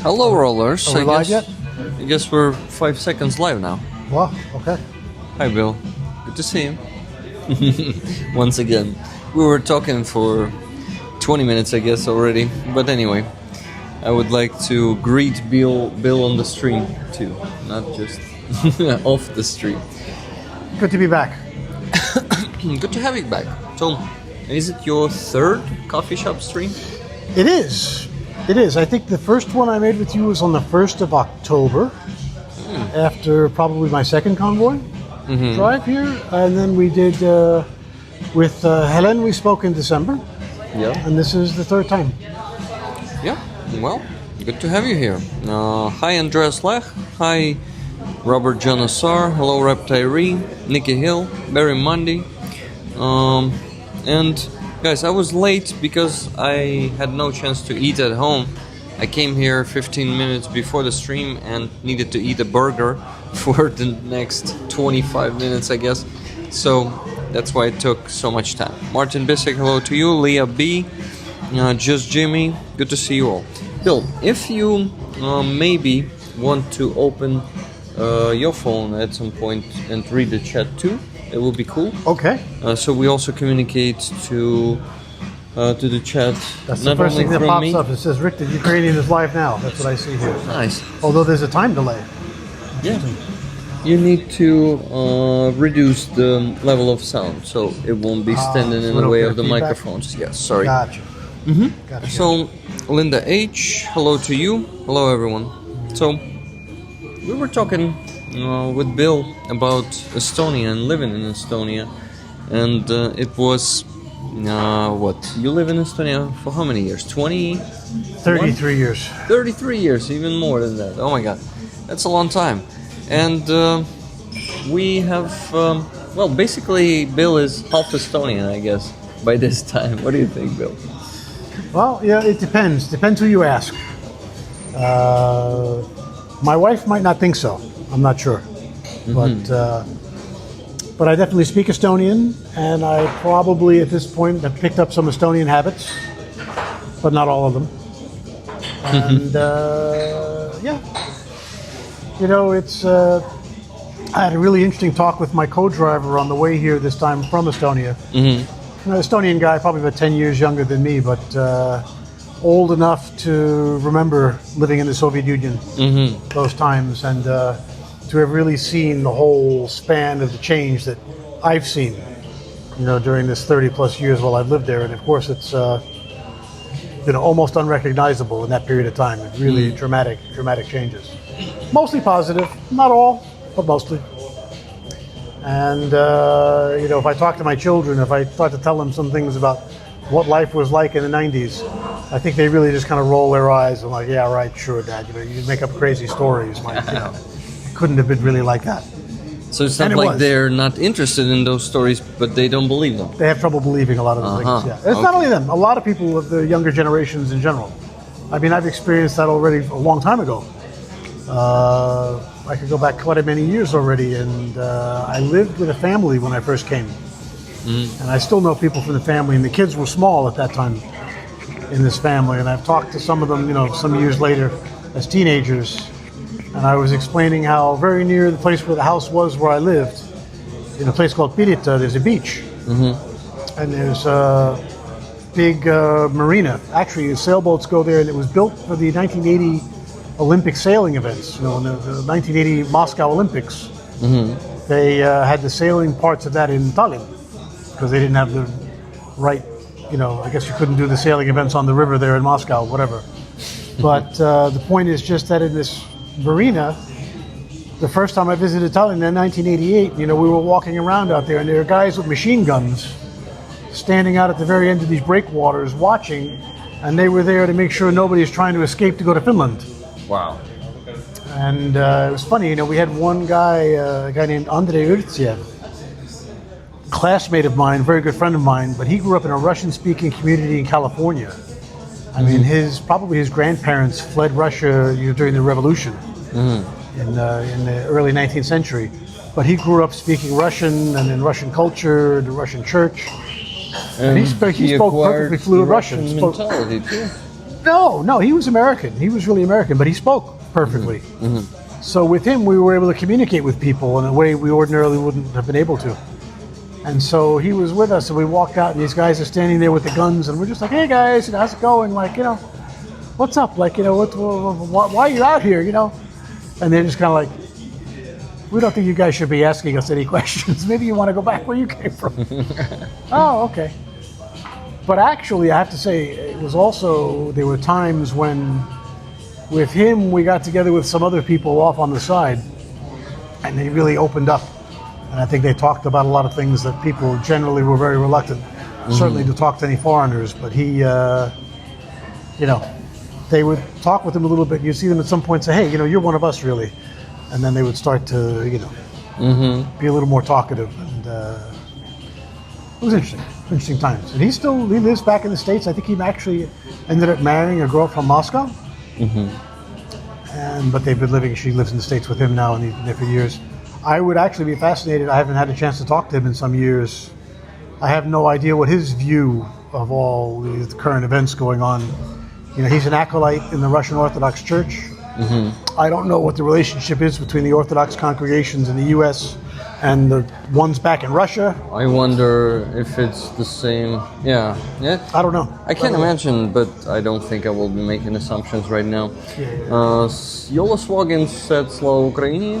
Hello, rollers. Are we live yet? I guess we're 5 seconds live now. Well, okay. Hi, Bill. Good to see you. Once again, we were talking for 20 minutes, I guess, already. But anyway, I would like to greet Bill on the stream too, not just off the stream. Good to be back. Good to have you back. So, is it your third Coffe-shop stream? It is. It is. I think the first one I made with you was on the 1st of October, after probably my second convoy drive here. And then we did, with Helen, we spoke in December. Yeah. And this is the third time. Yeah, well, good to have you here. Hi, Andreas Lech. Hi, Robert Janasar. Hello, Reptyree. Nikki Hill. Barry Mundy. And guys, I was late because I had no chance to eat at home. I came here 15 minutes before the stream and needed to eat a burger for the next 25 minutes, I guess. So that's why it took so much time. Martin Bissek, hello to you. Leah B. Just Jimmy, good to see you all. Bill, if you maybe want to open your phone at some point and read the chat too, it will be cool. Okay. So we also communicate to the chat. That's not the first only thing that from pops me. up. It says, Rick, the Ukrainian is live now. That's what I see here. Nice. Although there's a time delay. Yeah. You need to reduce the level of sound so it won't be standing so in we the don't way get of the feedback? microphones. Yes, sorry. Gotcha. Gotcha. So, Linda H, hello to you. Hello, everyone. So, we were talking with Bill about Estonia and living in Estonia. And it was, what? You live in Estonia for how many years? 20? 33 years. 33 years, even more than that. Oh my god. That's a long time. And we have, well, basically, Bill is half Estonian, I guess, by this time. What do you think, Bill? Well, yeah, it depends. Depends who you ask. My wife might not think so. I'm not sure. But I definitely speak Estonian, and I probably at this point have picked up some Estonian habits, but not all of them. And yeah, you know, it's. I had a really interesting talk with my co-driver on the way here this time from Estonia. An Estonian guy, probably about 10 years younger than me, but old enough to remember living in the Soviet Union those times, and to have really seen the whole span of the change that I've seen, you know, during this 30 plus years while I've lived there. And of course, it's you know, almost unrecognizable in that period of time. It's really dramatic changes. Mostly positive, not all, but mostly. And you know, if I talk to my children, if I start to tell them some things about what life was like in the 90s, I think they really just kind of roll their eyes and like, yeah, right, sure, Dad. You know, you make up crazy stories. Like, you know, it couldn't have been really like that. So it's not like they're not interested in those stories, but they don't believe them. They have trouble believing a lot of the things. Yeah, it's not only them. A lot of people of the younger generations in general. I mean, I've experienced that already a long time ago. I could go back quite many years already, and I lived with a family when I first came. And I still know people from the family, and the kids were small at that time in this family, and I've talked to some of them, you know, some years later as teenagers, and I was explaining how very near the place where the house was where I lived, in a place called Pirita, there's a beach. And there's a big marina. Actually, sailboats go there, and it was built for the 1980 Olympic sailing events. You know, in the 1980 Moscow Olympics, they had the sailing parts of that in Tallinn, because they didn't have the right, you know, I guess you couldn't do the sailing events on the river there in Moscow, whatever. But the point is just that in this marina, the first time I visited Tallinn in 1988, you know, we were walking around out there, and there were guys with machine guns standing out at the very end of these breakwaters watching, and they were there to make sure nobody's trying to escape to go to Finland. Wow. And it was funny, you know, we had one guy, a guy named Andrei Urtsev, classmate of mine, very good friend of mine, but he grew up in a Russian-speaking community in California. I mean, probably his grandparents fled Russia, you know, during the revolution in the early 19th century. But he grew up speaking Russian and in Russian culture, the Russian church. And he spoke perfectly fluent Russian. Mentality too. No, he was American. He was really American, but he spoke perfectly. So with him, we were able to communicate with people in a way we ordinarily wouldn't have been able to. And so he was with us, and we walked out, and these guys are standing there with the guns, and we're just like, "Hey guys, how's it going? Like, what's up? Like, why are you out here? And they're just kind of like, we don't think you guys should be asking us any questions. Maybe you want to go back where you came from." Oh, okay. But actually, I have to say, it was also, there were times when, with him, we got together with some other people off on the side, and they really opened up. And I think they talked about a lot of things that people generally were very reluctant, certainly to talk to any foreigners. But he, they would talk with him a little bit. You see them at some point say, "Hey, you're one of us, really." And then they would start to, be a little more talkative. And it was interesting times. And he lives back in the States. I think he actually ended up marrying a girl from Moscow. But she lives in the States with him now, and he's been there for years. I would actually be fascinated. I haven't had a chance to talk to him in some years. I have no idea what his view of all the current events going on. He's an acolyte in the Russian Orthodox Church. I don't know what the relationship is between the Orthodox congregations in the U.S. and the ones back in Russia. I wonder if it's the same. Yeah. I don't know. I can't imagine, but I don't think I will be making assumptions right now. Yoloswagins said Slava Ukraini.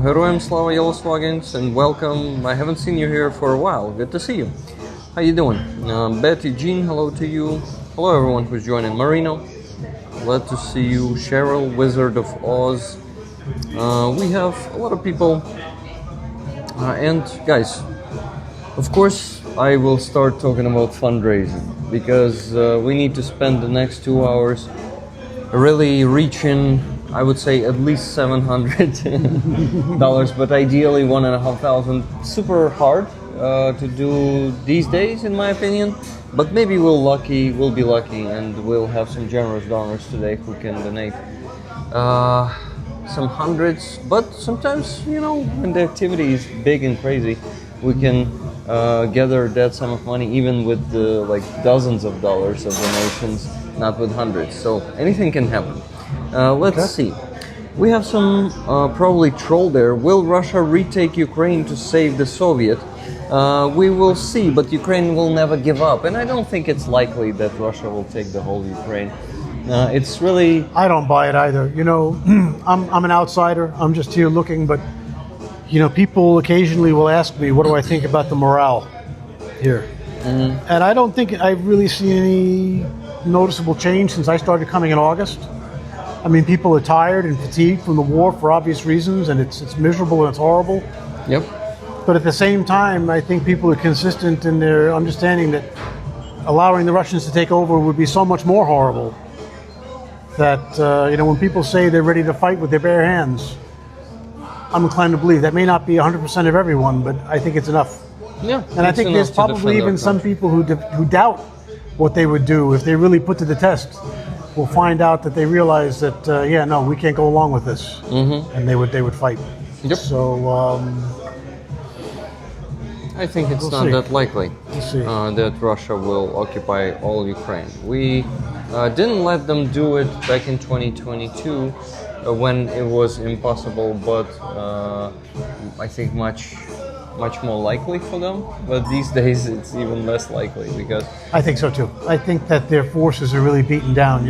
Heroям Slava Yoloswagins, and welcome. I haven't seen you here for a while. Good to see you. How you doing? Betty Jean, hello to you. Hello everyone who's joining. Marino, glad to see you. Cheryl, Wizard of Oz. We have a lot of people. And guys, of course, I will start talking about fundraising, because we need to spend the next 2 hours really reaching, I would say, at least $700, but ideally $1,500. Super hard to do these days, in my opinion. But maybe we'll be lucky, and we'll have some generous donors today who can donate some hundreds. But sometimes, when the activity is big and crazy, we can gather that sum of money even with dozens of dollars of donations, not with hundreds. So anything can happen. Let's see. We have some probably troll there. Will Russia retake Ukraine to save the Soviet? We will see, but Ukraine will never give up, and I don't think it's likely that Russia will take the whole Ukraine. It's really... I don't buy it either. I'm an outsider. I'm just here looking, but people occasionally will ask me, what do I think about the morale here? And I don't think I've really seen any noticeable change since I started coming in August. I mean, people are tired and fatigued from the war for obvious reasons, and it's miserable and it's horrible. Yep. But at the same time, I think people are consistent in their understanding that allowing the Russians to take over would be so much more horrible. That, when people say they're ready to fight with their bare hands, I'm inclined to believe that may not be 100% of everyone, but I think it's enough. Yeah. And I think there's probably even some people who doubt what they would do if they really put to the test. Will find out that they realize that, we can't go along with this. And they would fight. Yep. So, I think it's not that likely that Russia will occupy all Ukraine. We didn't let them do it back in 2022 when it was impossible, but I think much more likely for them. But these days it's even less likely, because... I think so too. I think that their forces are really beaten down.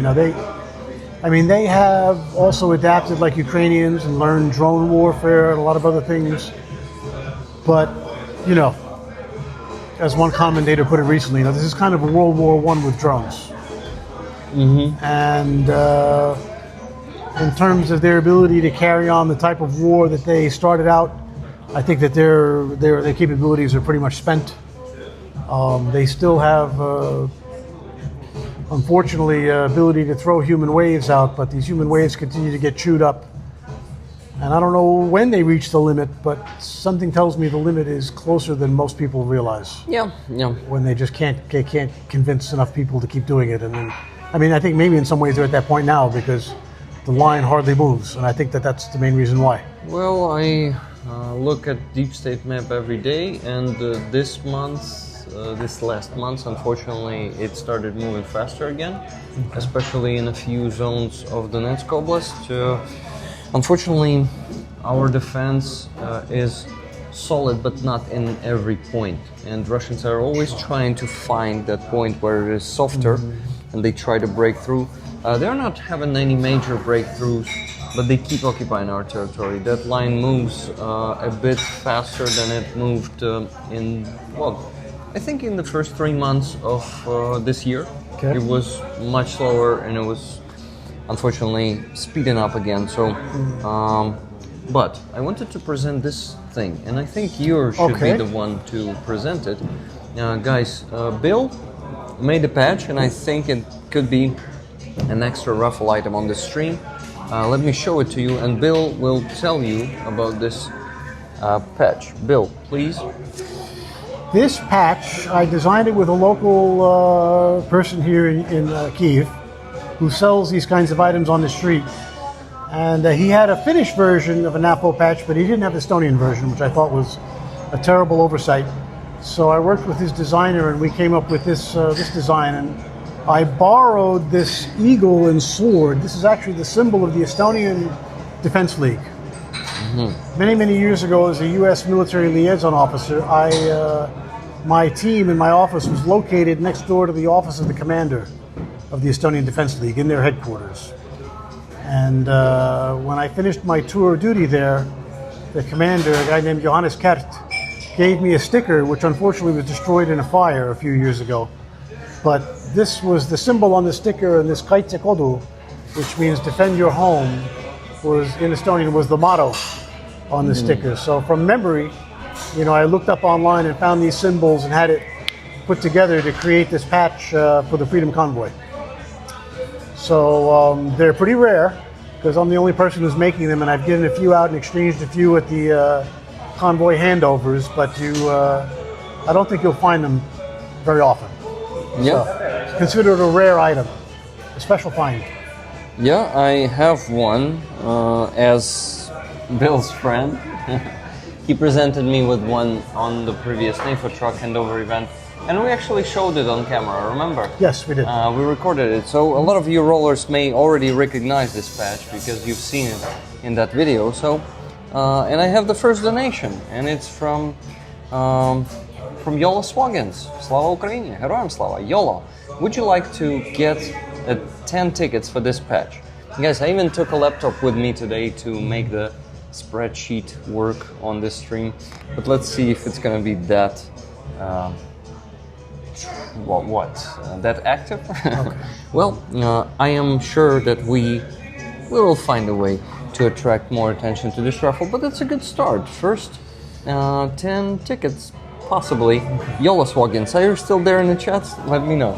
They have also adapted like Ukrainians and learned drone warfare and a lot of other things. But as one commentator put it recently, this is kind of a World War I with drones. And in terms of their ability to carry on the type of war that they started out, I think that their capabilities are pretty much spent. They still have, unfortunately, ability to throw human waves out, but these human waves continue to get chewed up. And I don't know when they reach the limit, but something tells me the limit is closer than most people realize. Yeah. When they just can't convince enough people to keep doing it. And then, I think maybe in some ways they're at that point now, because the line hardly moves, and I think that that's the main reason why. Well, I look at Deep State map every day, and this month this last month, unfortunately, it started moving faster again, especially in a few zones of Donetsk Oblast. Unfortunately, our defense is solid, but not in every point. And Russians are always trying to find that point where it is softer, and they try to break through. They're not having any major breakthroughs, but they keep occupying our territory. That line moves a bit faster than it moved I think in the first 3 months of this year. Okay. It was much slower, and it was unfortunately speeding up again. So, but I wanted to present this thing, and I think you should be the one to present it. Guys, Bill made a patch, and I think it could be an extra Raffle item on the stream. Let me show it to you, and Bill will tell you about this patch. Bill, please. This patch, I designed it with a local person here in Kiev who sells these kinds of items on the street. And he had a Finnish version of a NAPO patch, but he didn't have the Estonian version, which I thought was a terrible oversight. So I worked with his designer, and we came up with this design. And I borrowed this eagle and sword. This is actually the symbol of the Estonian Defense League. Many, many years ago, as a U.S. military liaison officer, my team in my office was located next door to the office of the commander of the Estonian Defense League in their headquarters. And when I finished my tour of duty there, the commander, a guy named Johannes Kert, gave me a sticker, which unfortunately was destroyed in a fire a few years ago. But this was the symbol on the sticker, and this Kaitse Kodu, which means defend your home, was in Estonian was the motto on the sticker. So from memory, I looked up online and found these symbols and had it put together to create this patch for the Freedom Convoy. So they're pretty rare because I'm the only person who's making them, and I've given a few out and exchanged a few at the convoy handovers, but I don't think you'll find them very often. Yeah. So, considered a rare item, a special find. Yeah, I have one as Bill's friend. He presented me with one on the previous NAFO truck handover event, and we actually showed it on camera, remember? Yes, we did. We recorded it, so a lot of you rollers may already recognize this patch because you've seen it in that video. So, and I have the first donation, and it's from Yola Swagins. Slava Ukraini, Heroям Slava. Yola, would you like to get 10 tickets for this patch? Guys, I even took a laptop with me today to make the spreadsheet work on this stream, but let's see if it's gonna be that that active. Okay. Well, I am sure that we will find a way to attract more attention to this raffle, but it's a good start. First 10 tickets possibly. Yola Swagins, are you still there in the chat? Let me know.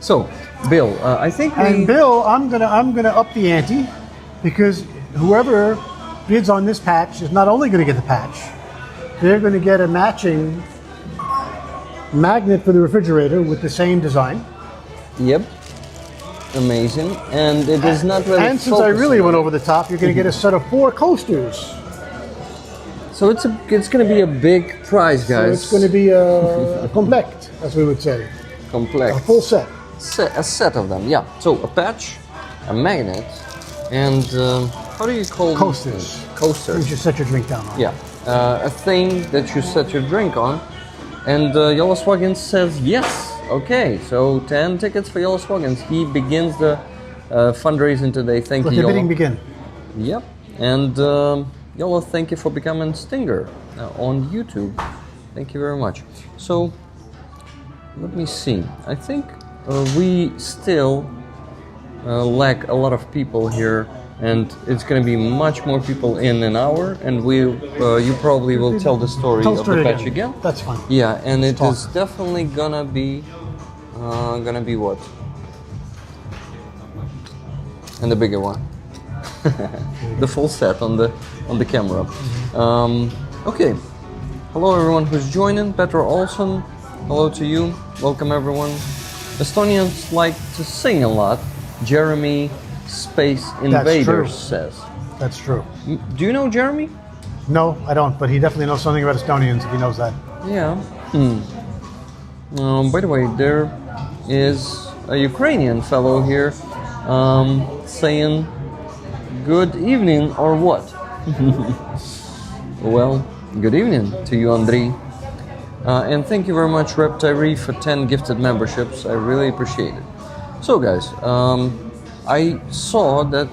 So, Bill, I think Bill, I'm gonna up the ante, because whoever bids on this patch is not only going to get the patch, they're going to get a matching magnet for the refrigerator with the same design. Yep. Amazing. And it is not really. And since I really went over the top, you're going to get a set of 4 coasters. So it's going to be a big prize, guys. So it's going to be a complect, as we would say. Complete. A full set. A set of them, yeah. So a patch, a magnet, and how do you call coasters? Coasters. You set your drink down on. Yeah, a thing that you set your drink on. And Yola Swagins says yes. Okay, so 10 tickets for Yola Swagins. He begins the fundraising today. Thank you, Let the bidding begin. Yep. And Yola, thank you for becoming Stinger on YouTube. Thank you very much. So let me see. I think we still lack a lot of people here, and it's going to be much more people in an hour, and you probably will tell the story of the patch again. That's fine. Yeah, and it is definitely gonna be what? And the bigger one. The full set on the camera. Okay. Hello everyone who's joining. Petra Olson, hello to you. Welcome everyone. Estonians like to sing a lot. Jeremy Space Invaders says. That's true. Do you know Jeremy? No, I don't, but he definitely knows something about Estonians if he knows that. Yeah. By the way, there is a Ukrainian fellow here saying good evening or what? Well, good evening to you, Andriy. And thank you very much, Reptyree, for 10 gifted memberships. I really appreciate it. So, guys, I saw that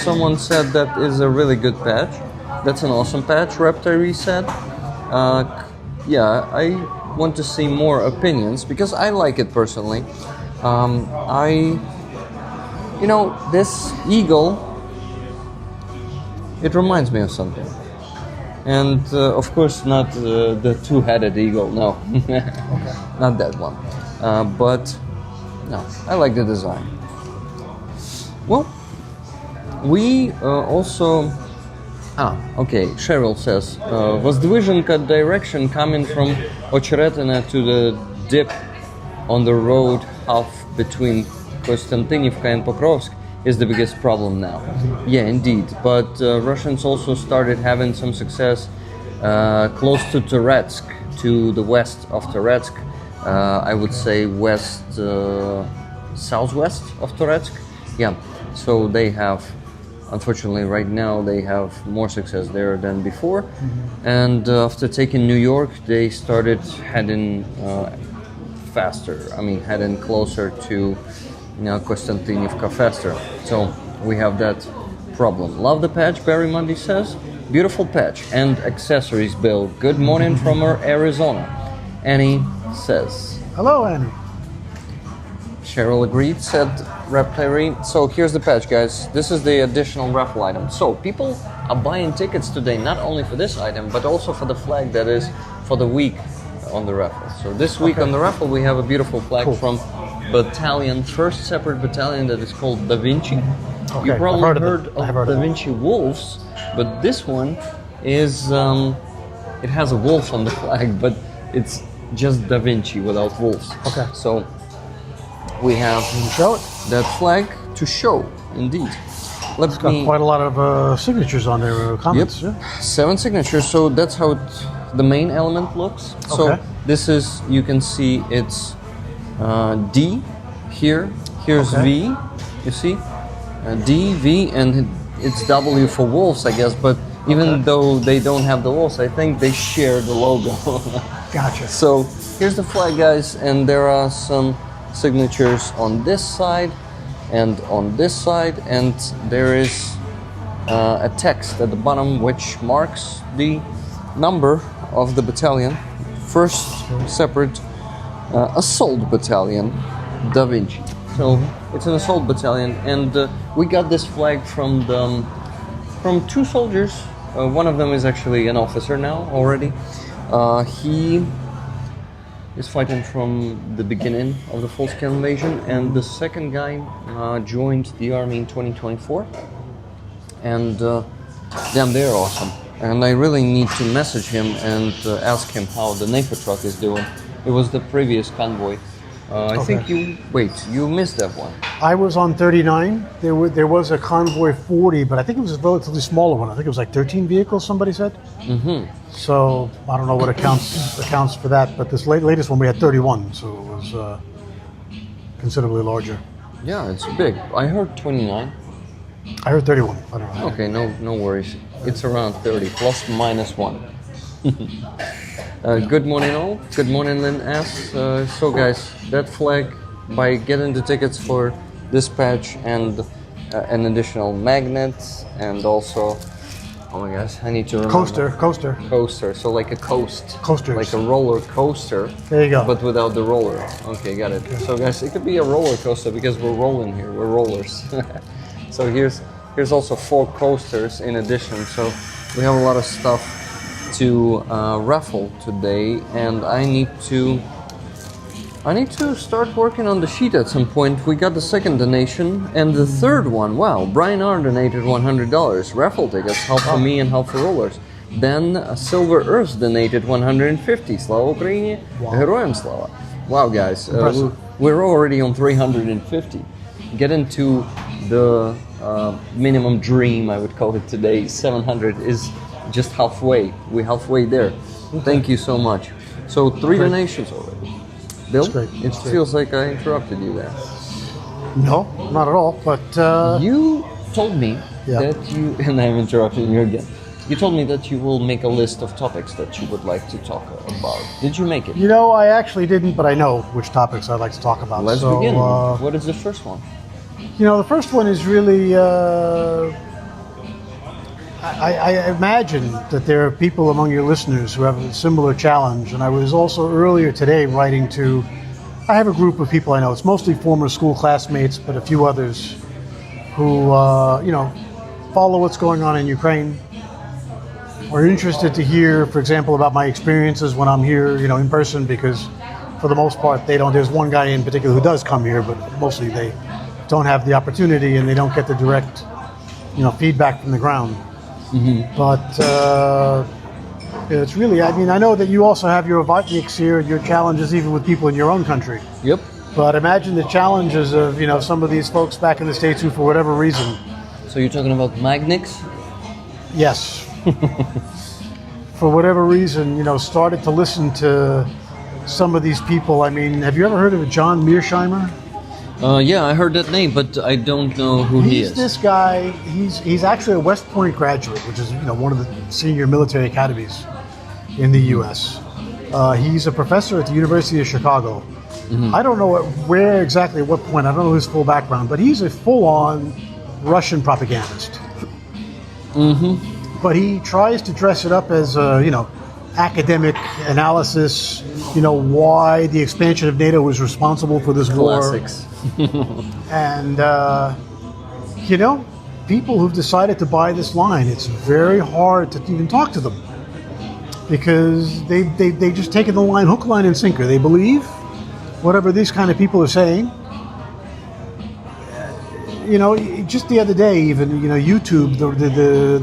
someone said that is a really good patch. That's an awesome patch, Reptyree said. Yeah, I want to see more opinions because I like it personally. You know, this eagle, it reminds me of something. And of course, not the two-headed eagle, no. Okay. Not that one. But no, I like the design. Well, we also... okay, Cheryl says, was Dvizhenka direction coming from Ocheretina to the dip on the road half between Konstantinivka and Pokrovsk is the biggest problem now. Yeah, indeed. But Russians also started having some success close to Toretsk, to the west of Toretsk. I would say west, southwest of Toretsk. Yeah, so they have, unfortunately right now, they have more success there than before. Mm-hmm. And after taking New York, they started heading faster. I mean, heading closer to Konstantinivka faster. So we have that problem. Love the patch, Barry Mundy says. Beautiful patch and accessories, Bill. Good morning from Arizona. Annie says. Hello, Annie. Cheryl agreed, said Reptyree. So here's the patch, guys. This is the additional raffle item. So people are buying tickets today, not only for this item, but also for the flag that is for the week on the raffle. So this week on the raffle, we have a beautiful flag from battalion, first separate battalion that is called Da Vinci. Okay, You probably heard of Da Vinci Wolves, but this one is, it has a wolf on the flag, but it's just Da Vinci without wolves. Okay. So we have show it. That flag to show, indeed. It's got quite a lot of signatures on there, comments. Yep. Yeah. 7 signatures, so that's how the main element looks. So this is, you can see it's D here, here's V, you see? D, V, and it's W for wolves, I guess, but even though they don't have the wolves, I think they share the logo. Gotcha. So here's the flag, guys, and there are some signatures on this side and on this side, and there is a text at the bottom which marks the number of the battalion, first separate assault battalion, Da Vinci. So it's an assault battalion, and we got this flag from two soldiers. One of them is actually an officer now already. He is fighting from the beginning of the full-scale invasion, and the second guy joined the army in 2024. And damn, they're awesome. And I really need to message him and ask him how the NATO truck is doing. It was the previous convoy. I think you missed that one. I was on 39. There was a convoy 40, but I think it was a relatively smaller one. I think it was like 13 vehicles, somebody said. Mm-hmm. So I don't know what accounts for that, but this latest one we had 31, so it was considerably larger. Yeah, it's big. I heard 29. I heard 31. I don't know. Okay, no worries. It's around 30, plus minus 1. Good morning all. Good morning, Lynn S. So guys, that flag, by getting the tickets for this patch and an additional magnet, and also, oh my gosh, I need to remember. Coaster, so like a coaster. Like a roller coaster. There you go. But without the roller. Okay, got it. So guys, it could be a roller coaster because we're rolling here, we're rollers. So here's also 4 coasters in addition, so we have a lot of stuff to raffle today, and I need to start working on the sheet at some point. We got the second donation and the third one. Wow, Brian R donated $100. Raffle tickets, help for me and help for rollers. Then Silver Earth donated $150. Slava Ukraini, Heroям Slava. Wow, guys, we're already on 350. Getting to the minimum dream, I would call it today, 700 is just halfway. We're halfway there. Okay. Thank you so much. So 3 donations already. Bill, It's great. it It's great. feels like I interrupted you there. No, not at all. But You told me Yeah. that you, and I'm interrupting you again. You told me that you will make a list of topics that you would like to talk about. Did you make it? you know, I actually didn't, but I know which topics I'd like to talk about. Let's so, begin. What is the first one? You know, the first one is really. I imagine that there are people among your listeners who have a similar challenge, and I was also earlier today writing to. I have a group of people I know. It's mostly former school classmates, but a few others who, follow what's going on in Ukraine, are interested to hear, for example, about my experiences when I'm here, in person, because for the most part, they don't. There's one guy in particular who does come here, but mostly they don't have the opportunity and they don't get the direct, feedback from the ground. But it's really, I know that you also have your Vatniks here, your challenges even with people in your own country. Yep. But imagine the challenges of, some of these folks back in the States who, for whatever reason, So you're talking about Magnix? yes, for whatever reason, started to listen to some of these people. I mean, have you ever heard of John Mearsheimer? Yeah, I heard that name, but I don't know who he He's is. this guy. He's actually a West Point graduate, which is one of the senior military academies in the U.S. He's a professor at the University of Chicago. I don't know where exactly at what point. I don't know his full background, but he's a full-on Russian propagandist. But he tries to dress it up as academic analysis. Why the expansion of NATO was responsible for this Classics. war. And, people who've decided to buy this line, it's very hard to even talk to them because they just taken the line hook, line, and sinker. They believe whatever these kind of people are saying. Just the other day, even, YouTube,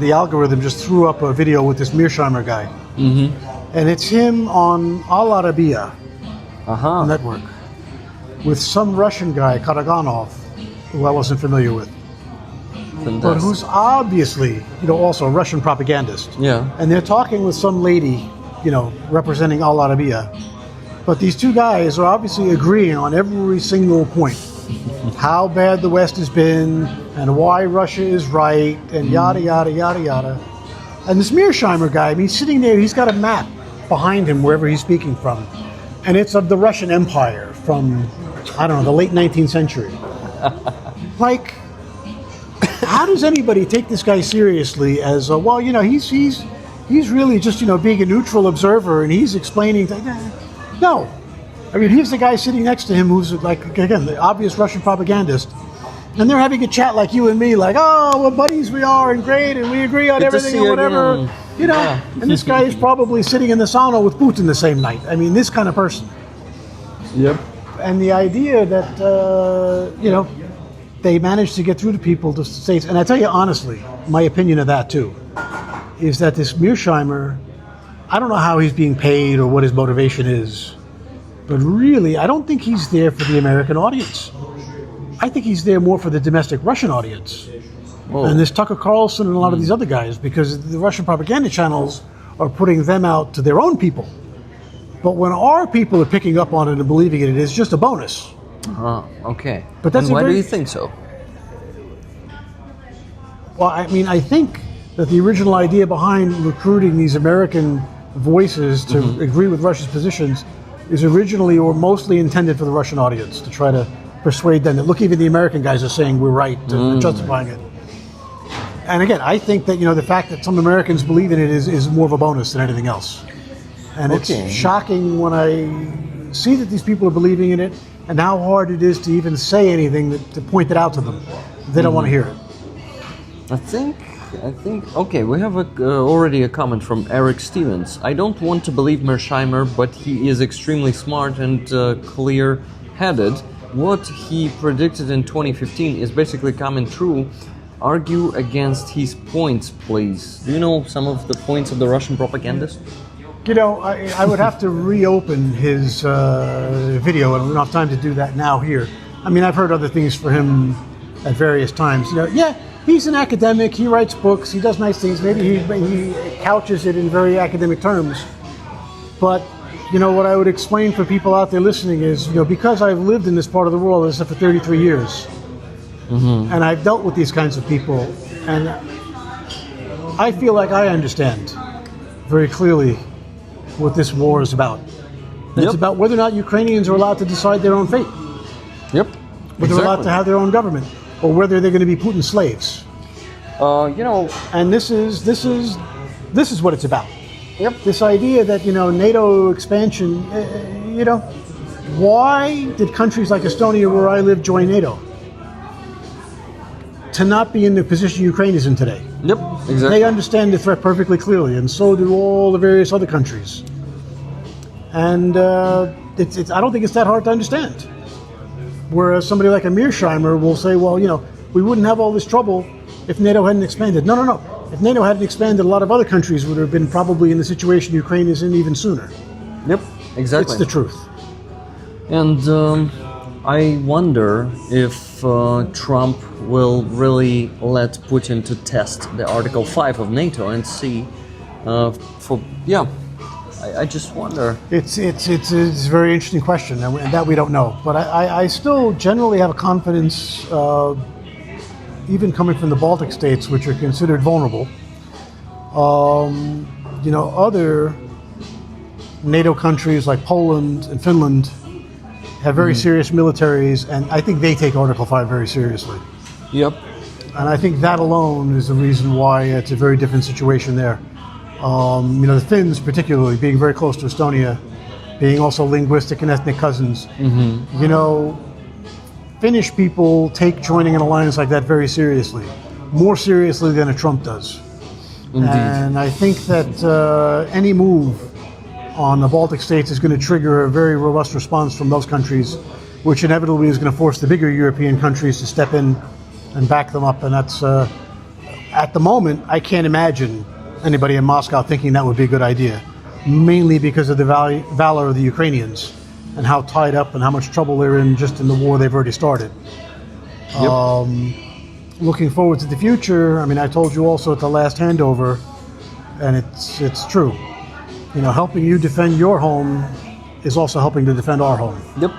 the algorithm just threw up a video with this Mearsheimer guy. And it's him on Al Arabiya network with some Russian guy, Karaganov, who I wasn't familiar with, but who's obviously, also a Russian propagandist. Yeah. And they're talking with some lady, representing Al Arabiya. But these two guys are obviously agreeing on every single point. How bad the West has been, and why Russia is right, and yada, yada, yada, yada. And this Mearsheimer guy, he's sitting there, he's got a map behind him wherever he's speaking from. And it's of the Russian Empire from, I don't know, the late 19th century. Like, how does anybody take this guy seriously as, he's really just, being a neutral observer and he's explaining things? No. I mean, here's the guy sitting next to him who's, like, again, the obvious Russian propagandist. And they're having a chat like you and me, like, oh, what buddies we are and great and we agree on everything and whatever. Again. Yeah. And this guy is probably sitting in the sauna with Putin the same night. I mean, this kind of person. Yep. And the idea that, they managed to get through to people to states. And I tell you honestly, my opinion of that too, is that this Mearsheimer, I don't know how he's being paid or what his motivation is, but really, I don't think he's there for the American audience. I think he's there more for the domestic Russian audience. Whoa. And this Tucker Carlson and a lot of these other guys, because the Russian propaganda channels are putting them out to their own people. But when our people are picking up on it and believing it is just a bonus. Okay. But that's and why a very- do you think so? Well, I mean, I think that the original idea behind recruiting these American voices to agree with Russia's positions is originally or mostly intended for the Russian audience, to try to persuade them that, look, even the American guys are saying we're right, and they're justifying it. And again, I think that, the fact that some Americans believe in it is more of a bonus than anything else. And Okay. it's shocking when I see that these people are believing in it and how hard it is to even say anything to point it out to them. They don't want to hear it. I think. Okay, we have already a comment from Eric Stevens. I don't want to believe Mearsheimer, but he is extremely smart and clear-headed. What he predicted in 2015 is basically coming true. Argue against his points, please. Do you know some of the points of the Russian propagandist? I would have to reopen his video, and we don't have time to do that now here. I mean, I've heard other things for him at various times. He's an academic, he writes books, he does nice things, maybe he couches it in very academic terms. But what I would explain for people out there listening is, because I've lived in this part of the world, as I said, for 33 years, and I've dealt with these kinds of people, and I feel like I understand very clearly what this war is about. It's about whether or not Ukrainians are allowed to decide their own fate. Yep. Whether they're allowed to have their own government, or whether they're going to be Putin's slaves. And this is what it's about. Yep. This idea that NATO expansion. Why did countries like Estonia, where I live, join NATO? To not be in the position Ukraine is in today. Yep. Exactly. They understand the threat perfectly clearly, and so do all the various other countries. And I don't think it's that hard to understand. Whereas somebody like a Mearsheimer will say, well, we wouldn't have all this trouble if NATO hadn't expanded. No. If NATO hadn't expanded, a lot of other countries would have been probably in the situation Ukraine is in even sooner. Yep, exactly. It's the truth. And I wonder if Trump will really let Putin to test the Article 5 of NATO and see I just wonder. It's a very interesting question, and that we don't know. But I still generally have a confidence, even coming from the Baltic states, which are considered vulnerable. Other NATO countries like Poland and Finland have very serious militaries, and I think they take Article 5 very seriously. Yep. And I think that alone is the reason why it's a very different situation there. The Finns particularly, being very close to Estonia, being also linguistic and ethnic cousins. Finnish people take joining an alliance like that very seriously, more seriously than a Trump does. Indeed. And I think that any move on the Baltic states is going to trigger a very robust response from those countries, which inevitably is going to force the bigger European countries to step in and back them up. And that's, at the moment, I can't imagine anybody in Moscow thinking that would be a good idea, mainly because of the valor of the Ukrainians and how tied up and how much trouble they're in just in the war they've already started. Yep. Looking forward to the future, I told you also at the last handover, and it's true. Helping you defend your home is also helping to defend our home. Yep.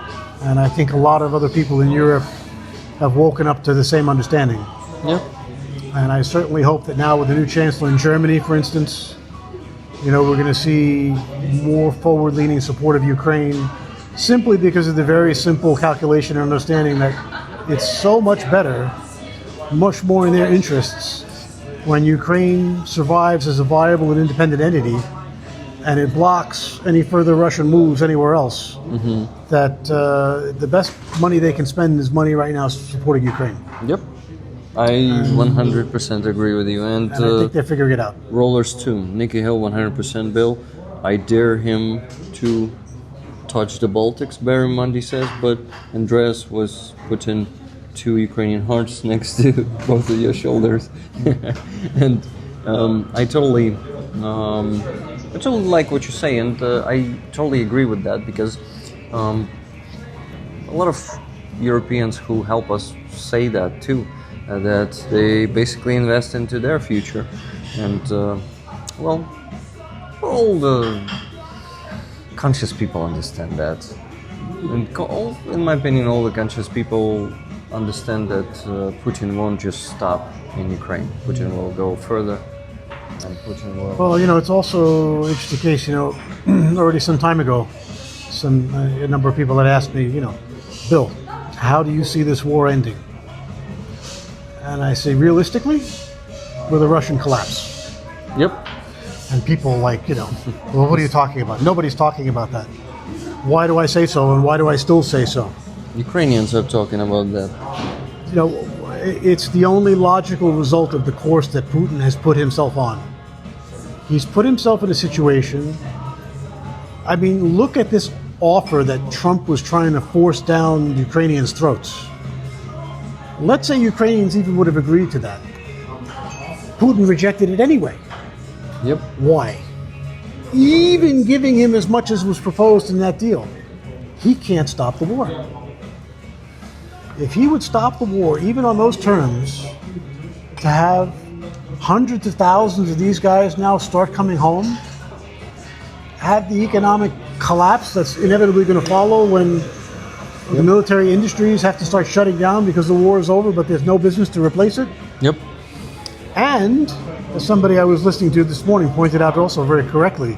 And I think a lot of other people in Europe have woken up to the same understanding. Yep. And I certainly hope that now with the new chancellor in Germany, for instance, we're going to see more forward-leaning support of Ukraine, simply because of the very simple calculation and understanding that it's so much better, much more in their interests, when Ukraine survives as a viable and independent entity, and it blocks any further Russian moves anywhere else, that the best money they can spend is money right now supporting Ukraine. Yep. I 100% agree with you. And I think they're figuring it out. Rollers too. Nicky Hill, 100% Bill. I dare him to touch the Baltics, Barry Mundy says, but Andreas was putting 2 Ukrainian hearts next to both of your shoulders. And I totally like what you say, and I totally agree with that, because a lot of Europeans who help us say that too, that they basically invest into their future, and all the conscious people understand that, and in my opinion, all the conscious people understand that Putin won't just stop in Ukraine. Putin will go further. And Putin will... Well, it's also interesting case, already some time ago, a number of people had asked me, Bill, how do you see this war ending? And I say, realistically, with a Russian collapse. Yep. And people well, what are you talking about? Nobody's talking about that. Why do I say so, and why do I still say so? Ukrainians are talking about that. It's the only logical result of the course that Putin has put himself on. He's put himself in a situation. Look at this offer that Trump was trying to force down Ukrainians' throats. Let's say Ukrainians even would have agreed to that. Putin rejected it anyway. Yep. Why? Even giving him as much as was proposed in that deal, he can't stop the war. If he would stop the war, even on those terms, to have hundreds of thousands of these guys now start coming home, have the economic collapse that's inevitably going to follow when the military industries have to start shutting down because the war is over, but there's no business to replace it. Yep. And as somebody I was listening to this morning pointed out also very correctly,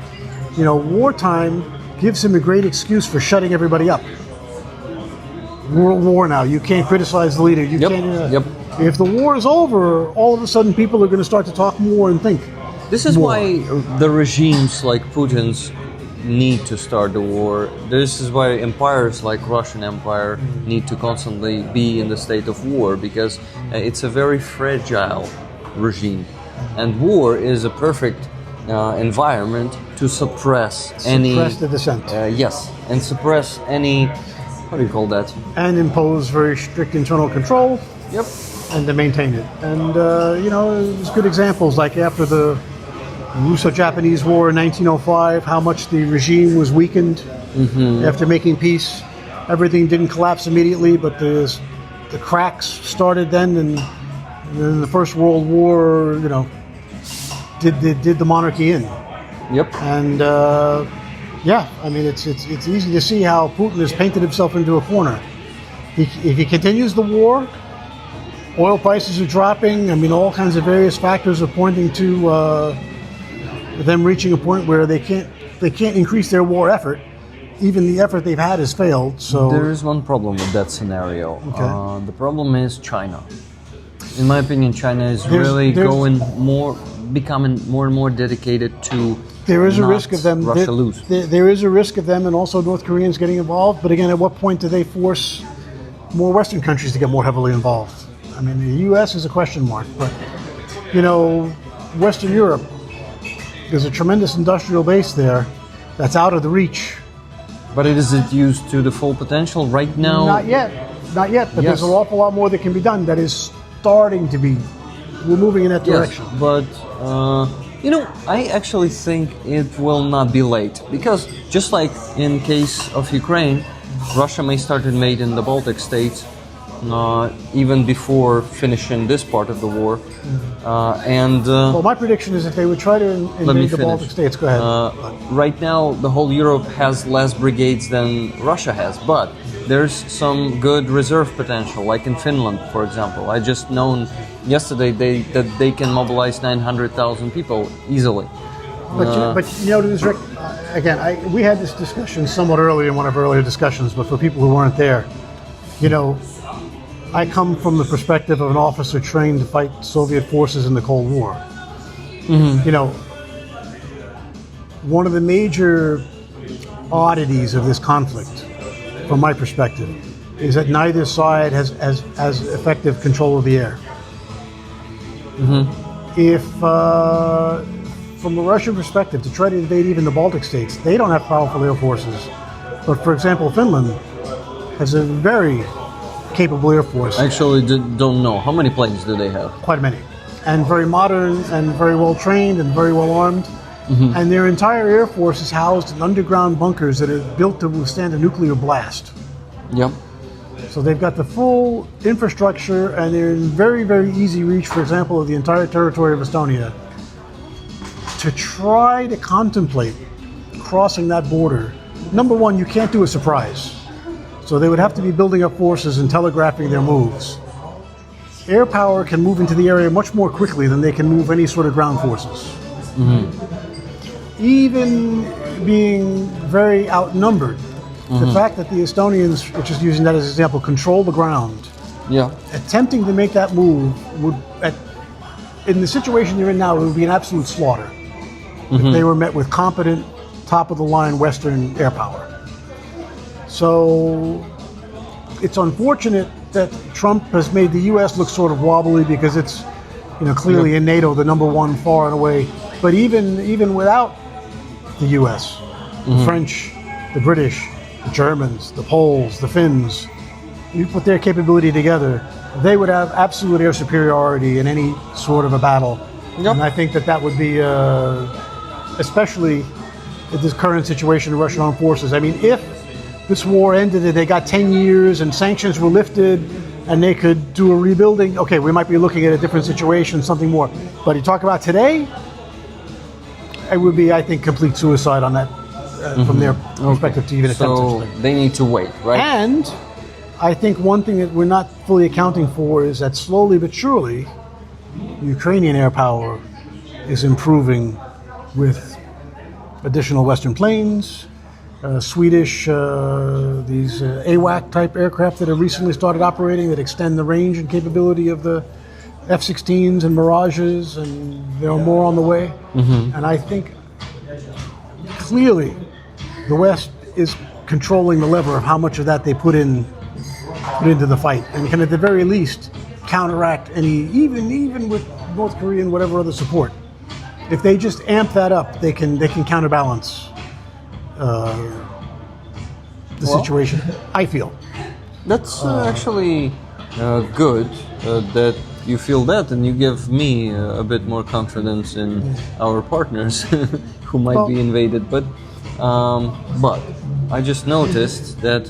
wartime gives him a great excuse for shutting everybody up. World war now. You can't criticize the leader. You can't. Yep. If the war is over, all of a sudden people are going to start to talk more and think. This is more. why the regimes like Putin's need to start the war. This is why empires like Russian Empire need to constantly be in the state of war, because it's a very fragile regime, and war is a perfect environment to suppress the dissent. Yes, and suppress any, what do you call that? And impose very strict internal control. Yep. And to maintain it. And, there's good examples, like after the Russo-Japanese War in 1905, how much the regime was weakened after making peace. Everything didn't collapse immediately, but the cracks started then, and then the First World War, did the monarchy in. Yep. And it's easy to see how Putin has painted himself into a corner. If he continues the war, oil prices are dropping. All kinds of various factors are pointing to them reaching a point where they can't increase their war effort. Even the effort they've had has failed. So there is one problem with that scenario. Okay. The problem is China. In my opinion, China is becoming more and more dedicated to. There is a risk of them. Russia lose. There is a risk of them, and also North Koreans getting involved. But again, at what point do they force more Western countries to get more heavily involved? The U.S. is a question mark, but Western Europe, there's a tremendous industrial base there that's out of the reach. But is it used to the full potential right now? Not yet. But there's an awful lot more that can be done. That is starting to be. We're moving in that direction. Yes, but I actually think it will not be late, because just like in case of Ukraine, Russia may start invading the Baltic states even before finishing this part of the war. Well, my prediction is if they would try to invade the Baltic states, go ahead. Right now, the whole Europe has less brigades than Russia has, but there's some good reserve potential, like in Finland, for example. I just known yesterday that they can mobilize 900,000 people easily. Rick, again, we had this discussion somewhat earlier in one of our earlier discussions, but for people who weren't there, I come from the perspective of an officer trained to fight Soviet forces in the Cold War. One of the major oddities of this conflict, from my perspective, is that neither side has as effective control of the air. If, from a Russian perspective, to try to invade even the Baltic states, they don't have powerful air forces. But, for example, Finland has a very capable air force. I actually don't know. How many planes do they have? Quite many. And very modern and very well trained and very well armed. And their entire air force is housed in underground bunkers that are built to withstand a nuclear blast. Yep. So they've got the full infrastructure, and they're in very, very easy reach, for example, of the entire territory of Estonia. To try to contemplate crossing that border, number one, you can't do a surprise. So they would have to be building up forces and telegraphing their moves. Air power can move into the area much more quickly than they can move any sort of ground forces. Even being very outnumbered, the fact that the Estonians, which is using that as an example, control the ground, attempting to make that move would, in the situation you're in now, it would be an absolute slaughter if they were met with competent, top-of-the-line Western air power. So it's unfortunate that Trump has made the U.S. look sort of wobbly, because it's, clearly in NATO the number one far and away. But even without the U.S., the French, the British, the Germans, the Poles, the Finns, you put their capability together, they would have absolute air superiority in any sort of a battle. And I think that would be, especially in this current situation of Russian armed forces. I mean, if this war ended and they got 10 years and sanctions were lifted and they could do a rebuilding, okay, we might be looking at a different situation, something more. But you talk about today, it would be, I think, complete suicide on that from their perspective to even attempt such a So thing. they need to wait, right? And I think one thing that we're not fully accounting for is that slowly but surely, Ukrainian air power is improving with additional Western planes, Swedish, these AWAC type aircraft that have recently started operating that extend the range and capability of the F-16s and Mirages, and there are more on the way. And I think clearly the West is controlling the lever of how much of that they put into the fight, and can at the very least counteract any, even with North Korea and whatever other support. If they just amp that up, they can counterbalance the situation. I feel That's actually good that you feel that, and you give me a bit more confidence in our partners who might be invaded. But I just noticed that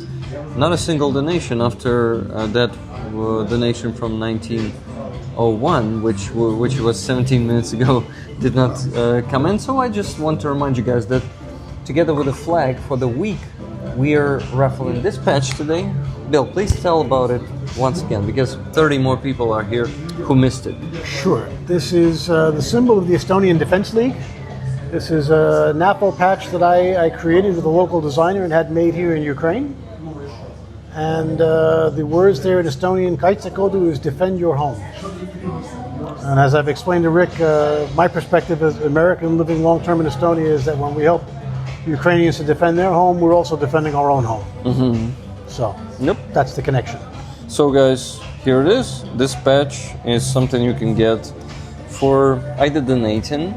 not a single donation after that donation from 1901, which was 17 minutes ago, did not come in. So I just want to remind you guys that together with the flag for the week, we are raffling this patch today. Bill, please tell about it once again, because 30 more people are here who missed it. Sure. This is the symbol of the Estonian Defense League. This is a NAPO patch that I created with a local designer and had made here in Ukraine. And the words there in Estonian, Kaitsekodu, is defend your home. And as I've explained to Rick, my perspective as an American living long-term in Estonia is that when we help Ukrainians to defend their home, we're also defending our own home. So, that's the connection. So guys, here it is. This patch is something you can get for either donating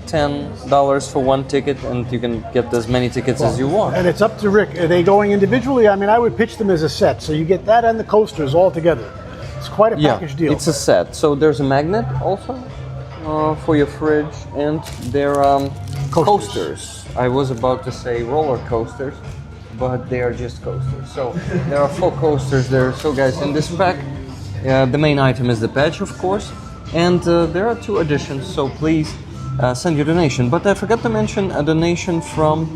$10 for one ticket, and you can get as many tickets as you want. And it's up to Rick. Are they going individually? I mean, I would pitch them as a set. So you get that and the coasters all together. It's quite a package deal. It's a set. So there's a magnet also for your fridge, and there are coasters. I was about to say roller coasters, but they are just coasters. So there are 4 coasters there. So guys, in this pack, the main item is the patch, of course, and there are 2 additions. So please send your donation. But I forgot to mention a donation from,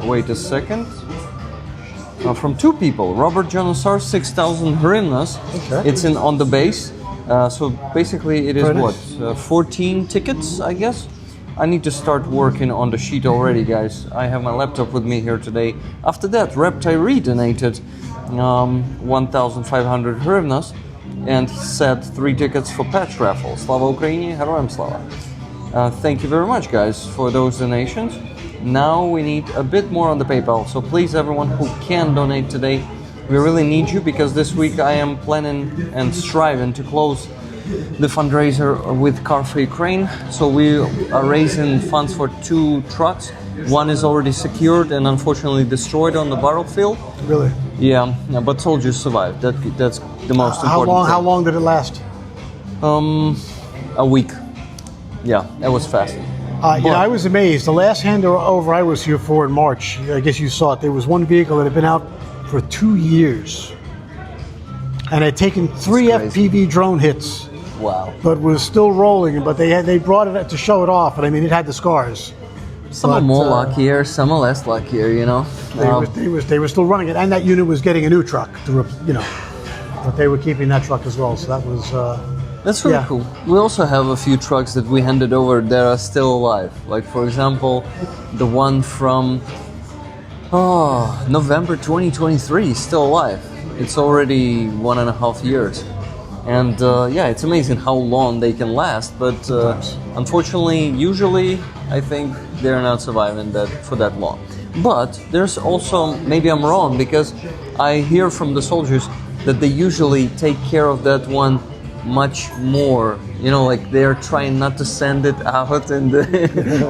wait a second, from 2 people. Robert Jonas, 6,000 hryvnias. Okay. It's on the base. So basically it is Very what, nice. 14 tickets, I guess? I need to start working on the sheet already, guys. I have my laptop with me here today. After that, Rep Tyree donated 1,500 hryvnias and said 3 tickets for patch raffle. Slava Ukraini, Heroям Slava. Thank you very much, guys, for those donations. Now we need a bit more on the PayPal. So please, everyone who can donate today, we really need you, because this week I am planning and striving to close the fundraiser with Car for Ukraine. So we are raising funds for 2 trucks. One is already secured and unfortunately destroyed on the battlefield. Really? Yeah, but soldiers survived. That's the most important. How long did it last? A week. Yeah, that was fast. I was amazed. The last handover I was here for in March, I guess you saw it, there was one vehicle that had been out for 2 years and had taken 3 FPV drone hits. Wow. But was still rolling. But they brought it to show it off, and I mean, it had the scars. Some are more luckier, some are less luckier, you know. They were still running it, and that unit was getting a new truck but they were keeping that truck as well. So that was. That's really cool. We also have a few trucks that we handed over that are still alive. Like, for example, the one from November 2023 is still alive. It's already 1.5 years. And it's amazing how long they can last. But unfortunately, usually, I think they're not surviving that for that long. But there's also, maybe I'm wrong, because I hear from the soldiers that they usually take care of that one much more. You know, like they're trying not to send it out and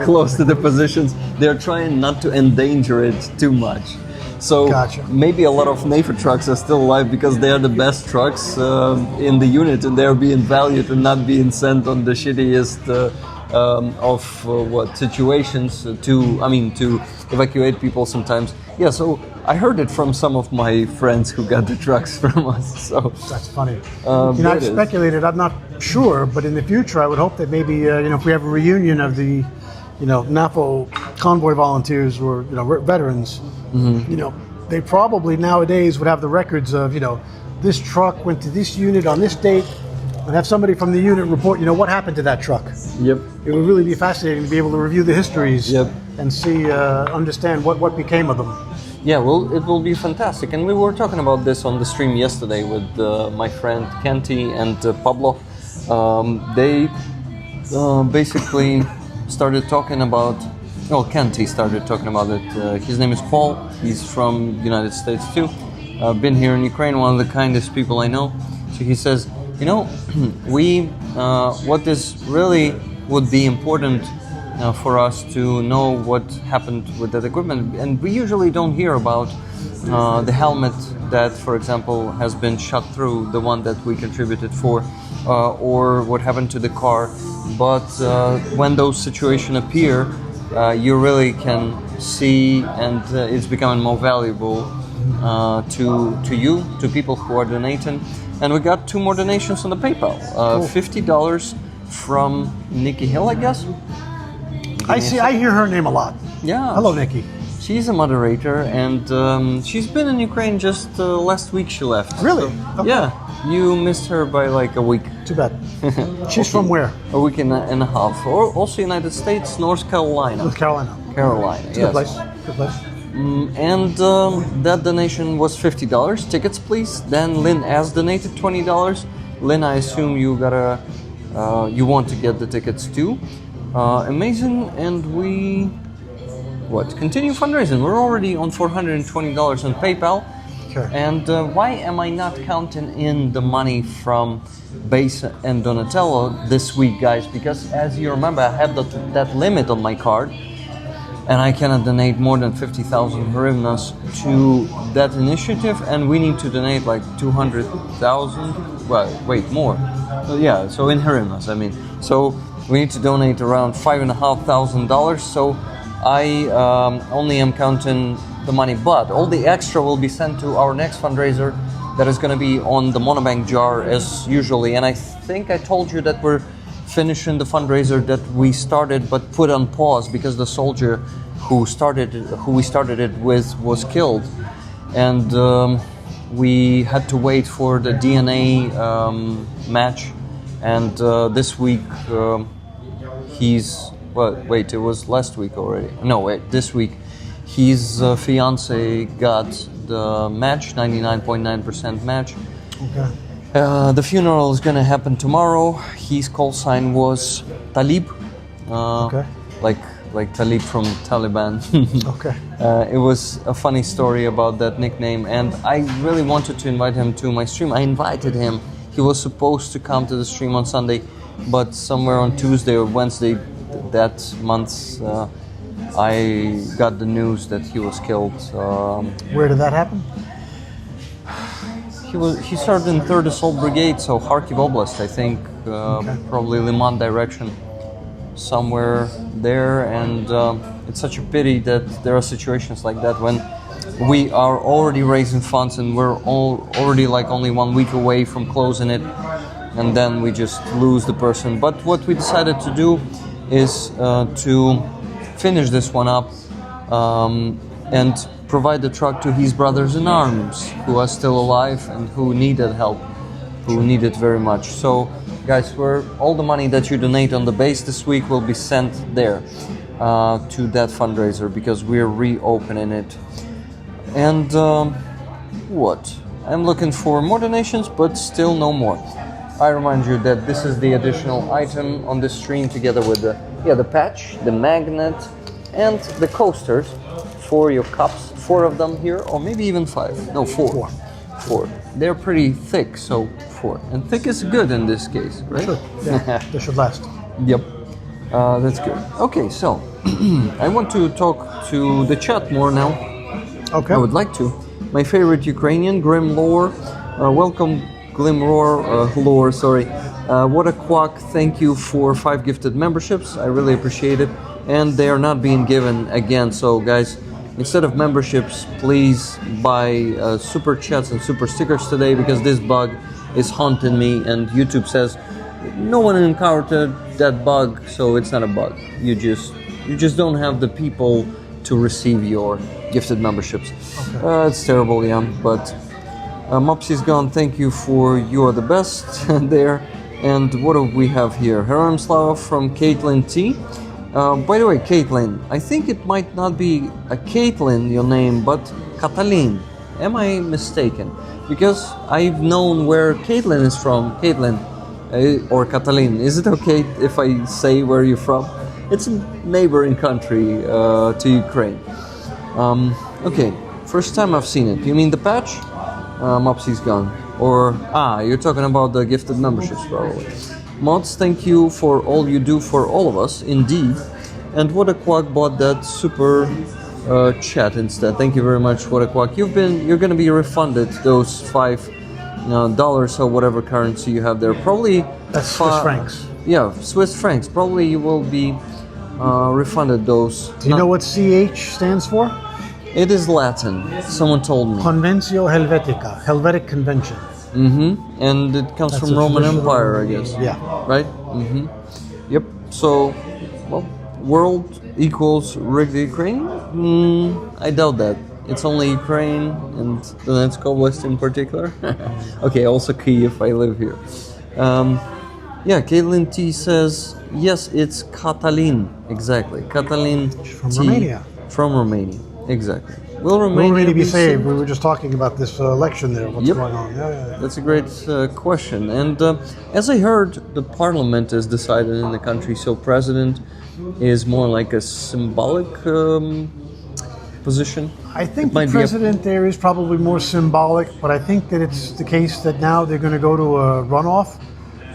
close to the positions. They're trying not to endanger it too much. So maybe a lot of NATO trucks are still alive because they are the best trucks in the unit, and they're being valued and not being sent on the shittiest situations to evacuate people sometimes. Yeah, so I heard it from some of my friends who got the trucks from us. So that's funny. I've speculated. I'm not sure, but in the future, I would hope that maybe if we have a reunion of the NAPO convoy volunteers were, veterans, they probably nowadays would have the records of, this truck went to this unit on this date, and have somebody from the unit report, what happened to that truck. Yep. It would really be fascinating to be able to review the histories. Yep. And see, understand what became of them. Yeah, well, it will be fantastic. And we were talking about this on the stream yesterday with my friend Kenty and Pablo. They basically started talking about, Kenty started talking about it. His name is Paul. He's from United States too. Been here in Ukraine, one of the kindest people I know. So he says, what is really would be important for us to know what happened with that equipment, and we usually don't hear about the helmet that, for example, has been shot through, the one that we contributed for, or what happened to the car. But when those situations appear, you really can see, and it's becoming more valuable to people who are donating. And we got 2 more donations on the PayPal. Cool. $50 from Nikki Hill, I guess. I hear her name a lot. Yeah. Hello, Nikki. She's a moderator, and she's been in Ukraine just last week she left. Really? So, Okay. yeah. You missed her by like a week. Too bad. She's from where? A week and a half. Or also United States, North Carolina. North Carolina. Carolina, It's a yes. good place. Good place. And that donation was $50. Tickets, please. Then Lynn has donated $20. Lynn, I assume you you want to get the tickets too. Amazing, and we continue fundraising. We're already on $420 on PayPal. Okay. And why am I not counting in the money from Base and Donatello this week, guys? Because as you remember, I have that limit on my card, and I cannot donate more than 50,000 hryvnias to that initiative, and we need to donate like 200,000. Well, wait, more. Yeah, so in hryvnias, I mean. So we need to donate around $5,500. So I only am counting the money, but all the extra will be sent to our next fundraiser that is going to be on the Monobank jar as usually. And I think I told you that we're finishing the fundraiser that we started but put on pause because the soldier who we started it with was killed, and we had to wait for the DNA match. And this week it was last week already. No, wait, this week his fiance got the match, 99.9% match. Okay. The funeral is gonna happen tomorrow. His call sign was Talib, Okay. like Talib from Taliban. Okay. It was a funny story about that nickname, and I really wanted to invite him to my stream. I invited him. He was supposed to come to the stream on Sunday, but somewhere on Tuesday or Wednesday that month, I got the news that he was killed. Where did that happen? He served in 3rd Assault Brigade, so Kharkiv Oblast, I think, probably Liman direction, somewhere there. And it's such a pity that there are situations like that when we are already raising funds and we're already like only 1 week away from closing it, and then we just lose the person. But what we decided to do is to finish this one up and provide the truck to his brothers in arms who are still alive and who needed help, who need it very much. So guys, all the money that you donate on the base this week will be sent there to that fundraiser because we're reopening it. And I'm looking for more donations, but still no more. I remind you that this is the additional item on the stream together with the patch, the magnet, and the coasters for your cups. 4 of them here, or maybe even 5. No, 4. 4. They're pretty thick, so 4. And thick is good in this case, right? Sure. Yeah. They should last. Yep. That's good. Okay, so I want to talk to the chat more now. Okay. I would like to. My favorite Ukrainian, Grim Lore. Welcome, Glim Lore, sorry. What a quack. Thank you for 5 gifted memberships. I really appreciate it. And they are not being given again. So, guys, instead of memberships, please buy super chats and super stickers today because this bug is haunting me. And YouTube says no one encountered that bug, so it's not a bug. You just You just don't have the people to receive your gifted memberships. Okay. It's terrible, yeah. But Mopsy's gone. Thank you for you are the best there. And what do we have here? Heroim Slava from Caitlin T. By the way, Caitlin, I think it might not be a Caitlin, your name, but Catalin. Am I mistaken? Because I've known where Caitlin is from. Caitlin or Catalin. Is it okay if I say where you're from? It's a neighboring country to Ukraine. Okay, first time I've seen it. You mean the patch? Mopsy's gone. Or, you're talking about the gifted memberships probably. Mods, thank you for all you do for all of us, indeed. And What a Quack bought that super chat instead. Thank you very much, What a Quack. You're gonna be refunded those $5 or whatever currency you have there. Probably that's Swiss francs. Yeah, Swiss francs. Probably you will be refunded those. Do you know what CH stands for? It is Latin. Someone told me. Conventio Helvetica, Helvetic Convention. Mm-hmm. And it comes from Roman Empire, I guess. Yeah. Right? Mm-hmm. Yep. So, well, world equals rigged Ukraine? I doubt that. It's only Ukraine and Donetsk Oblast in particular. Okay, also Kyiv, I live here. Yeah, Caitlin T says, yes, it's Catalin. Exactly. Catalin from T. Romania. From Romania. Exactly. Will Romania be saved? We were just talking about this election there. What's going on? Yeah. That's a great question. And as I heard, the parliament is decided in the country, so president is more like a symbolic position. I think the president there is probably more symbolic, but I think that it's the case that now they're going to go to a runoff.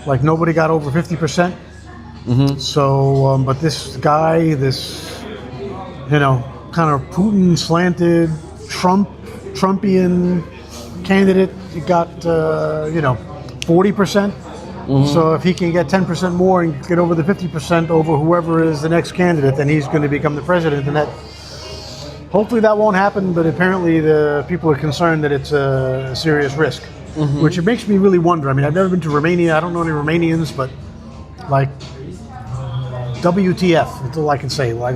Like nobody got over 50%. Mm-hmm. So, but this guy, kind of Putin slanted Trumpian candidate got 40%. Mm-hmm. So if he can get 10% more and get over the 50% over whoever is the next candidate, then he's going to become the president. And that hopefully that won't happen. But apparently the people are concerned that it's a serious risk, mm-hmm. which it makes me really wonder. I mean, I've never been to Romania. I don't know any Romanians, but like WTF? That's all I can say. Like.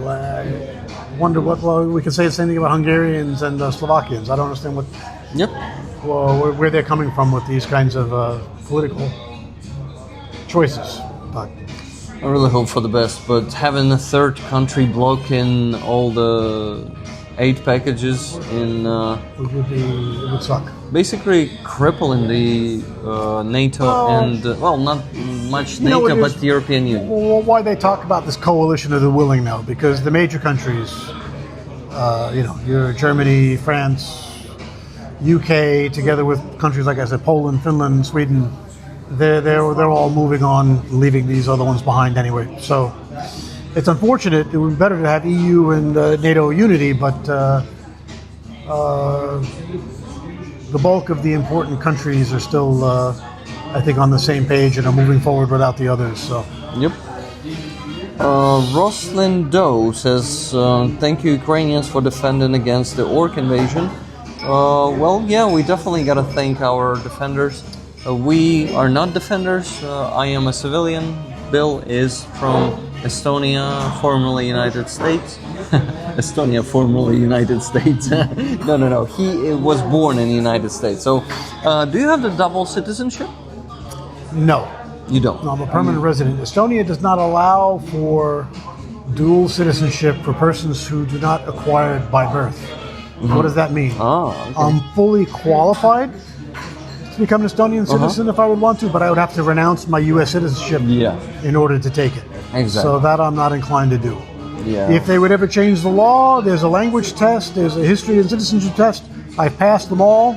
Wonder what we can say the same thing about Hungarians and Slovakians. I don't understand where they're coming from with these kinds of political choices. But I really hope for the best. But having a third country blocking all the aid packages in it would suck. Basically crippling the NATO and not much NATO, but the European Union. Well, why they talk about this coalition of the willing now? Because the major countries, your Germany, France, UK, together with countries like I said, Poland, Finland, Sweden, they're all moving on, leaving these other ones behind anyway. So it's unfortunate. It would be better to have EU and NATO unity, but the bulk of the important countries are still, I think, on the same page and are moving forward without the others. So. Yep. Roslyn Doe says, thank you, Ukrainians, for defending against the orc invasion. We definitely got to thank our defenders. We are not defenders. I am a civilian. Bill is from Estonia, formerly United States. Estonia, formerly United States. No. He was born in the United States. So, do you have the double citizenship? No. You don't? No, I'm a permanent resident. Estonia does not allow for dual citizenship for persons who do not acquire it by birth. Mm-hmm. What does that mean? Okay. I'm fully qualified to become an Estonian citizen if I would want to, but I would have to renounce my U.S. citizenship in order to take it. Exactly. So that I'm not inclined to do. Yeah. If they would ever change the law, there's a language test, there's a history and citizenship test. I've passed them all.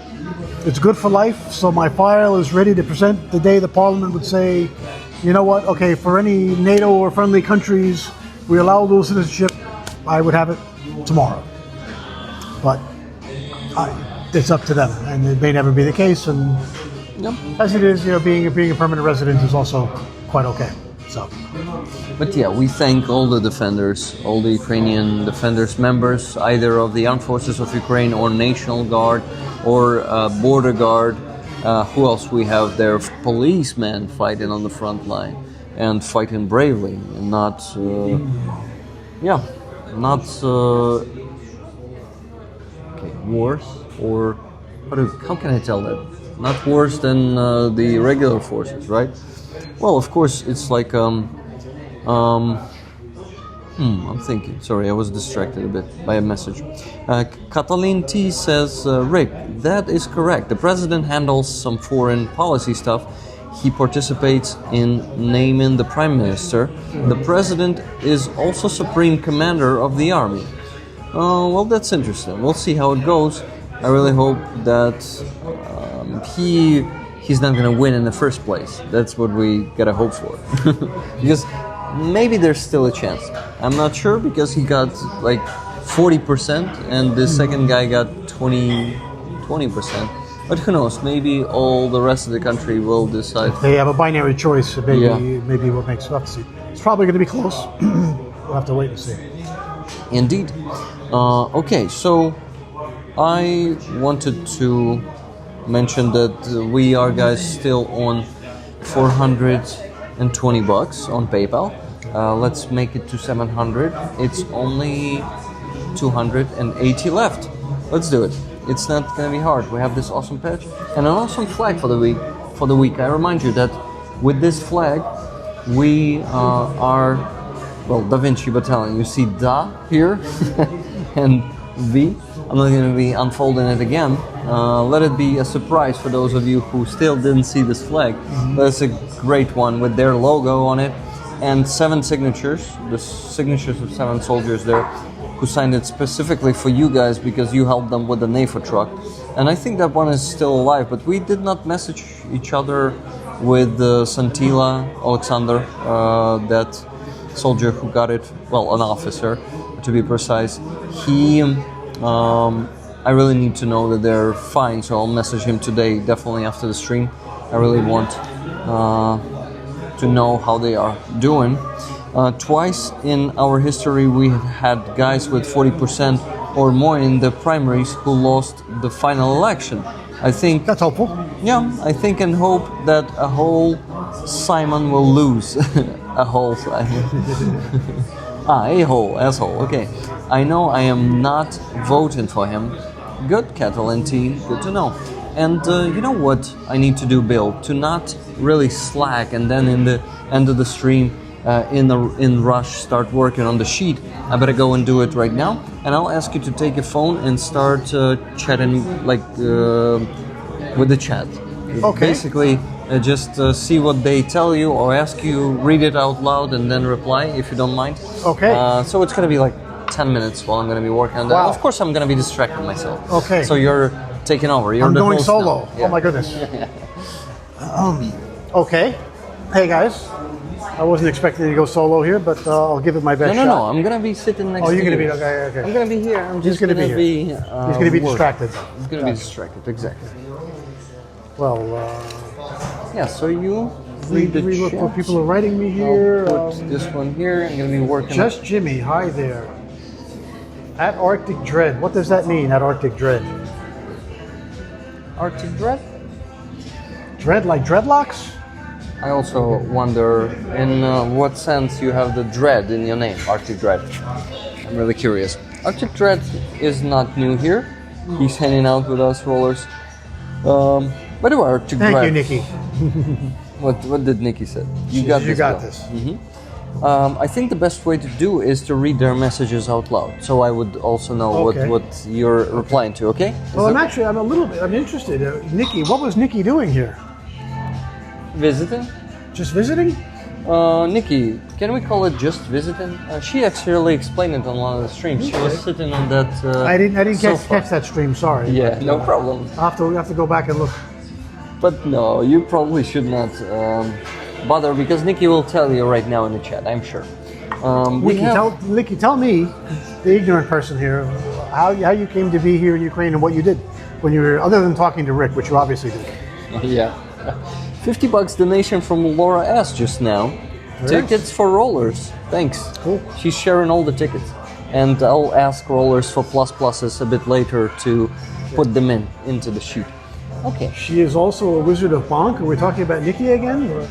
It's good for life, so my file is ready to present the day the Parliament would say, you know what, okay, for any NATO or friendly countries, we allow dual citizenship. I would have it tomorrow. But it's up to them, and it may never be the case. And as it is, being a permanent resident is also quite okay. So. But we thank all the defenders, all the Ukrainian defenders, members either of the Armed Forces of Ukraine or National Guard or Border Guard. Who else we have there? Policemen fighting on the front line and fighting bravely and not Yeah, not okay, worse or how can I tell that? Not worse than the regular forces, right? Well, of course, it's like um, I'm thinking. Sorry, I was distracted a bit by a message. Katalin T says, Rick, that is correct. The president handles some foreign policy stuff. He participates in naming the prime minister. The president is also supreme commander of the army. Well, that's interesting. We'll see how it goes. I really hope that he's not gonna win in the first place. That's what we gotta hope for, because maybe there's still a chance. I'm not sure because he got like 40% and the second guy got 20%. But who knows? Maybe all the rest of the country will decide. They have a binary choice. Maybe what makes it up to see. It's probably going to be close. We'll have to wait and see. Indeed. Okay, so I wanted to mention that we are, guys, still on $420 on PayPal. Let's make it to 700. It's only 280 left. Let's do it. It's not gonna be hard. We have this awesome patch and an awesome flag for the week. I remind you that with this flag, we are, well, Da Vinci Battalion. You see Da here and V. I'm not gonna be unfolding it again. Let it be a surprise for those of you who still didn't see this flag. That's a great one with their logo on it and 7 signatures. The signatures of 7 soldiers there, who signed it specifically for you guys because you helped them with the NAFO truck. And I think that one is still alive, but we did not message each other with Santila Alexander, that soldier who got it, well, an officer to be precise. He, I really need to know that they're fine, so I'll message him today, definitely after the stream. I really want to know how they are doing. Twice in our history we have had guys with 40% or more in the primaries who lost the final election. I think that's hopeful. Yeah, I think and hope that a whole Simon will lose. A whole Simon. A whole, asshole, okay. I know I am not voting for him. Good, Catalan T, good to know. And you know what I need to do, Bill? To not really slack and then in the end of the stream in rush start working on the sheet. I better go and do it right now, and I'll ask you to take your phone and start chatting like with the chat. Okay. Basically, just see what they tell you or ask you, read it out loud, and then reply if you don't mind. Okay. So it's gonna be like 10 minutes while I'm gonna be working on that. Wow. Of course, I'm gonna be distracting myself. Okay. So you're taking over. You're I'm the going host solo. now. Yeah. Oh my goodness. Okay. Hey guys. I wasn't expecting to go solo here, but I'll give it my best shot. No. I'm gonna be sitting next to you. Oh, you're gonna be okay. I'm gonna be here. I'm just gonna be here. He's gonna be distracted. He's gonna be distracted. Exactly. Well, yeah. So you read look what people are writing me here. I'll put this one here. I'm gonna be working. Just Jimmy, hi there. At Arctic Dread. What does that mean? At Arctic Dread. Arctic Dread. Dread like dreadlocks? I also wonder in what sense you have the dread in your name, Arctic Dread. I'm really curious. Arctic Dread is not new here. He's hanging out with us rollers. By the way, Arctic Dread. Thank you, Nikki. What did Nikki say? You got this. Mm-hmm. I think the best way to do is to read their messages out loud, so I would also know what you're replying to. Okay? Well, I'm interested. Nikki, what was Nikki doing here? Visiting? Just visiting? Nikki, can we call it just visiting? She actually explained it on one of the streams. She was sitting on that. I didn't catch that stream. Sorry. Yeah, no problem. I have to go back and look. But no, you probably should not bother because Nikki will tell you right now in the chat. I'm sure. Nikki, tell me, the ignorant person here, how you came to be here in Ukraine and what you did when you were, other than talking to Rick, which you obviously did. Yeah. $50 donation from Laura S. just now. Nice. Tickets for rollers. Thanks. Cool. She's sharing all the tickets. And I'll ask rollers for pluses a bit later to put them into the sheet. Okay. She is also a Wizard of Bonk. Are we talking about Nikki again? Or?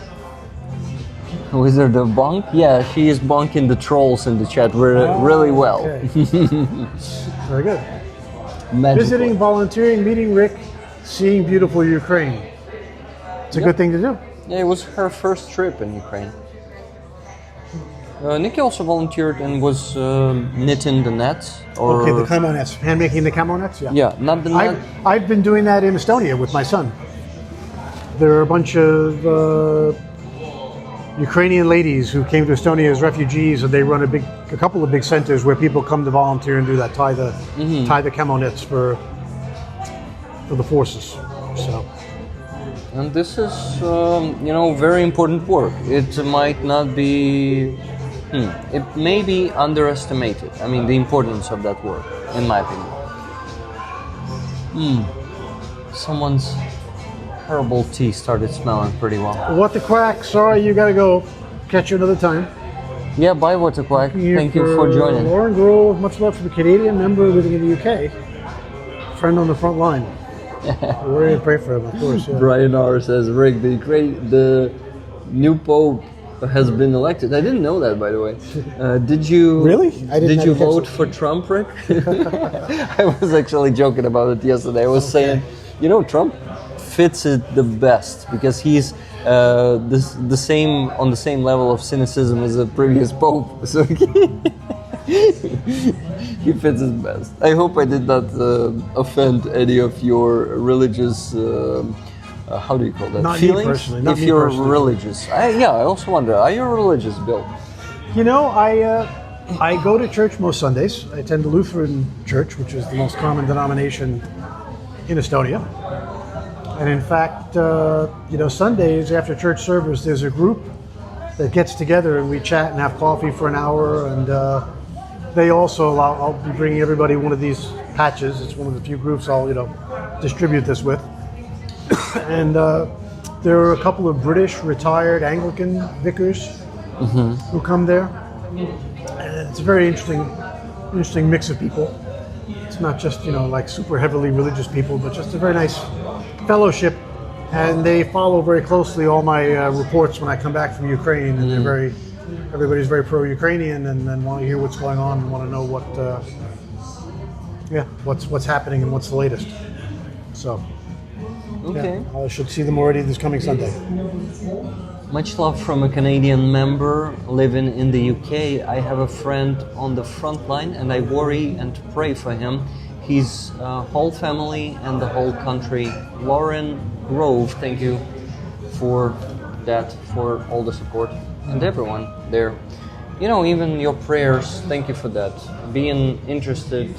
Wizard of Bonk? Yeah, she is bonking the trolls in the chat really well. Okay. Very good. Magical. Visiting, volunteering, meeting Rick, seeing beautiful Ukraine. It's a good thing to do. Yeah, it was her first trip in Ukraine. Nikki also volunteered and was knitting the nets. Or Okay, the camo nets. Hand making the camo nets? Yeah. yeah, not the net. I've been doing that in Estonia with my son. There are a bunch of Ukrainian ladies who came to Estonia as refugees, and they run a couple of big centers where people come to volunteer and do that, tie the camo nets for the forces. So. And this is, very important work. It might not be, it may be underestimated. I mean, the importance of that work, in my opinion. Someone's herbal tea started smelling pretty well. What the quack? Sorry, you gotta go. Catch you another time. Yeah, bye, What the Quack. Thank you for joining. Lauren Grove, much love from a Canadian member living in the UK. Friend on the front line. We're going to pray for him, of course. Yeah. Brian R. says, Rick, the new Pope has been elected. I didn't know that, by the way. Did you Really? I didn't Did you catch vote it. for Trump, Rick? I was actually joking about it yesterday. I was saying, Trump fits it the best because he's on the same level of cynicism as the previous Pope. So he fits it best. I hope I did not offend any of your religious. How do you call that? Not feelings? me personally. Not if me you're personally. religious, I also wonder. Are you religious, Bill? I go to church most Sundays. I attend the Lutheran church, which is the most common denomination in Estonia. And in fact, Sundays after church service, there's a group that gets together and we chat and have coffee for an hour. And they also, I'll be bringing everybody one of these patches. It's one of the few groups I'll, distribute this with. And there are a couple of British retired Anglican vicars who come there. And it's a very interesting mix of people. It's not just, like super heavily religious people, but just a very nice fellowship. And they follow very closely all my reports when I come back from Ukraine. And everybody's very pro-Ukrainian and want to hear what's going on and want to know what's happening and what's the latest. So. Okay. Yeah, I should see them already this coming Sunday. Much love from a Canadian member living in the UK. I have a friend on the front line and I worry and pray for him. His whole family and the whole country. Lauren Grove, thank you for that, for all the support. And everyone there. Even your prayers, thank you for that. Being interested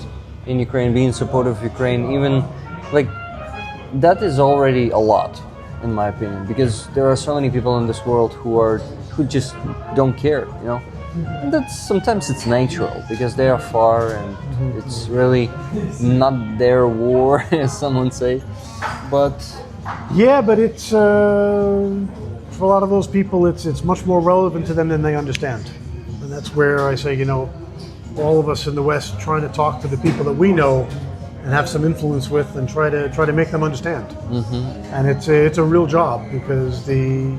in Ukraine, being supportive of Ukraine, even that is already a lot, in my opinion, because there are so many people in this world who just don't care, And sometimes it's natural because they are far and it's really not their war, as someone say. But but it's for a lot of those people, it's much more relevant to them than they understand, and that's where I say, all of us in the West trying to talk to the people that we know and have some influence with, and try to make them understand. And it's a real job because the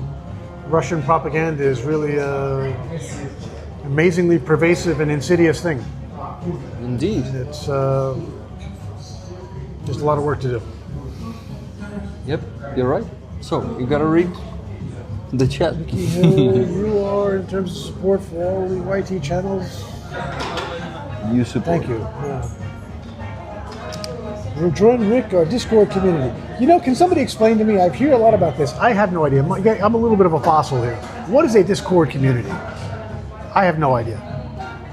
Russian propaganda is really a amazingly pervasive and insidious thing. indeed, And it's just a lot of work to do. yep, you're right. So you gotta read the chat. You are, in terms of support for all the YT channels. You support. Thank you. Yeah. We'll join Rick, our Discord community. Can somebody explain to me? I hear a lot about this. I have no idea. I'm a little bit of a fossil here. What is a Discord community? I have no idea.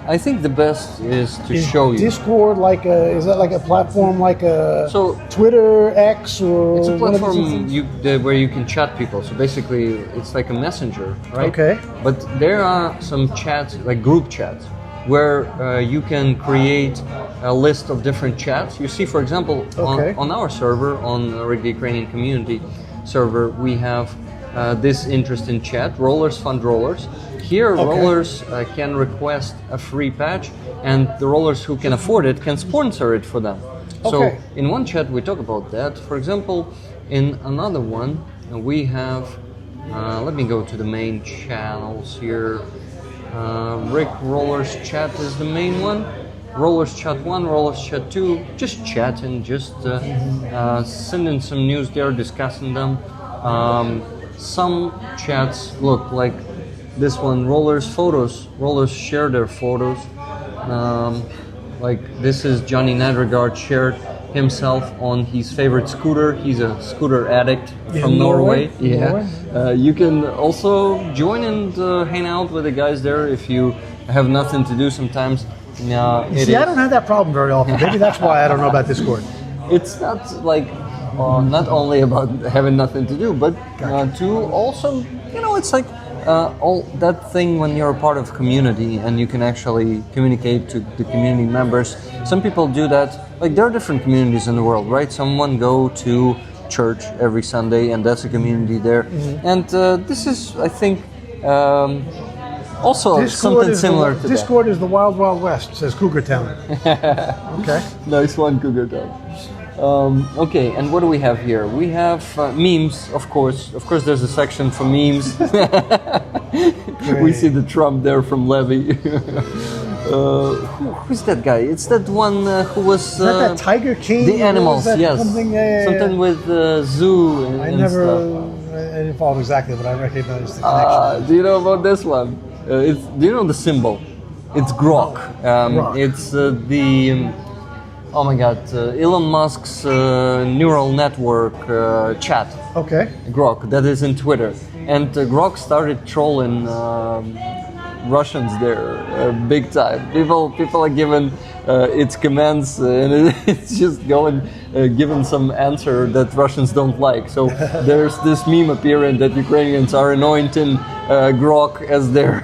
I think the best is to show you. Discord is that like a platform like a So Twitter, X, or it's a one of these platform things? where you can chat people. So basically, it's like a messenger, right? Okay. But there are some chats, like group chats, where you can create a list of different chats. You see, for example, on our server, on the Ukrainian community server, we have this interesting chat, Rollers Fund Rollers. Here, rollers can request a free patch, and the rollers who can afford it can sponsor it for them. So in one chat, we talk about that. For example, in another one, we have Let me go to the main channels here. Rick Rollers Chat is the main one. Rollers Chat 1, Rollers Chat 2, just chatting, just sending some news there, discussing them. Some chats look like this one, Rollers Photos. Rollers share their photos. Like this is Johnny Nadregard shared himself on his favorite scooter. He's a scooter addict from Norway. Yeah. You can also join and hang out with the guys there if you have nothing to do sometimes. See, I don't have that problem very often. Maybe that's why I don't know about Discord. It's not like not only about having nothing to do, but to also, you know, it's like all that thing when you're a part of community and you can actually communicate to the community members. Some people do that. Like there are different communities in the world, right? Someone go to church every Sunday, and that's a community there. Mm-hmm. And this is, I think. Also, Discord something similar to Discord is the Wild Wild West, says Cougar Town. Okay. Nice one, Cougar Town. Okay, and what do we have here? We have memes, of course. Of course, there's a section for memes. We see the Trump there from Levy. Who's that guy? It's that one who was... Is that Tiger King? The animals, yes. Something, something with zoo and I didn't follow exactly, but I recognized the connection. Do you know about this one? Do you know the symbol? It's Grok. Grok. It's oh my God, Elon Musk's neural network chat. Okay. Grok, that is in Twitter. And Grok started trolling Russians there big time. People are giving its commands and it's just going giving some answer that Russians don't like. So there's this meme appearing that Ukrainians are anointing Grok as their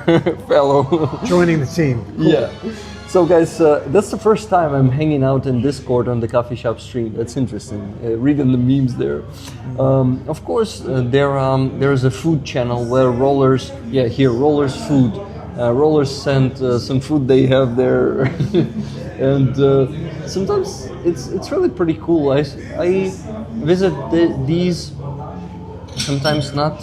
fellow. Joining the team. Cool. Yeah. So guys, that's the first time I'm hanging out in Discord on the Coffe-shop stream. That's interesting, reading the memes there. Of course, there's a food channel where Rollers, Rollers Food. Rollers send some food they have there. And sometimes it's really pretty cool. I visit these sometimes not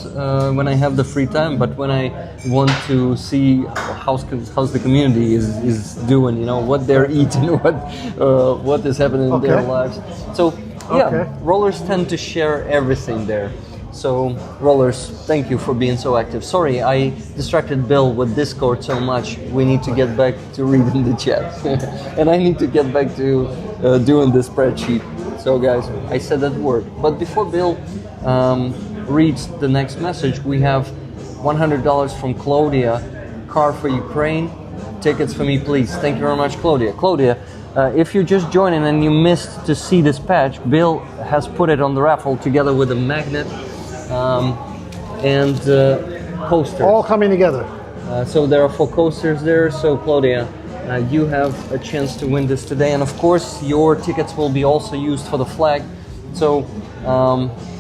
when I have the free time, but when I want to see how's the community is doing, you know, what they're eating, what is happening in their lives. So Rollers tend to share everything there. So Rollers, thank you for being so active. Sorry, I distracted Bill with Discord so much. We need to get back to reading the chat. And I need to get back to doing the spreadsheet. So guys, I said that word. But before Bill reads the next message, we have $100 from Claudia, car for Ukraine, tickets for me please. Thank you very much, Claudia. Claudia, if you're just joining and you missed to see this patch, Bill has put it on the raffle together with a magnet and coasters. All coming together. So there are 4 coasters there. So Claudia, you have a chance to win this today, and of course your tickets will be also used for the flag. So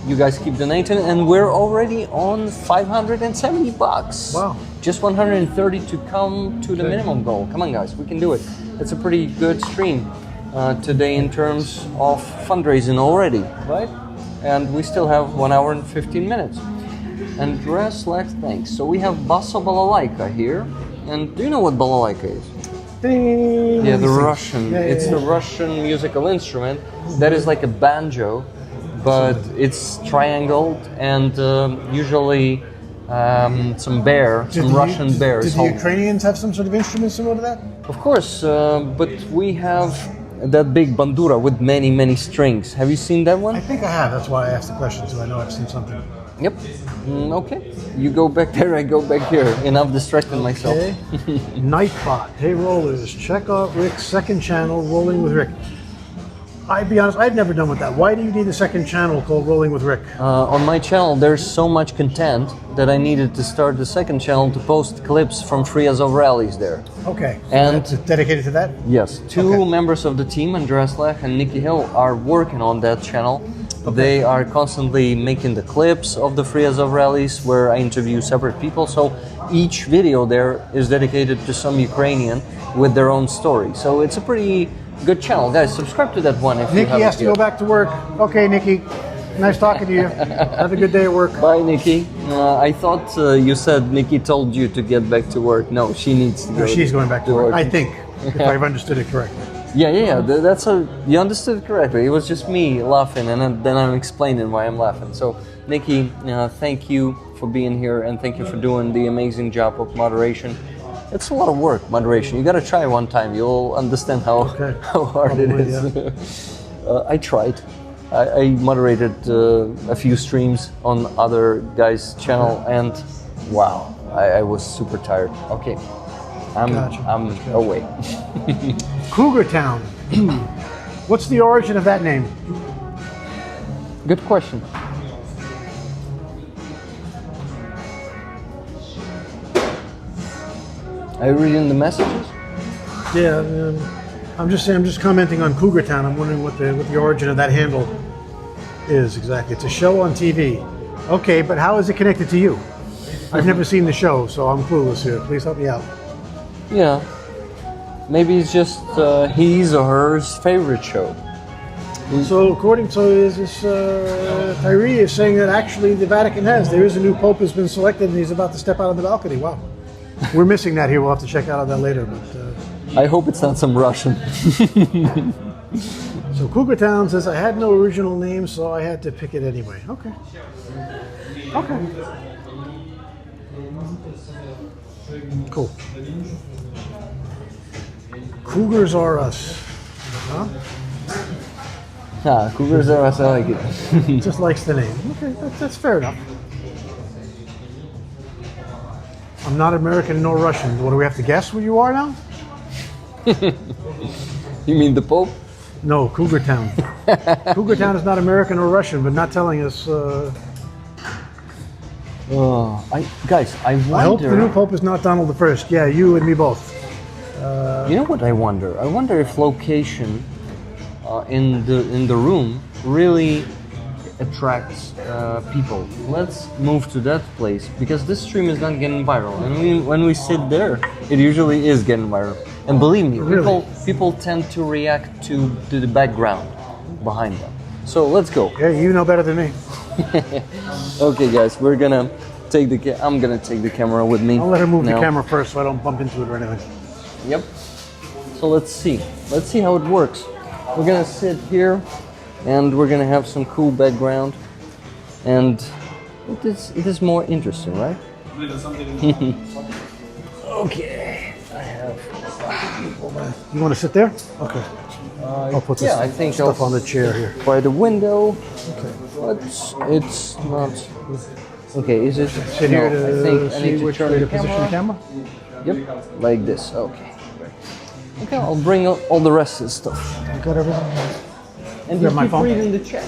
you guys keep donating, and we're already on $570. Wow. Just 130 to come to the minimum goal. Come on guys, we can do it. It's a pretty good stream today in terms of fundraising already, right? And we still have 1 hour and 15 minutes. And dress like thanks. So we have basso balalaika here. And do you know what balalaika is? Ding. Yeah, the Russian. Yeah, it's the Russian musical instrument that is like a banjo, but it's triangled and usually some Russian bears. Did the Ukrainians have some sort of instrument similar to that? Of course, but we have that big bandura with many, many strings. Have you seen that one? I think I have. That's why I asked the question, so I know I've seen something. Yep. Okay. You go back there, I go back here. Enough distracting myself. Nightbot. Hey Rollers, check out Rick's second channel, Rolling with Rick. I'd be honest, I've never done with that. Why do you need a second channel called Rolling with Rick? On my channel, there's so much content that I needed to start the second channel to post clips from Free Azov rallies there. Okay. So and that's dedicated to that? Yes. 2 members of the team, Andreas Lech and Nikki Hill, are working on that channel. Okay. They are constantly making the clips of the Free Azov rallies where I interview separate people. So each video there is dedicated to some Ukrainian with their own story. So it's a pretty good channel. Guys, subscribe to that one if you haven't. Nikki has to go back to work. Okay, Nikki. Nice talking to you. Have a good day at work. Bye, Nikki. I thought you said Nikki told you to get back to work. No, she needs to go. No, she's going back to work. I think, if I've understood it correctly. Yeah. That's you understood it correctly. It was just me laughing, and then I'm explaining why I'm laughing. So, Nikki, thank you for being here, and thank you for doing the amazing job of moderation. It's a lot of work, moderation. You gotta try one time. You'll understand how hard Probably, it is. I tried. I moderated a few streams on other guys' channel, and wow, I was super tired. Okay, I'm away. Cougar Town. What's the origin of that name? Good question. Are you reading the messages? Yeah, I'm just commenting on Cougar Town. I'm wondering what the origin of that handle is exactly. It's a show on TV. Okay, but how is it connected to you? I've never seen the show, so I'm clueless here. Please help me out. Yeah. Maybe it's just his or hers favorite show. So according to this, Tyree is saying that actually the Vatican there is a new pope has been selected and he's about to step out on the balcony. Wow. We're missing that here. We'll have to check out on that later. But I hope it's not some Russian. So Cougar Town says, I had no original name, so I had to pick it anyway. Okay. Cool. Cougars are us. Huh? Cougars are us. I like it. Just likes the name. Okay, that's fair enough. I'm not American nor Russian. What do we have to guess what you are now? You mean the Pope? No, Cougar Town. Cougar Town is not American or Russian, but not telling us. Guys, I wonder. I hope the new Pope is not Donald I. Yeah, you and me both. You know what I wonder? I wonder if location in the room really attracts people. Let's move to that place because this stream is not getting viral, and when we sit there, it usually is getting viral. And believe me, Really? people tend to react to the background behind them. So let's go. Yeah, you know better than me. Okay, guys, I'm gonna take the camera with me. I'll let her move now. the camera first so I don't bump into it or anything. Yep. So let's see how it works. We're gonna sit here, and we're gonna have some cool background, and it is more interesting, right? Okay. I have. You want to sit there? Okay. I'll put this I think stuff I'll on the chair here. by the window. Okay. But it's not. Okay, is it? Sit No, here I think to I see need to which turn way the to position the camera. Yep, like this. Okay. Okay, I'll bring all the rest of the stuff. You got everything? And You you have my keep phone? reading the chat.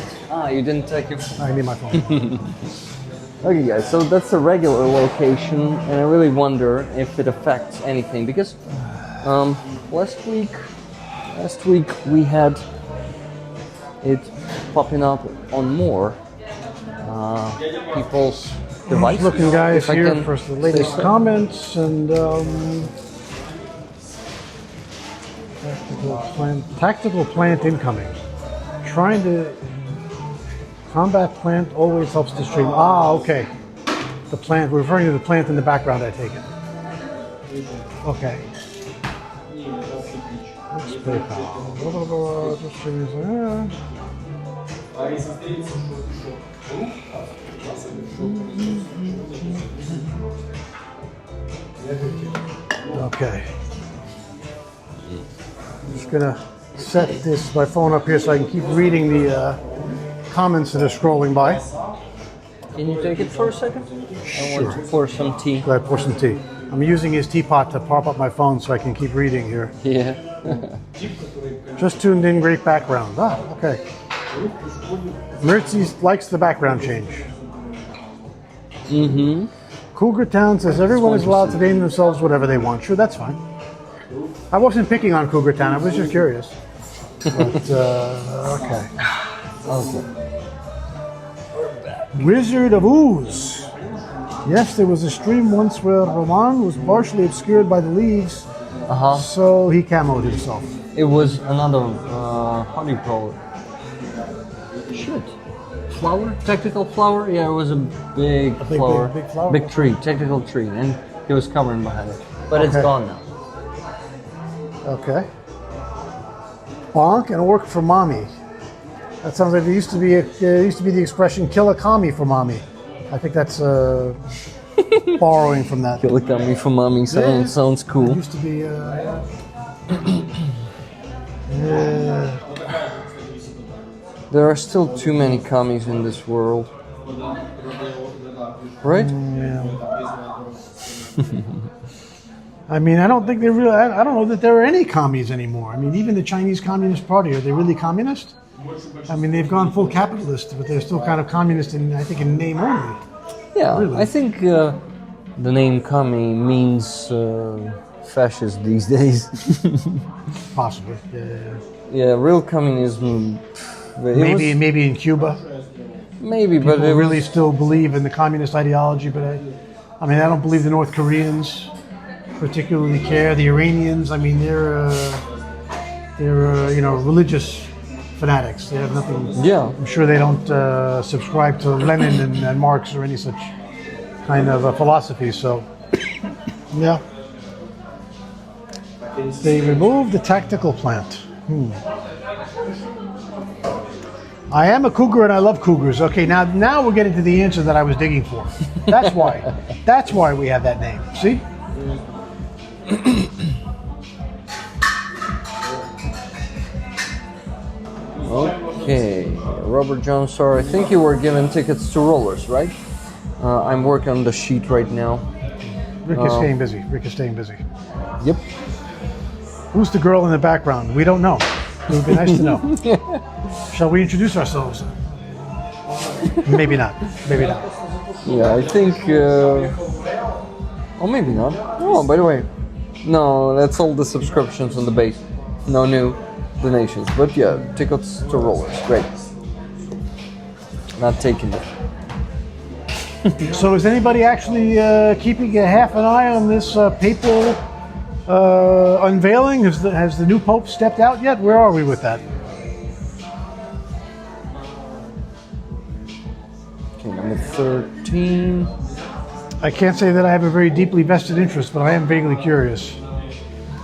You didn't take your phone. I need my phone. Okay, guys. So that's a regular location, and I really wonder if it affects anything because last week we had it popping up on more people's devices. Looking guys If I here can for the latest say so. comments and tactical plant incoming. Trying to combat plant always helps to stream. Okay. The plant, we're referring to the plant in the background, I take it. Okay. Let's PayPal. Just stream this, Okay. I'm just gonna set my phone up here so I can keep reading the comments that are scrolling by. Can you take it for a second? I want to pour some tea. Go ahead, pour some tea. I'm using his teapot to prop up my phone so I can keep reading here. Yeah. Just tuned in, great background. Okay. Mertzi likes the background change. Mm-hmm. Cougar Town says everyone is allowed to name themselves whatever they want. Sure, that's fine. I wasn't picking on Cougar Town. I was just curious. But, okay. Wizard of Ooze. Yes, there was a stream once where Roman was partially obscured by the leaves, so he camoed himself. It was another, how do you call it? Shit. flower, tactical flower. Yeah, it was a big flower, big flower? big tree, tactical tree, and he was covering behind it. But it's Okay. gone now. Okay. Bonk and work for mommy. That sounds like there used to be the expression "kill a commie for mommy." I think that's borrowing from that. Kill me for mommy sounds It cool. used to be. There are still too many commies in this world, right? Yeah. I mean, I don't think they really. I don't know that there are any commies anymore. I mean, even the Chinese Communist Party, are they really communist? I mean, they've gone full capitalist, but they're still kind of communist in, I think, in name only. Yeah, Really? I think the name commie means fascist these days. Possibly. Yeah. Yeah, real communism. Maybe in Cuba, Maybe, but people it really was, still believe in the communist ideology. But I mean, I don't believe the North Koreans particularly care. The Iranians, I mean, they're religious fanatics. They have nothing. yeah. I'm sure they don't subscribe to Lenin and Marx or any such kind of philosophy. So, yeah. They removed the tactical plant. I am a cougar and I love cougars. Okay, now we're getting to the answer that I was digging for. That's why. That's why we have that name. See? Okay, Robert John, sorry. I think you were given tickets to rollers, right? I'm working on the sheet right now. Rick is staying busy. Rick is staying busy. Yep. Who's the girl in the background? We don't know. It would be nice to know. Shall we introduce ourselves? Maybe not. Maybe not. Yeah, I think. Oh, maybe not. Oh, by the way, no, that's all the subscriptions on the base. No new donations, but yeah, tickets to rollers. Great. Not taking it. So is anybody actually keeping a half an eye on this papal unveiling? Has the new pope stepped out yet? Where are we with that? Okay, number 13. I can't say that I have a very deeply vested interest, but I am vaguely curious.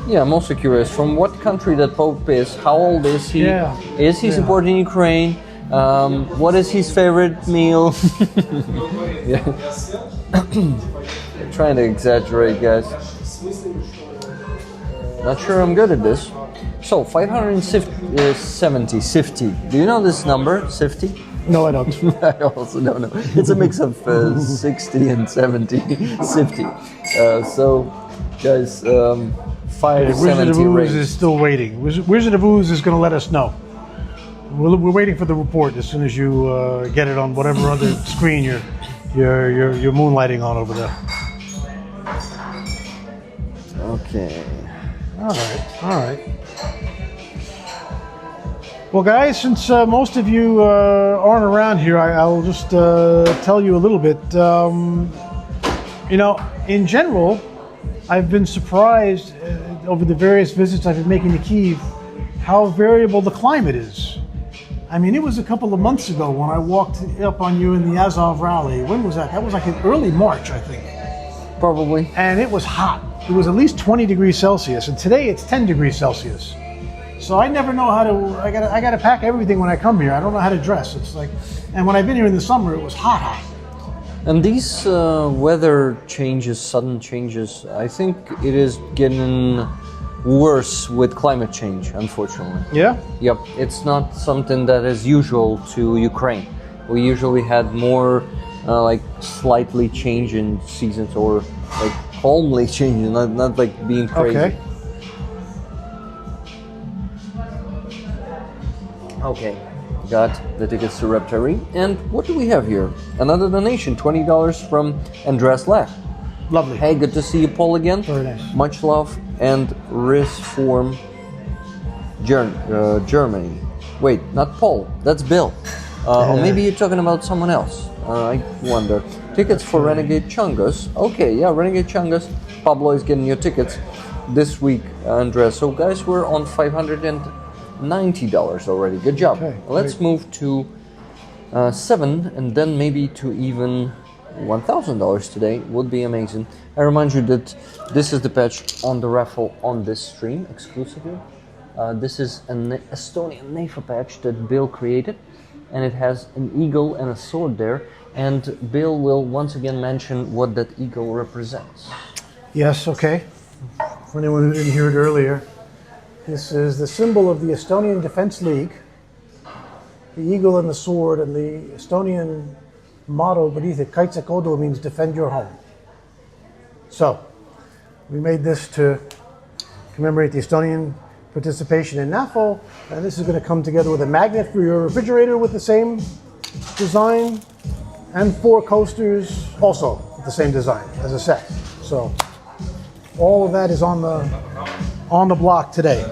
Yeah, I'm also curious from what country that Pope is. How old is he? Yeah. Is he supporting Ukraine? What is his favorite meal? Yeah. Trying to exaggerate, guys. Not sure I'm good at this. So, 570, Sifty. Do you know this number, Sifty? No, I don't. I also don't know. It's a mix of 60 and 70, Sifty. So, guys, 570 Wizard of Ooze rates. is still waiting. Wizard of Ooze is going to let us know. We're waiting for the report as soon as you get it on whatever other screen you're moonlighting on over there. Okay. All right. Well, guys, since most of you aren't around here, I'll just tell you a little bit. In general, I've been surprised over the various visits I've been making to Kyiv how variable the climate is. I mean, it was a couple of months ago when I walked up on you in the Azov rally. When was that? That was like in early March, I think. Probably. And it was hot. It was at least 20 degrees Celsius, and today it's 10 degrees Celsius. So I never know how to. I gotta pack everything when I come here. I don't know how to dress. It's like, and when I've been here in the summer, it was hot. And these weather changes, sudden changes, I think it is getting worse with climate change, unfortunately. Yeah. Yep, it's not something that is usual to Ukraine. We usually had more like slightly changing seasons or like calmly changing, not like being crazy. Okay. Okay, got the tickets to Reptary. And what do we have here? Another donation, $20 from Andres Lech. Lovely. Hey, good to see you, Paul, again. Very nice. Much love and Risform Germany. Wait, not Paul, that's Bill. Or maybe you're talking about someone else. I wonder. Tickets for Renegade Chungus. Okay, yeah, Renegade Chungus. Pablo is getting your tickets this week, Andres. So, guys, we're on $590 already. Good job. Okay, Let's move to 7, and then maybe to even $1,000 today would be amazing. I remind you that this is the patch on the raffle on this stream exclusively. This is an Estonian NAFA patch that Bill created, and it has an eagle and a sword there, and Bill will once again mention what that eagle represents. Yes, okay. For anyone who didn't hear it earlier, this is the symbol of the Estonian Defense League. The eagle and the sword, and the Estonian motto beneath it, Kaitse Kodu, means defend your home. So, we made this to commemorate the Estonian participation in NAFO, and this is going to come together with a magnet for your refrigerator with the same design, and 4 coasters also with the same design as a set. So, all of that is on the block today,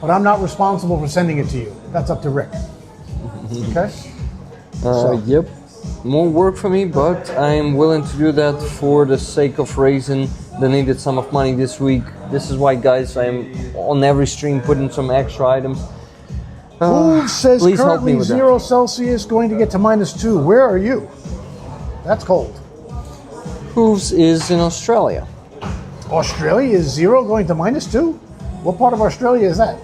but I'm not responsible for sending it to you. That's up to Rick. Okay? Yep. More work for me, but I'm willing to do that for the sake of raising the needed sum of money this week. This is why, guys, I'm on every stream putting some extra items. Who says please help me currently with 0 Celsius going to get to -2? Where are you? That's cold. Hooves is in Australia. Australia is 0 going to -2? What part of Australia is that?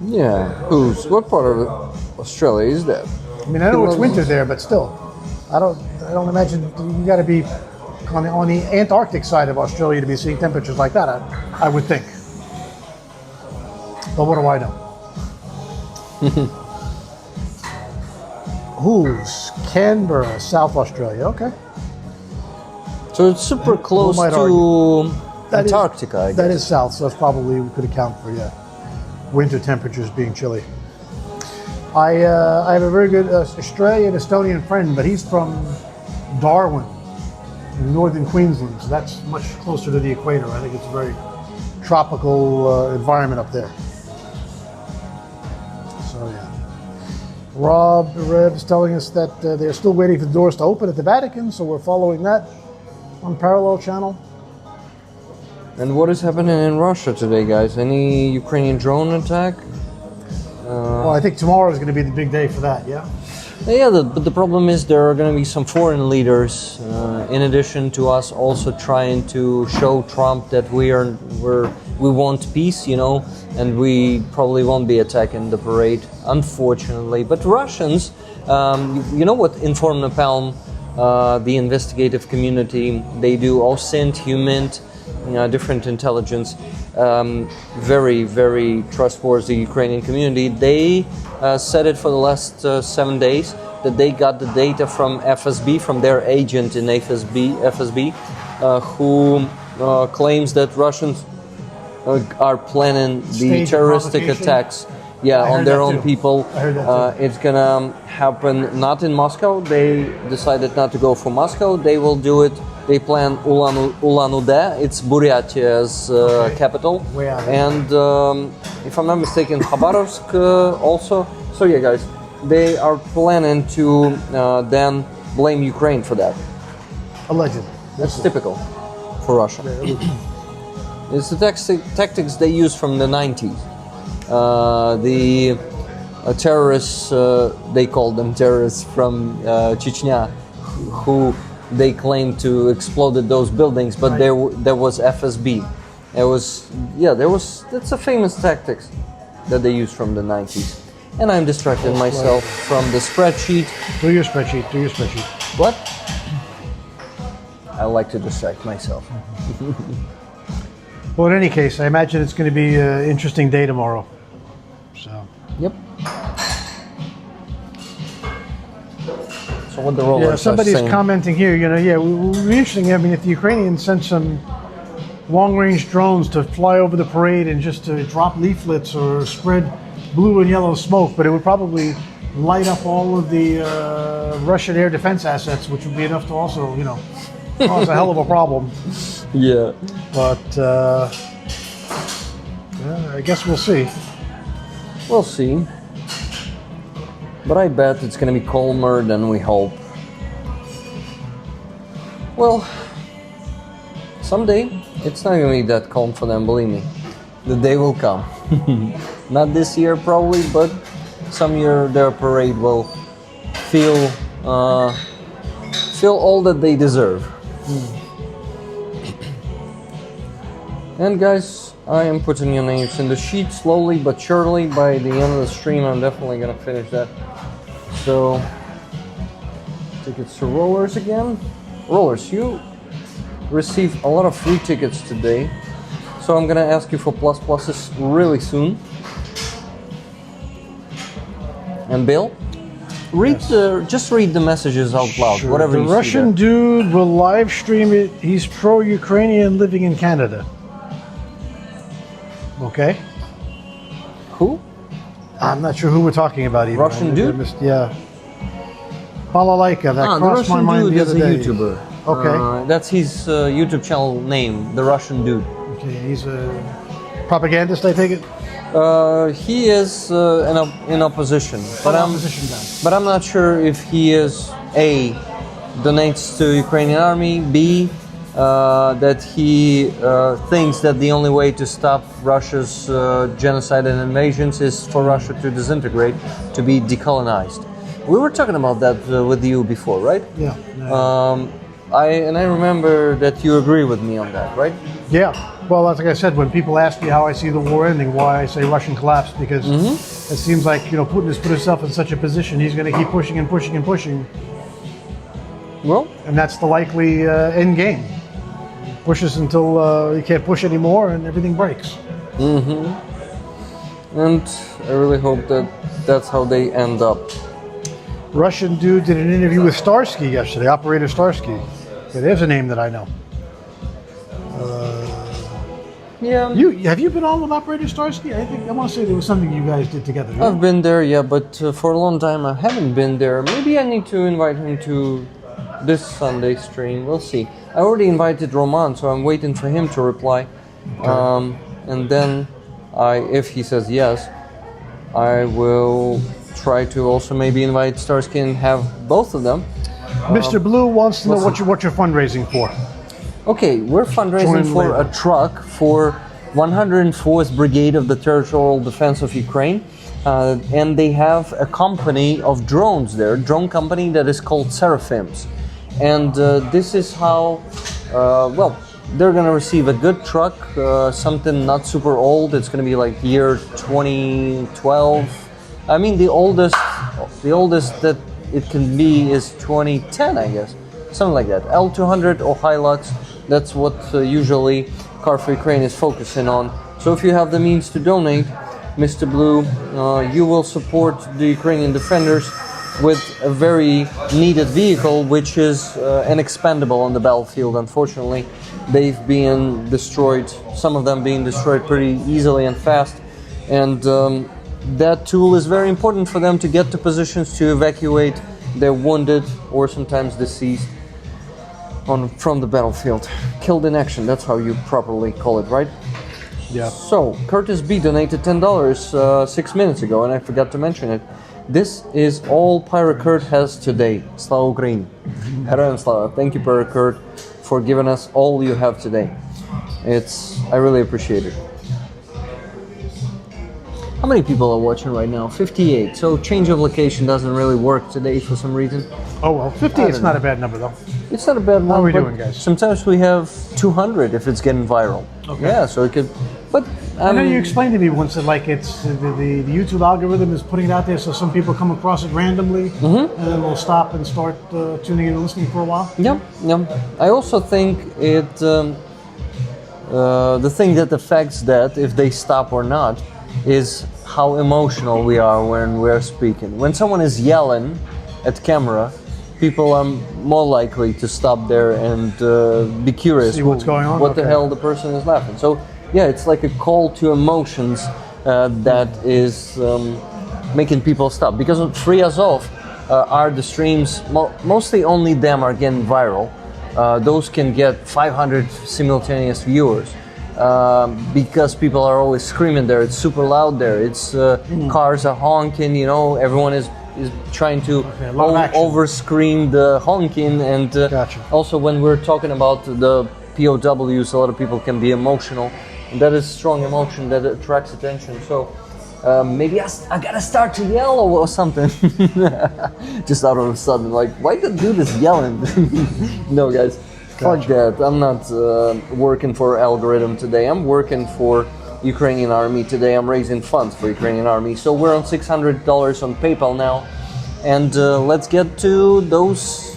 Yeah, Hooves. What part of Australia is that? I mean, I know it's winter there, but still, I don't imagine you got to be on the Antarctic side of Australia to be seeing temperatures like that. I would think. But what do I know? Hooves, Canberra, South Australia. Okay. So it's super close to Antarctica, I guess. That is south, so that's probably, we could account for, winter temperatures being chilly. I have a very good Australian Estonian friend, but he's from Darwin in northern Queensland, so that's much closer to the equator. I think it's a very tropical environment up there. So yeah. Rob is telling us that they're still waiting for the doors to open at the Vatican, so we're following that on Parallel Channel. And what is happening in Russia today, guys? Any Ukrainian drone attack? Well, I think tomorrow is going to be the big day for that, yeah? Yeah, but the problem is there are going to be some foreign leaders, in addition to us also trying to show Trump that we want peace, and we probably won't be attacking the parade, unfortunately. But Russians, you know what Inform Napalm, the investigative community, they do OSINT, HUMINT, different intelligence, very, very trustworthy Ukrainian community. They said it for the last 7 days that they got the data from FSB, from their agent in FSB, who claims that Russians are planning the terroristic attacks. Yeah, on their own people. It's gonna happen not in Moscow. They decided not to go for Moscow. They will do it. They plan Ulan-Ude. It's Buryatia's capital. And if I'm not mistaken, Khabarovsk also. So yeah, guys, they are planning to then blame Ukraine for that. Allegedly. That's typical for Russia. It's the tactics they use from the 90s. The terrorists, they call them terrorists from Chechnya, who they claim to exploded those buildings, but there was FSB. That's a famous tactics that they use from the 90s. And I'm distracting myself from the spreadsheet. Do your spreadsheet. What? I like to distract myself. Well, in any case, I imagine it's going to be an interesting day tomorrow. So. Yep. So what the rollers Yeah, somebody's are saying. commenting here. It would be interesting. I mean, if the Ukrainians sent some long-range drones to fly over the parade and just to drop leaflets or spread blue and yellow smoke, but it would probably light up all of the Russian air defense assets, which would be enough to also, cause a hell of a problem. Yeah. But I guess we'll see. We'll see. But I bet it's going to be calmer than we hope. Well, someday it's not going to be that calm for them, believe me. The day will come. Not this year probably, but some year their parade will feel feel all that they deserve. And guys, I am putting your names in the sheet slowly but surely. By the end of the stream, I'm definitely gonna finish that. So, tickets to Rollers again. Rollers, you received a lot of free tickets today, so I'm gonna ask you for pluses really soon. And Bill, just read the messages out loud, Sure. whatever The you see Russian there. dude will live stream it. He's pro-Ukrainian living in Canada. Okay. Who? I'm not sure who we're talking about even. Russian dude? Yeah. Balalaika, that The crossed my Russian mind dude the is other a day. YouTuber. Okay. That's his YouTube channel name, The Russian Dude. Okay, he's a propagandist, I take it? He is in opposition, but Opposition guy. but I'm not sure if he is A, donates to Ukrainian army, B, that he thinks that the only way to stop Russia's genocide and invasions is for Russia to disintegrate, to be decolonized. We were talking about that with you before, right? Yeah. I remember that you agree with me on that, right? Yeah. Well, like I said, when people ask me how I see the war ending, why I say Russian collapse, because it seems like, Putin has put himself in such a position, he's going to keep pushing and pushing and pushing. Well, And that's the likely end game. Pushes until he can't push anymore and everything breaks. and I really hope that that's how they end up. Russian dude did an interview with Starsky yesterday, Operator Starsky. Okay, there's a name that I know. Yeah. Have you been on with Operator Starsky? I want to say there was something you guys did together. Yeah? I've been there, yeah, but for a long time I haven't been there. Maybe I need to invite him to this Sunday stream. We'll see. I already invited Roman, so I'm waiting for him to reply. And then, if he says yes, I will try to also maybe invite Starsky and have both of them. Mr. Blue wants to know what you're fundraising for. Okay, we're fundraising Join for labor. a truck for 104th Brigade of the Territorial Defense of Ukraine. And they have a company of drones there, drone company that is called Seraphims. And this is how, they're gonna receive a good truck, something not super old. It's gonna be like year 2012. I mean, the oldest that it can be is 2010, I guess. Something like that. L200 or Hilux, that's what usually Car for Ukraine is focusing on. So if you have the means to donate, Mr. Blue, you will support the Ukrainian defenders with a very needed vehicle, which is an expendable on the battlefield. Unfortunately, they've been destroyed, some of them being destroyed pretty easily and fast. And that tool is very important for them to get to positions to evacuate their wounded or sometimes deceased from the battlefield. Killed in action, that's how you properly call it, right? Yeah. So, Curtis B donated $10 6 minutes ago, and I forgot to mention it. This is all Pirate Kurt has today. Slava Ukraini. Heroям Slava. Thank you, Pirate Kurt, for giving us all you have today. I really appreciate it. How many people are watching right now? 58. So change of location doesn't really work today for some reason. Oh well, 50 is not a bad number though. It's not a bad one. How are we but doing, guys? Sometimes we have 200 if it's getting viral. Okay. Yeah, so it could. But I know you explained to me once that like it's the YouTube algorithm is putting it out there, so some people come across it randomly, and then they'll stop and start tuning in and listening for a while. Yeah. I also think it. The thing that affects that, if they stop or not, is how emotional we are when we're speaking. When someone is yelling at camera, people are more likely to stop there and be curious. See what's going on? What the Okay. hell the person is laughing. So yeah, it's like a call to emotions that is making people stop. Because Free Azov are the streams, mostly only them are getting viral. Those can get 500 simultaneous viewers. Because people are always screaming there, it's super loud there. It's cars are honking, everyone is trying to over scream the honking, and Gotcha. also when we're talking about the POWs, a lot of people can be emotional, and that is strong emotion that attracts attention. So maybe I gotta start to yell or something. Just out of a sudden, like, why the dude is yelling? No, guys, fuck that. I'm not working for algorithm today. I'm working for Ukrainian army today. I'm raising funds for Ukrainian army. So we're on $600 on PayPal now, and let's get to those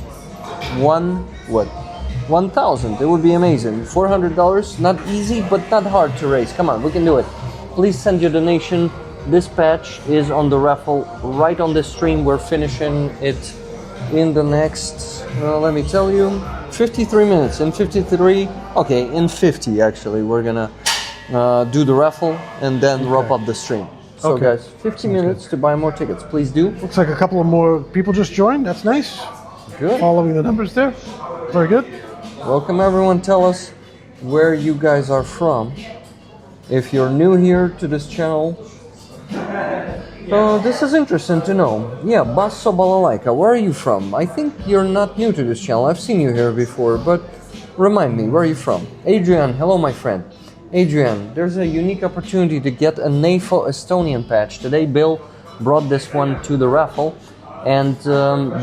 1,000. It would be amazing. $400, not easy, but not hard to raise. Come on, we can do it. Please send your donation. This patch is on the raffle right on this stream. We're finishing it in the next, let me tell you, 53 minutes. In 53, okay, in 50 actually, we're gonna do the raffle and then wrap up the stream. So guys, 50 minutes to buy more tickets. Please do. Looks like a couple of more people just joined. That's nice. Good. Following the numbers there. Very good. Welcome everyone. Tell us where you guys are from. If you're new here to this channel, this is interesting to know. Yeah, Basso Balalaika, where are you from? I think you're not new to this channel. I've seen you here before, but remind me, where are you from? Adrian, hello my friend. Adrian, there's a unique opportunity to get a NAFO Estonian patch. Today Bill brought this one to the raffle, and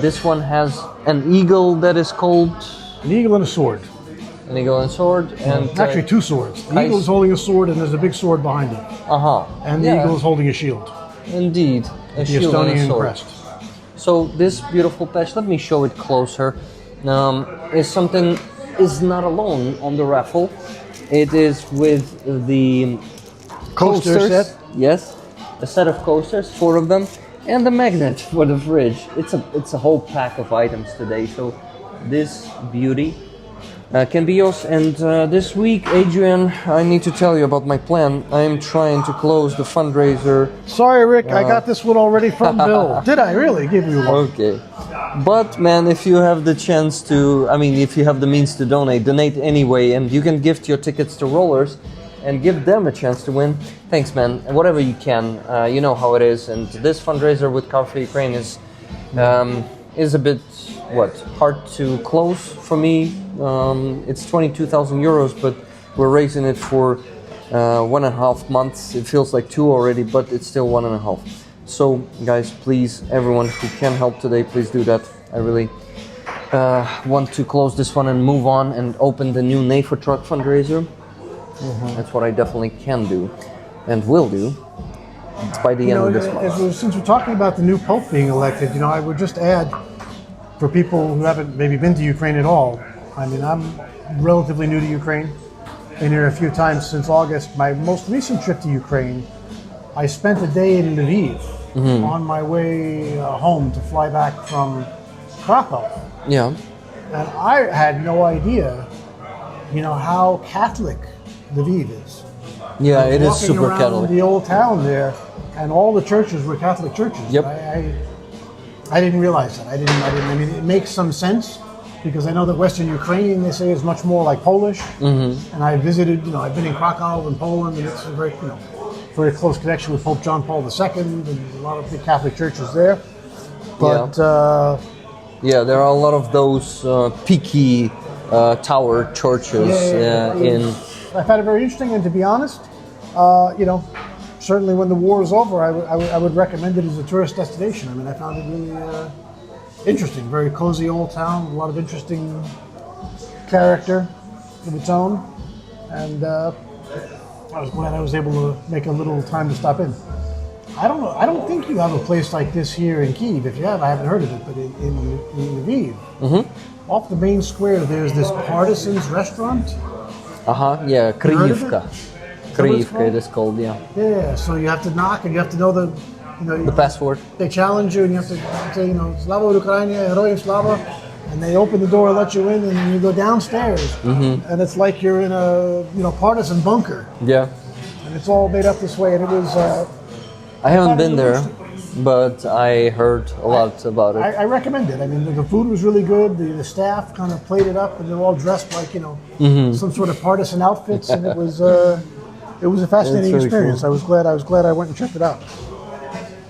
this one has an eagle that is called... An eagle and a sword. An eagle and sword, and... Actually, two swords. The eagle is holding a sword, and there's a big sword behind it. And the eagle is holding a shield. Indeed, a shield and a sword. Crest. So this beautiful patch, let me show it closer, is not alone on the raffle. It is with the coaster set. Yes, a set of coasters, 4 of them, and the magnet for the fridge. It's a whole pack of items today. So this beauty can be yours. And this week, Adrian, I need to tell you about my plan. I am trying to close the fundraiser. Sorry, Rick, I got this one already from Bill. Did I really give you one? Okay. But man, if you have the chance to, if you have the means to donate anyway, and you can gift your tickets to rollers and give them a chance to win. Thanks, man. Whatever you can, you know how it is. And this fundraiser with Coffe Ukraine is a bit hard to close for me. It's 22,000 euros, but we're raising it for 1.5 months. It feels like 2 already, but it's still 1.5. So guys, please, everyone who can help today, please do that. I really want to close this one and move on and open the new NAFO truck fundraiser. That's what I definitely can do and will do. It's by the end of this month. Since we're talking about the new Pope being elected, I would just add, for people who haven't maybe been to Ukraine at all, I'm relatively new to Ukraine. Been here a few times since August. My most recent trip to Ukraine, I spent a day in Lviv on my way home to fly back from Krakow. Yeah. And I had no idea, how Catholic Lviv is. Yeah, it is super walking around Catholic. The old town there, and all the churches were Catholic churches. Yep. I didn't realize that. It makes some sense because I know that Western Ukrainian, they say, is much more like Polish. And I visited, I've been in Krakow in Poland, and it's a very, very close connection with Pope John Paul II and a lot of the Catholic churches there. But yeah, there are a lot of those peaky tower churches I found it very interesting, and to be honest, certainly when the war is over, I would recommend it as a tourist destination. I found it really interesting. Very cozy old town, a lot of interesting character of its own, and I was glad I was able to make a little time to stop in. I don't know. I don't think you have a place like this here in Kyiv. If you have, I haven't heard of it, but in Lviv, off the main square, there's this Partisans restaurant. Yeah, Kryivka. Kryivka it is called, yeah. Yeah, so you have to knock and you have to know the password. They challenge you and you have to say, Slava Ukraini, Heroyam Slava, and they open the door and let you in, and then you go downstairs, and it's like you're in a partisan bunker. Yeah. And it's all made up this way, and it was. I haven't been there, but I heard a lot about it. I recommend it. The food was really good. The staff kind of played it up, and they're all dressed like some sort of partisan outfits, and it was a fascinating experience. Cool. I was glad I went and checked it out.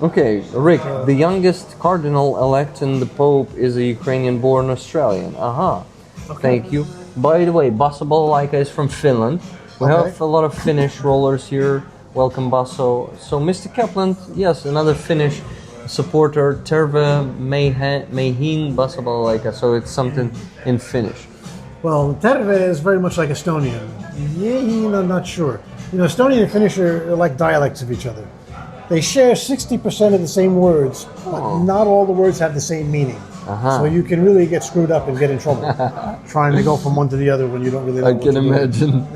Okay, Rick, the youngest cardinal-elect in the Pope is a Ukrainian-born Australian. Okay. Thank you. By the way, Basso Balalaika is from Finland. We have a lot of Finnish rollers here. Welcome, Basso. So, Mr. Kaplan, yes, another Finnish supporter. Terve meihin basabalaika. So it's something in Finnish. Well, terve is very much like Estonian. Miehin, I'm not sure. Estonian and Finnish are like dialects of each other. They share 60% of the same words, but not all the words have the same meaning. So you can really get screwed up and get in trouble trying to go from one to the other when you don't really know I can imagine.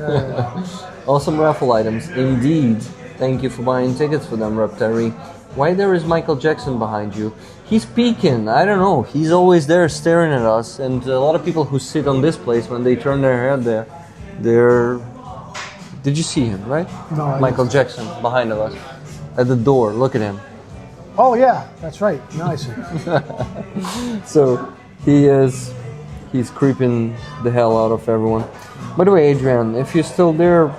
Awesome raffle items, indeed. Thank you for buying tickets for them, Reptari. Why there is Michael Jackson behind you? He's peeking. I don't know. He's always there staring at us. And a lot of people who sit on this place, when they turn their head there, they're... Did you see him, right? No, Michael Jackson behind of us. At the door. Look at him. Oh, yeah. That's right. Now I see. So he's creeping the hell out of everyone. By the way, Adrian, if you're still there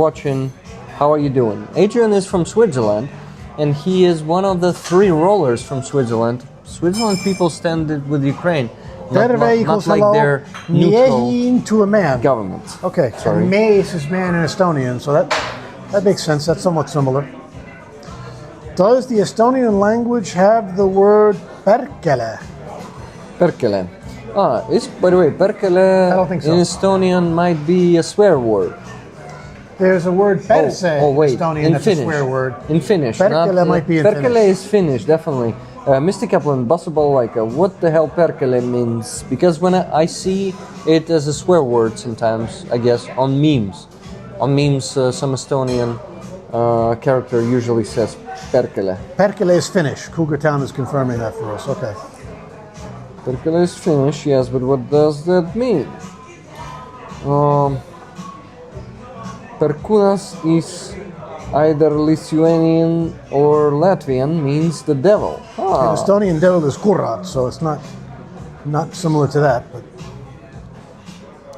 watching, how are you doing? Adrian is from Switzerland, and he is one of the 3 rollers from Switzerland. Switzerland people stand with Ukraine, not like their neutral to a man. government. Okay, Sorry. and mees is man in Estonian, so that makes sense. That's somewhat similar. Does the Estonian language have the word perkele? Perkele. By the way, perkele I don't think so. in Estonian might be a swear word. There's a word perse wait. in Estonian In that's Finnish. a swear word. In Finnish. Perkele might be in Perkele Finnish. is Finnish, definitely. Mr. Kaplan, basabalaika, what the hell perkele means? Because when I see it as a swear word sometimes, I guess, on memes. On memes, some Estonian character usually says perkele. Perkele is Finnish. Cougar Town is confirming that for us. Okay. Perkele is Finnish, yes, but what does that mean? Perkunas is either Lithuanian or Latvian, means the devil. The Estonian devil is kurat, so it's not similar to that, but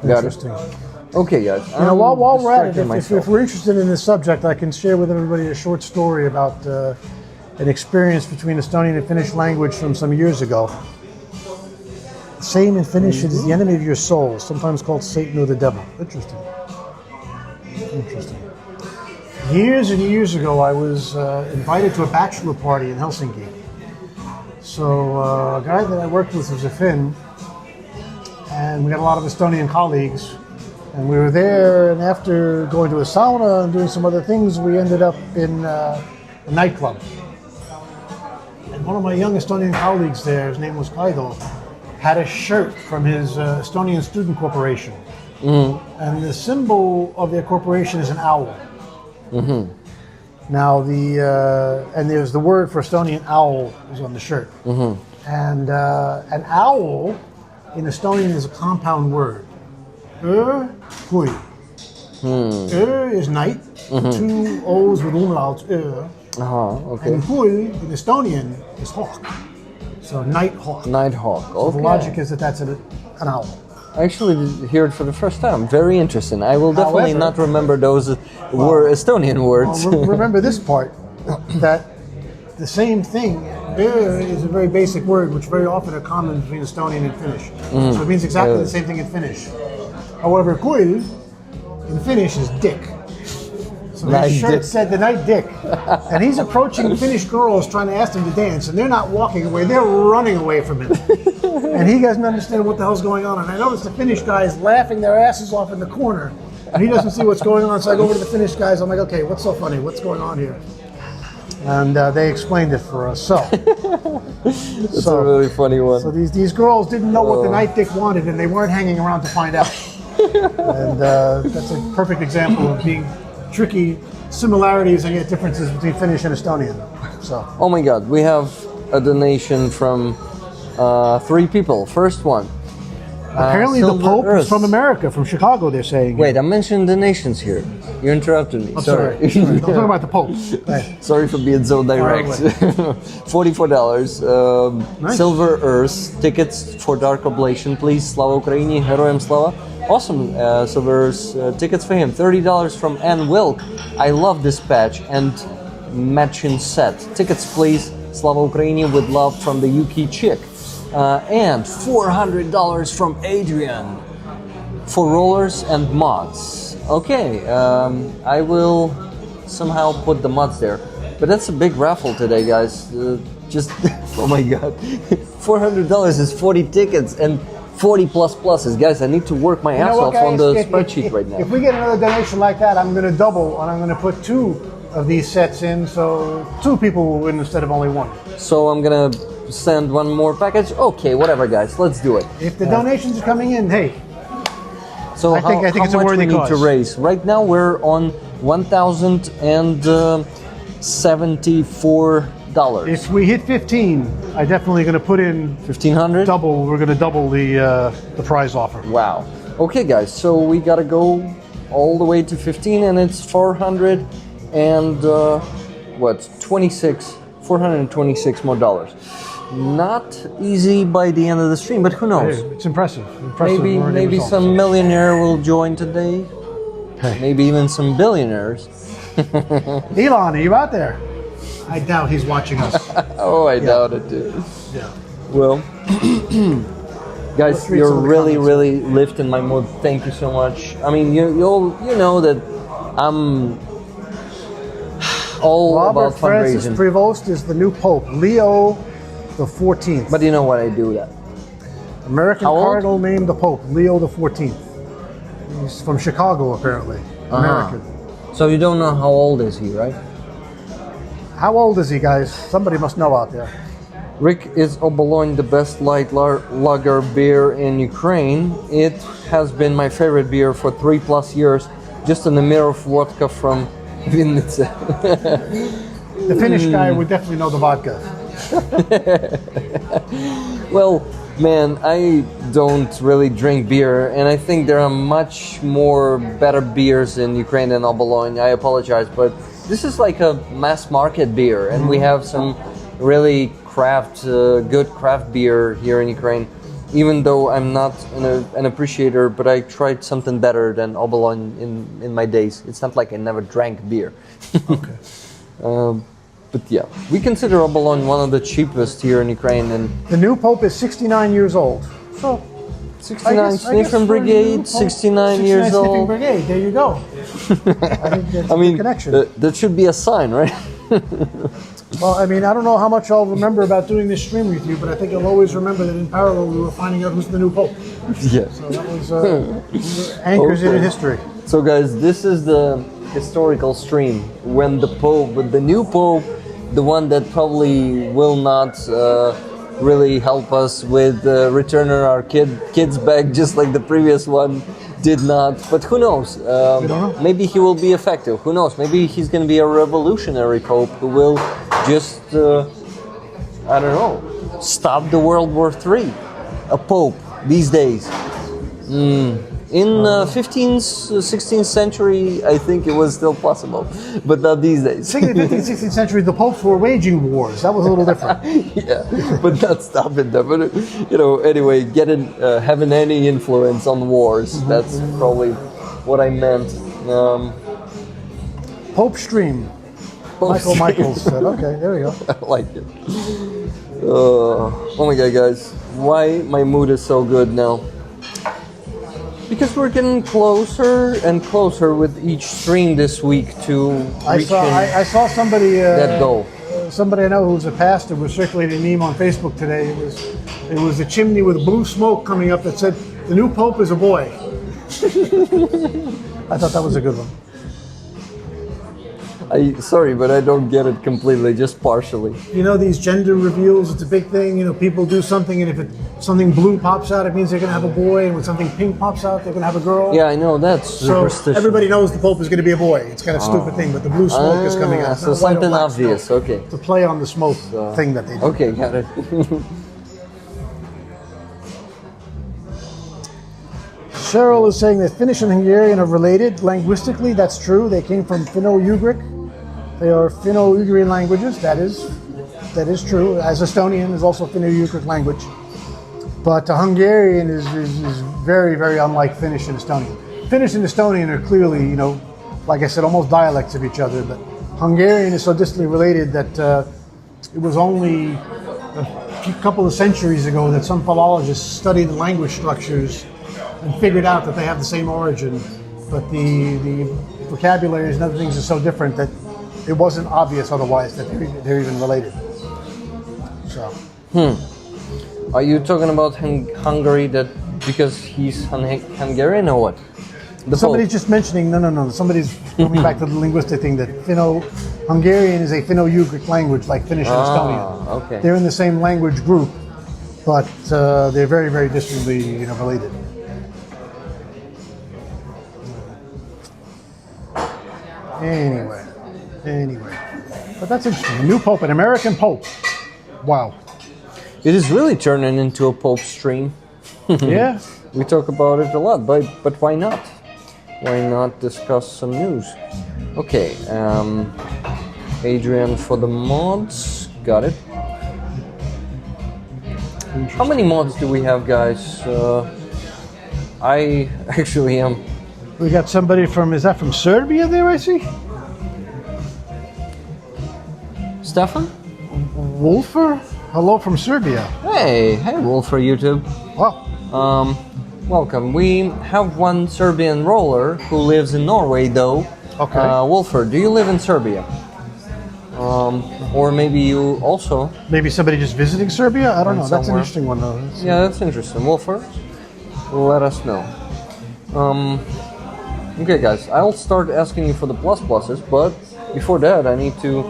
Got interesting. it. Okay, guys. While we're at it, distracting if we're interested in this subject, I can share with everybody a short story about an experience between Estonian and Finnish language from some years ago. Saying in Finnish, it is the enemy of your soul, sometimes called Satan or the devil. Interesting. Years and years ago, I was invited to a bachelor party in Helsinki. So a guy that I worked with was a Finn, and we had a lot of Estonian colleagues. And we were there, and after going to a sauna and doing some other things, we ended up in a nightclub. And one of my young Estonian colleagues there, his name was Kaido, had a shirt from his Estonian Student Corporation. Mm-hmm. And the symbol of their corporation is an owl. Mm-hmm. Now, and there's the word for Estonian owl is on the shirt. Mm-hmm. And an owl in Estonian is a compound word. Hui. Is night. Mm-hmm. 2 O's with umlauts. okay. And hui in Estonian is hawk. So night hawk. Night hawk. Okay. So the logic is that that's an owl. I actually hear it for the first time. Very interesting. I will definitely not remember those Estonian words. Well, remember this part, that the same thing is a very basic word, which very often are common between Estonian and Finnish. Mm-hmm. So it means exactly the same thing in Finnish. However, kuil in Finnish is dick. So his shirt said the night dick. And he's approaching Finnish girls trying to ask them to dance, and they're not walking away, they're running away from him. And he doesn't understand what the hell's going on. And I notice the Finnish guys laughing their asses off in the corner, and he doesn't see what's going on. So I go over to the Finnish guys, I'm like, okay, what's so funny? What's going on here? And they explained it for us. So that's a really funny one. So these girls didn't know what the night dick wanted, and they weren't hanging around to find out. And that's a perfect example of being tricky similarities and yet differences between Finnish and Estonian. So. Oh my God, we have a donation from 3 people. First one. Apparently the Pope is from America, from Chicago, they're saying. Wait, I'm mentioning the nations here. You interrupted me. I'm sorry. I'm talking about the Pope. Right. Sorry for being so direct. $44. Nice. Silver Earth tickets for Dark Oblation, please. Slava Ukraini, Heroyam Slava. Awesome Silver Earth tickets for him. $30 from Ann Wilk. I love this patch and matching set. Tickets, please. Slava Ukraini with love from the UK chick. And $400 from Adrian for rollers and mods. Okay, I will somehow put the mods there. But that's a big raffle today, guys. Just oh my god, $400 is 40 tickets and 40 plus pluses, guys. I need to work my ass off on the spreadsheet right now. If we get another donation like that, I'm going to double, and I'm going to put 2 of these sets in, so 2 people will win instead of only 1. So I'm gonna send 1 more package. Okay, whatever, guys. Let's do it. If the donations are coming in, hey. So I think it's a much worthy we need cause. to raise? Right now we're on $1,074. If we hit 15, I'm definitely going to put in 1,500. double. We're going to double the prize offer. Wow. Okay, guys. So we gotta go all the way to 15, and it's 400 and 426 more dollars. Not easy by the end of the stream, but who knows? Hey, it's impressive. Maybe some millionaire will join today. Hey. Maybe even some billionaires. Elon, are you out there? I doubt he's watching us. Oh, I doubt it, dude. Yeah. Well, guys, Let's read you're some of the really, comments. really lifting my mood. Thank you so much. I mean, you know that I'm all Robert about Francis fundraising. Prevost is the new Pope, Leo the 14th. But you know what? I do that. American How old? cardinal named the Pope, Leo the 14th. He's from Chicago, apparently. American. So you don't know how old is he, right? How old is he, guys? Somebody must know out there. Rick, is Obolon the best light lager beer in Ukraine? It has been my favorite beer for 3+ years, just in the mirror of vodka from Vinnytsia. The Finnish guy would definitely know the vodka. Well, man, I don't really drink beer, and I think there are much more better beers in Ukraine than Obolon. I apologize, but this is like a mass market beer, and we have some really good craft beer here in Ukraine. Even though I'm not an appreciator, but I tried something better than Obolon in my days. It's not like I never drank beer. Okay. But yeah, we consider Obolon one of the cheapest here in Ukraine, and The new Pope is 69 years old. So, 69 I guess Sniffing for a new Brigade, Pope, 69 years Sniffing old. Brigade, there you go. I think that's I a mean, good connection. that should be a sign, right? Well, I mean, I don't know how much I'll remember about doing this stream with you, but I think I'll always remember that in parallel we were finding out who's the new Pope. Yeah. So that was anchors in Okay. history. So guys, this is the historical stream when the new Pope, the one that probably will not really help us with returning our kids back, just like the previous one did not. But who knows? We don't know. Maybe he will be effective. Who knows? Maybe he's going to be a revolutionary Pope who will just, I don't know, stop the World War III. A Pope these days. In 15th, 16th century, I think it was still possible, but not these days. I think in the 15th, 16th century, the popes were waging wars. That was a little different. Yeah, but not stopping them. But, anyway, having any influence on wars. That's probably what I meant. Pope stream. Pope Michael stream. Michaels said, okay, there we go. I like it. Oh my god, guys. Why my mood is so good now? Because we're getting closer and closer with each stream this week to I saw somebody that goal. Somebody I know who's a pastor was circulating a meme on Facebook today. It was a chimney with blue smoke coming up that said, "The new Pope is a boy." I thought that was a good one. Sorry, but I don't get it completely, just partially. You know, these gender reveals, it's a big thing. You know, people do something, and if something blue pops out, it means they're going to have a boy. And when something pink pops out, they're going to have a girl. Yeah, I know, that's So superstition. everybody knows the Pope is going to be a boy. It's kind of a stupid thing, but the blue smoke is coming out. It's So not white or something black obvious, smoke. okay. To play on the smoke thing that they do. Okay, got it. Cheryl is saying that Finnish and Hungarian are related linguistically. That's true. They came from Finno-Ugric. They are Finno-Ugrian languages. That is true. As Estonian is also Finno-Ugric language. But Hungarian is very, very unlike Finnish and Estonian. Finnish and Estonian are clearly, like I said, almost dialects of each other. But Hungarian is so distantly related that it was only a couple of centuries ago that some philologists studied the language structures and figured out that they have the same origin. But the vocabularies and other things are so different that it wasn't obvious otherwise that they're even related. So. Are you talking about Hungary that because he's Hungarian or what? Somebody's just mentioning, no. Somebody's coming back to the linguistic thing that Hungarian is a Finno-Ugric language like Finnish and Estonian. Okay. They're in the same language group, but they're very, very distantly related. Anyway. But that's interesting. A new pope, an American pope. Wow. It is really turning into a Pope stream. Yeah. We talk about it a lot, but why not? Why not discuss some news? Okay, Adrian for the mods. Got it. How many mods do we have, guys? I actually am. We got somebody is that from Serbia there, I see? Stefan? Wolfer? Hello from Serbia. Hey, Wolfer YouTube. Wow. Welcome. We have one Serbian roller who lives in Norway, though. Okay. Wolfer, do you live in Serbia? Or maybe you also... Maybe somebody just visiting Serbia? I don't know. That's an somewhere. interesting one, though. Yeah, that's interesting. Wolfer, let us know. Okay, guys, I'll start asking you for the pluses, but before that, I need to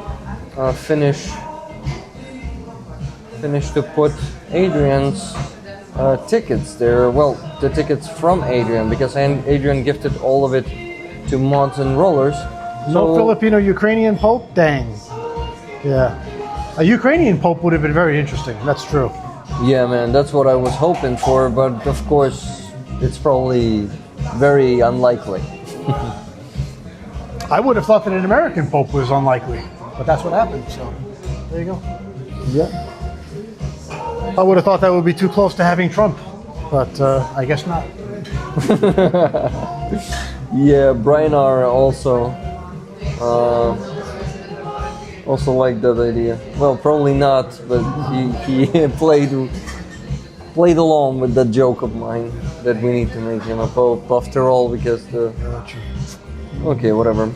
finish to put Adrian's tickets there. Well, the tickets from Adrian, because Adrian gifted all of it to mods and rollers. No Filipino-Ukrainian Pope? Dang. Yeah. A Ukrainian Pope would have been very interesting. That's true. Yeah, man, that's what I was hoping for, but of course, it's probably very unlikely. I would have thought that an American Pope was unlikely, but that's what happened, so there you go. Yeah. I would have thought that would be too close to having Trump, but I guess not. Yeah, Brian R. also liked that idea. Well, probably not, but he played along with that joke of mine that we need to make him a pope after all, because the... Okay, whatever.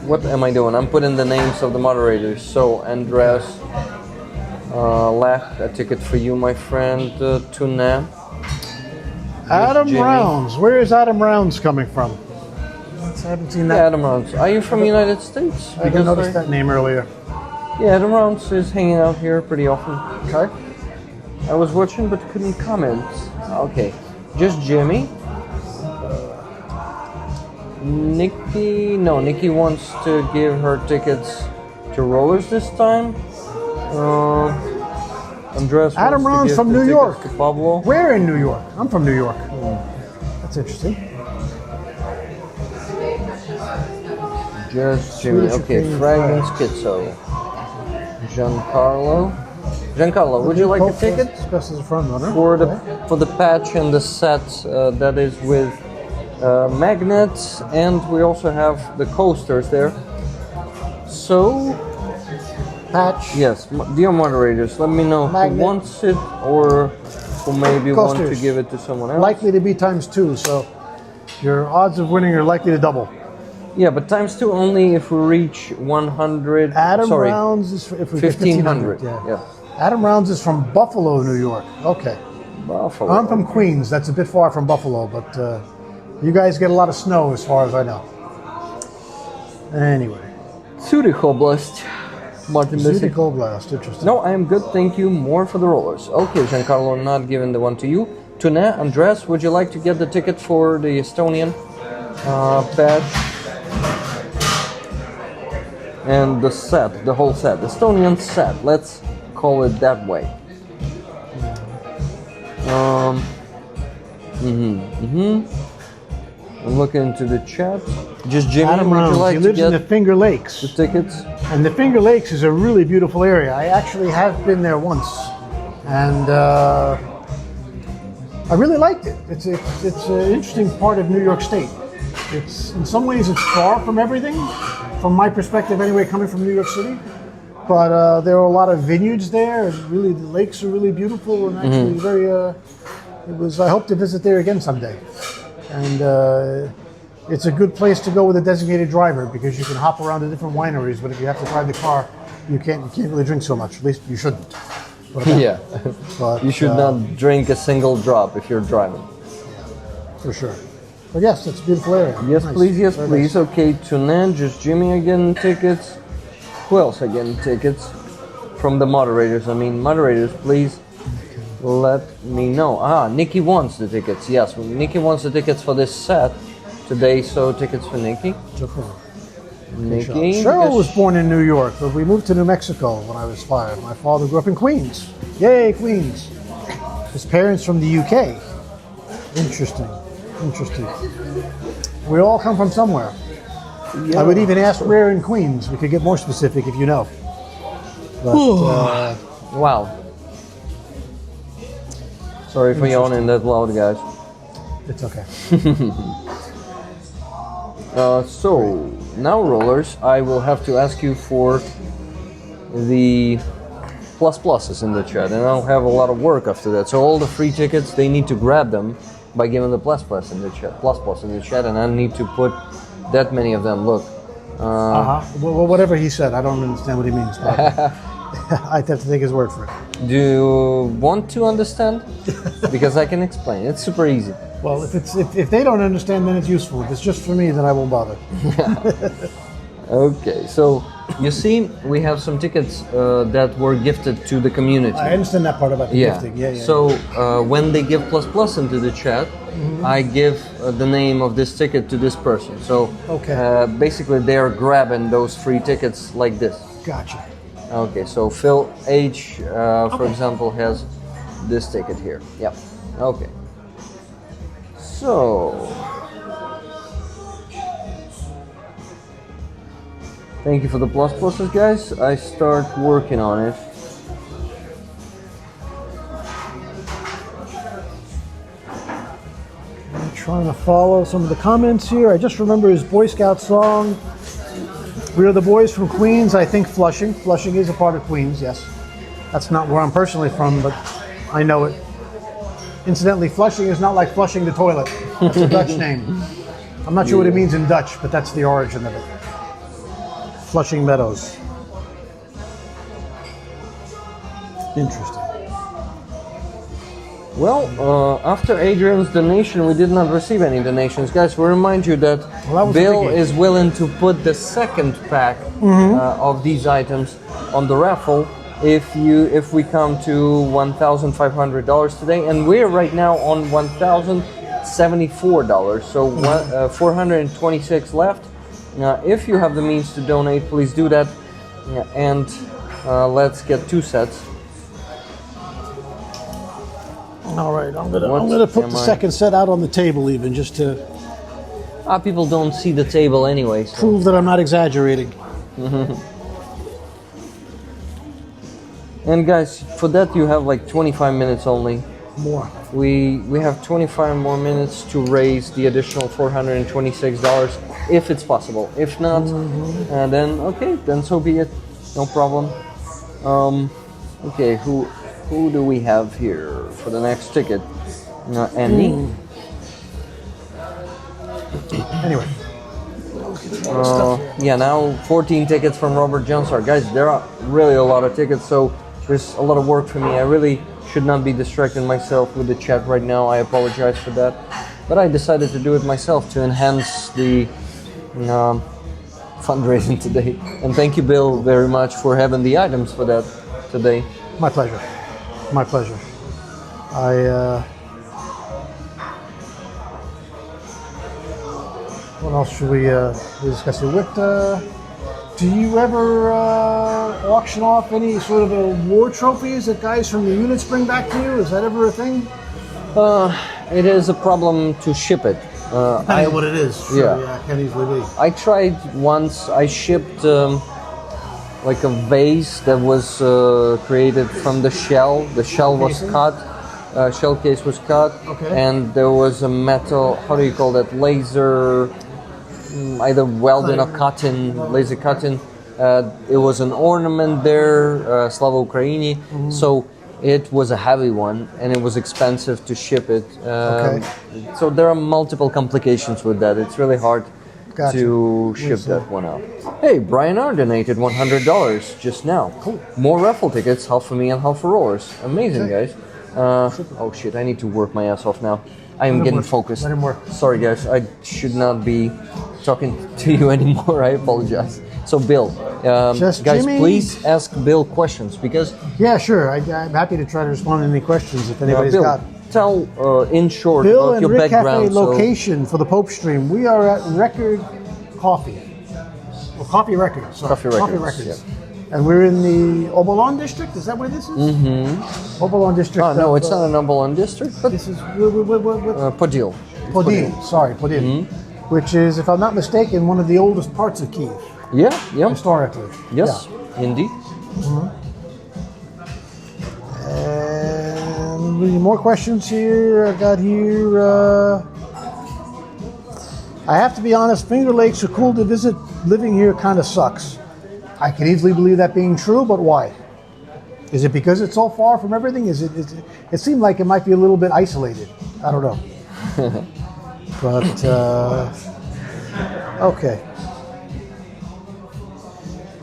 What am I doing? I'm putting the names of the moderators. So, Andres Lech, a ticket for you, my friend. Tuna. Adam Jimmy. Rounds. Where is Adam Rounds coming from? I haven't seen that. Yeah, Adam Rounds. Are you from the United States? I didn't notice that name earlier. Yeah, Adam Rounds is hanging out here pretty often. Okay. I was watching but couldn't comment. Okay. Just Jimmy. Nikki wants to give her tickets to rollers this time. Andres Adam wants to Rounds give from the New tickets York. to Pablo. Where in New York? I'm from New York. That's interesting. Just Jimmy. Swedish Okay, Ukrainian Fragment flag. Schizo. Giancarlo, would you like a ticket Best as a front runner. for the patch and the set that is with magnets, and we also have the coasters there. So, Patch. yes, dear moderators, let me know Magnet. who wants it or who maybe want to Coasters. give it to someone else. Likely to be ×2, so your odds of winning are likely to double. Yeah, but ×2 only if we reach 100. Adam sorry, Rounds is if we get 1500. Yeah. Adam Rounds is from Buffalo, New York. Okay. Buffalo. I'm from Queens. That's a bit far from Buffalo, but you guys get a lot of snow as far as I know. Anyway. Zurich Oblast. Martin Zurich Basic. Oblast. Interesting. No, I am good, thank you. More for the rollers. Okay, Giancarlo, not giving the one to you. Tuna, Andres, would you like to get the ticket for the Estonian patch? And the set, the whole set, Estonian set, let's call it that way. I'm looking into the chat. Just Jimmy, Adam would Rounds. you like He to lives in the get Finger the Lakes. tickets? And the Finger Lakes is a really beautiful area. I actually have been there once, and I really liked it. It's an interesting part of New York State. It's in some ways it's far from everything, from my perspective anyway, coming from New York City. But there are a lot of vineyards there, and really the lakes are really beautiful and actually very. I hope to visit there again someday. And It's a good place to go with a designated driver because you can hop around to different wineries. But if you have to drive the car, you can't really drink so much. At least you shouldn't. Yeah, But, you should not drink a single drop if you're driving. for sure. But yes, it's a beautiful area. Yes, Nice. please, yes, Very please. nice. Okay, tonight, just Jimmy again tickets. Who else again tickets? From the moderators. I mean, moderators, please let me know. Nikki wants the tickets. Yes, Nikki wants the tickets for this set today, so tickets for Nikki. Nikki. Cheryl was born in New York, but we moved to New Mexico when I was 5. My father grew up in Queens. Yay, Queens. His parents from the UK. Interesting. We all come from somewhere. I would even ask where in Queens. We could get more specific if you know. But, Wow. Sorry for yawning that loud, guys. it's okay. So, now, rollers, I will have to ask you for the pluses in the chat, and I'll have a lot of work after that. So all the free tickets, they need to grab them by giving the plus in the chat, and I need to put that many of them. Look. Well, whatever he said, I don't understand what he means. But I'd have to take his word for it. Do you want to understand? Because I can explain. It's super easy. Well, if they don't understand, then it's useful. If it's just for me, then I won't bother. Okay, so you see, we have some tickets that were gifted to the community. I understand that part about the gifting. Yeah. So when they give plus into the chat, I give the name of this ticket to this person. So basically, they are grabbing those free tickets like this. Gotcha. Okay, so Phil H, for example, has this ticket here. Yep. Okay. So, thank you for the pluses, guys. I start working on it. I'm trying to follow some of the comments here. I just remember his Boy Scout song. We are the boys from Queens. I think Flushing. Flushing is a part of Queens, yes. That's not where I'm personally from, but I know it. Incidentally, Flushing is not like flushing the toilet. That's a Dutch name. I'm not sure what it means in Dutch, but that's the origin of it. Flushing Meadows. Interesting. Well, after Adrian's donation, we did not receive any donations. Guys, we remind you that Bill is willing to put the second pack of these items on the raffle if we come to $1,500 today, and we're right now on $1,074, so 426 left. If you have the means to donate, please do that, and let's get 2 sets. All right, I'm gonna put the second set out on the table, even just to people don't see the table anyway, so. prove that I'm not exaggerating. And guys, for that you have like 25 minutes only. More. We have 25 more minutes to raise the additional $426 if it's possible. If not, then so be it. No problem. Okay, who do we have here for the next ticket? Andy. Anyway. Yeah, now 14 tickets from Robert Johnsar. Guys, there are really a lot of tickets, so there's a lot of work for me. I really should not be distracting myself with the chat right now. I apologize for that. But I decided to do it myself to enhance the fundraising today. And thank you, Bill, very much for having the items for that today. My pleasure. My pleasure. What else should we discuss here? Do you ever auction off any sort of war trophies that guys from the units bring back to you? Is that ever a thing? It is a problem to ship it. Depending on what it is. Sure, yeah, it can easily be. I tried once. I shipped like a vase that was created from the shell. The shell was cut. Shell case was cut, and there was a metal. How do you call that? Laser. Either welding or cutting, laser cutting. It was an ornament there, Slava Ukraini. So It was a heavy one, and it was expensive to ship it. So there are multiple complications with that. It's really hard to ship that one out. Hey, Brian R. donated $100 just now. Cool. More raffle tickets, half for me and half for rollers. Amazing, guys. Oh shit, I need to work my ass off now. I am getting focused. Let him work. Sorry, guys, I should not be talking to you anymore. I apologize. So, Bill, guys, Jimmy. please ask Bill questions because. Yeah, sure. I'm happy to try to respond to any questions if anybody's Bill, got. tell in short Bill about and your Rick background. Cafe location for the Pope stream. We are at Record Coffee. Well, Coffee Records. Sorry. Coffee Records. Yeah. And we're in the Obolon district. Is that where this is? Mm-hmm. Obolon district. Oh, no, it's not an Obolon district, but this is Podil. Podil. Sorry, Podil. Mm-hmm. Which is, if I'm not mistaken, one of the oldest parts of Kiev. Yeah. Historically. Yes, indeed. Mm-hmm. And more questions here. I got here. I have to be honest, Finger Lakes are cool to visit. Living here kind of sucks. I can easily believe that being true, but why? Is it because it's so far from everything? It seemed like it might be a little bit isolated. I don't know. But, okay.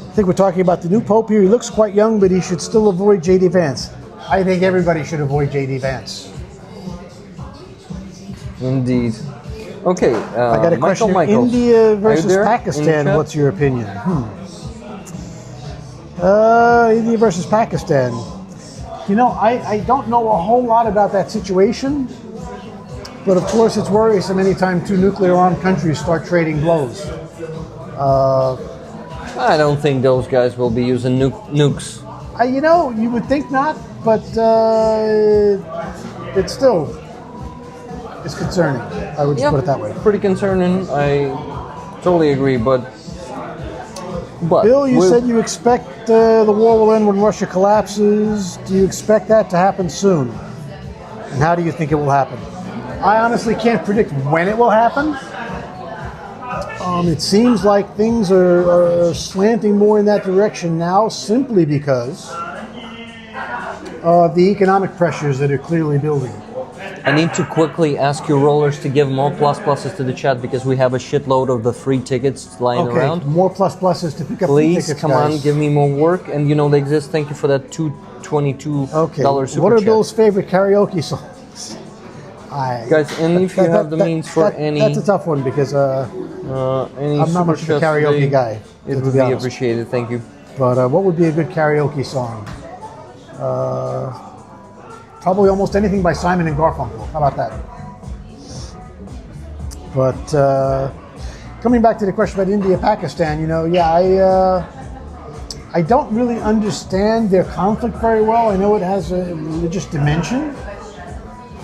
I think we're talking about the new Pope here. He looks quite young, but he should still avoid J.D. Vance. I think everybody should avoid J.D. Vance. Indeed. Okay. I got a question. Michael. India versus Pakistan. What's your opinion? India versus Pakistan. You know, I don't know a whole lot about that situation. But of course, it's worrisome anytime two nuclear-armed countries start trading blows. I don't think those guys will be using nukes. You know, you would think not, but it's still it's concerning. I would just put it that way. Pretty concerning. I totally agree, but Bill, you said you expect the war will end when Russia collapses. Do you expect that to happen soon? And how do you think it will happen? I honestly can't predict when it will happen. It seems like things are slanting more in that direction now simply because of the economic pressures that are clearly building. I need to quickly ask your rollers to give more pluses to the chat because we have a shitload of the free tickets lying around. More pluses to pick up free tickets, come guys. on, give me more work. And you know they exist. Thank you for that $222 super What are chat. Bill's favorite karaoke songs? Guys, and if you have the means for any... That's a tough one because any I'm not much of a karaoke guy. It would be appreciated, thank you. But what would be a good karaoke song? Probably almost anything by Simon and Garfunkel. How about that? But coming back to the question about India, Pakistan, you know, I don't really understand their conflict very well. I know it has a religious dimension.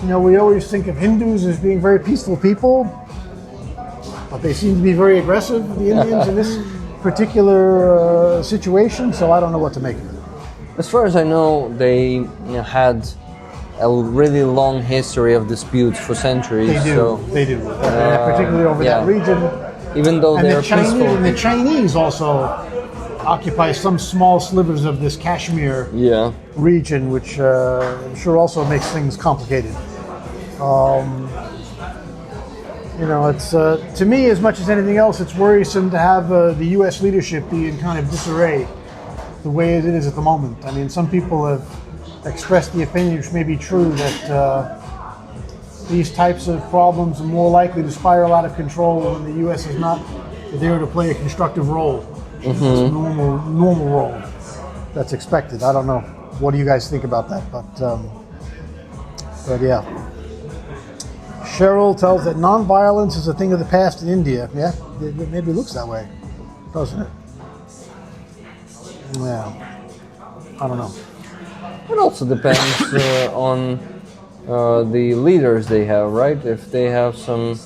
You know, we always think of Hindus as being very peaceful people, but they seem to be very aggressive, the Indians, in this particular situation, so I don't know what to make of it. As far as I know, they had a really long history of disputes for centuries. They do. Particularly over that region. Even though they're peaceful. And the Chinese also occupy some small slivers of this Kashmir region, which I'm sure also makes things complicated. You know, it's to me, as much as anything else, it's worrisome to have the U.S. leadership be in kind of disarray the way it is at the moment. I mean, some people have expressed the opinion, which may be true, that these types of problems are more likely to spiral out of control when the U.S. is not there to play a constructive role. It's a normal role that's expected. I don't know. What do you guys think about that? But yeah. Cheryl tells that non-violence is a thing of the past in India. Yeah, it maybe looks that way, doesn't it? Yeah. I don't know. It also depends on the leaders they have, right? If they have some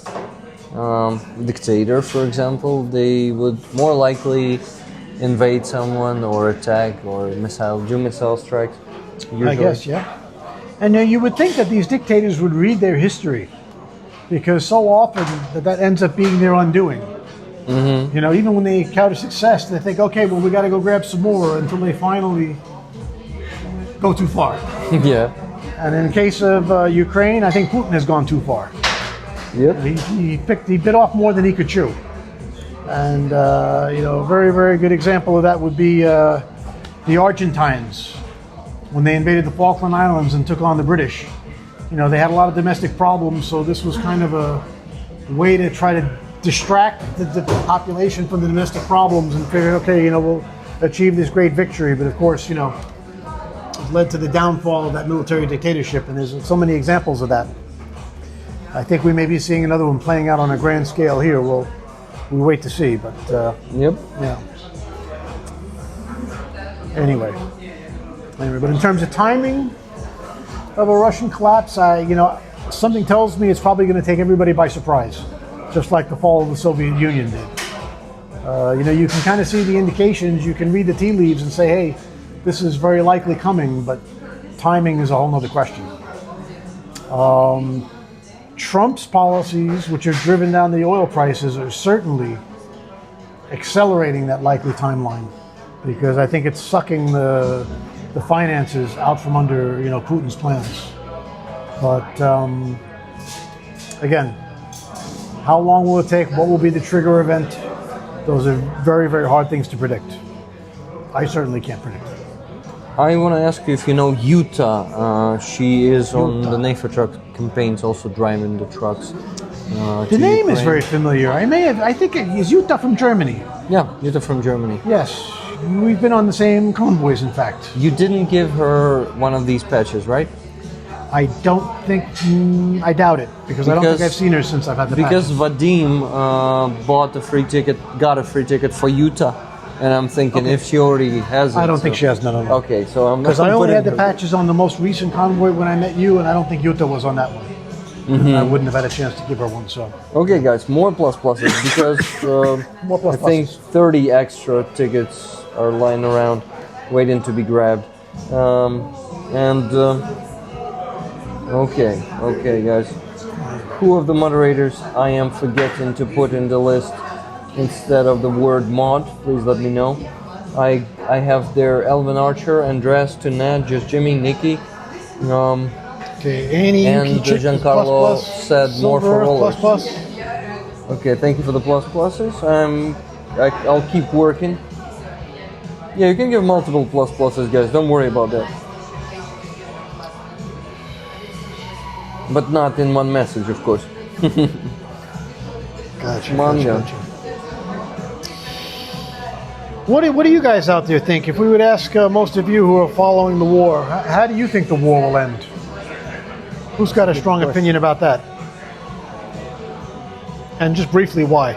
dictator, for example, they would more likely invade someone or attack or do missile strikes. Usually. I guess, yeah. And you would think that these dictators would read their history, because so often that ends up being their undoing. Mm-hmm. You know, even when they encounter success, they think, okay, well, we got to go grab some more until they finally go too far. Yeah. And in the case of Ukraine, I think Putin has gone too far. Yep. He bit off more than he could chew. And a very, very good example of that would be the Argentines when they invaded the Falkland Islands and took on the British. They had a lot of domestic problems, so this was kind of a way to try to distract the population from the domestic problems and figure, okay, we'll achieve this great victory. But of course, it led to the downfall of that military dictatorship, and there's so many examples of that. I think we may be seeing another one playing out on a grand scale here. We'll wait to see, but Yep. yeah. Anyway, but in terms of timing of a Russian collapse, something tells me it's probably going to take everybody by surprise, just like the fall of the Soviet Union did. You can kind of see the indications, you can read the tea leaves and say, hey, this is very likely coming, but timing is a whole other question. Trump's policies, which have driven down the oil prices, are certainly accelerating that likely timeline, because I think it's sucking the finances out from under Putin's plans. But again, how long will it take? What will be the trigger event? Those are very, very hard things to predict. I certainly can't predict it. I want to ask you if you know Utah. She is on the NAFTA truck campaigns, also driving the trucks. The name is very familiar. I think is Utah from Germany. Yeah, Utah from Germany. Yes, we've been on the same convoys, in fact. You didn't give her one of these patches, right? I don't think. I doubt it, because I don't think I've seen her since I've had the patch. Because Vadim got a free ticket for Utah. And I'm thinking, if she already has it... I don't think she has none of them. Okay, so I'm not... Because I only had the patches on the most recent convoy when I met you, and I don't think Utah was on that one. Mm-hmm. I wouldn't have had a chance to give her one, so... Okay, guys, more pluses, because I think 30 extra tickets are lying around, waiting to be grabbed. Okay, guys. Who of the moderators I am forgetting to put in the list instead of the word mod, please let me know. I have there Elvin Archer, Andres, Tunad, Just Jimmy, Nikki. Annie, and Yuki, Giancarlo said more for rollers. Plus. Okay, thank you for the pluses. I'll keep working. Yeah, you can give multiple pluses, guys. Don't worry about that. But not in one message, of course. Gotcha. What do you guys out there think? If we would ask most of you who are following the war, how do you think the war will end? Who's got a strong opinion about that? And just briefly, why?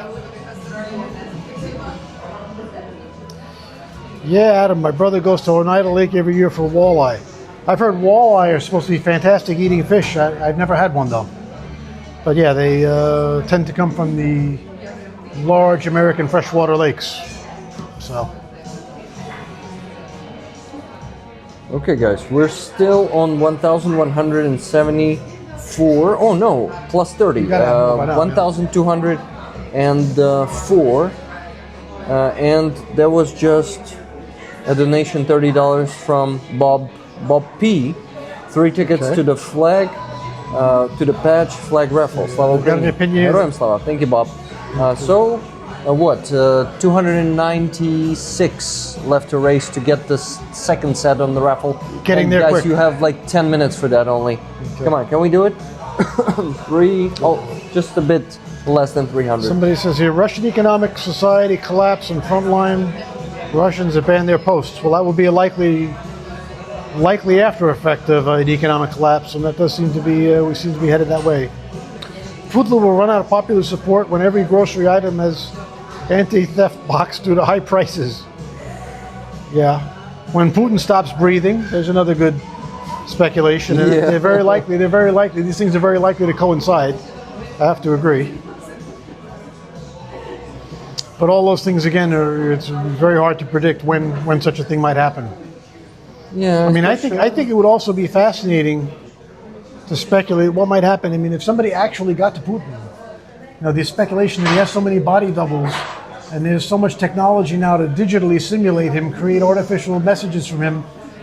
Yeah, Adam, my brother goes to Oneida Lake every year for walleye. I've heard walleye are supposed to be fantastic eating fish. I've never had one, though. But yeah, they tend to come from the large American freshwater lakes. So. Okay, guys, we're still on 1,174. Oh no, plus 30. 1,204. And there was just a donation, $30 from Bob P. 3 tickets to the flag, to the patch flag raffle. Slava Ukraini. Slava. Thank you, Bob. 296 left to race to get the second set on the raffle. Getting there guys, quick. You have like 10 minutes for that only. Okay. Come on, can we do it? Just a bit less than 300. Somebody says here, Russian economic society collapse and frontline Russians have banned their posts. Well, that would be a likely after effect of an economic collapse, and that does seem to be, we seem to be headed that way. Foodler will run out of popular support when every grocery item has anti-theft box due to high prices. Yeah. When Putin stops breathing, there's another good speculation. Yeah. They're very likely, these things are very likely to coincide. I have to agree. But all those things, again, it's very hard to predict when such a thing might happen. Yeah. I mean, I think it would also be fascinating to speculate what might happen. I mean, if somebody actually got to Putin, the speculation that he has so many body doubles and there's so much technology now to digitally simulate him, create artificial messages from him,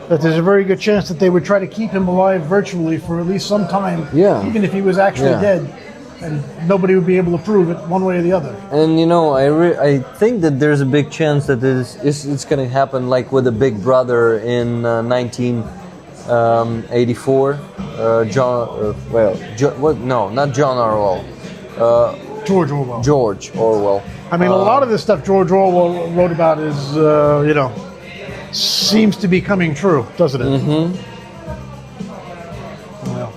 that there's a very good chance that they would try to keep him alive virtually for at least some time, Yeah. even if he was actually Yeah. dead, and nobody would be able to prove it one way or the other. And you know, I think that there's a big chance that it's going to happen like with the Big Brother in 1984. Not John Orwell. George Orwell. George Orwell. I mean, a lot of this stuff George Orwell wrote about is, seems to be coming true, doesn't it? Mm-hmm. Well.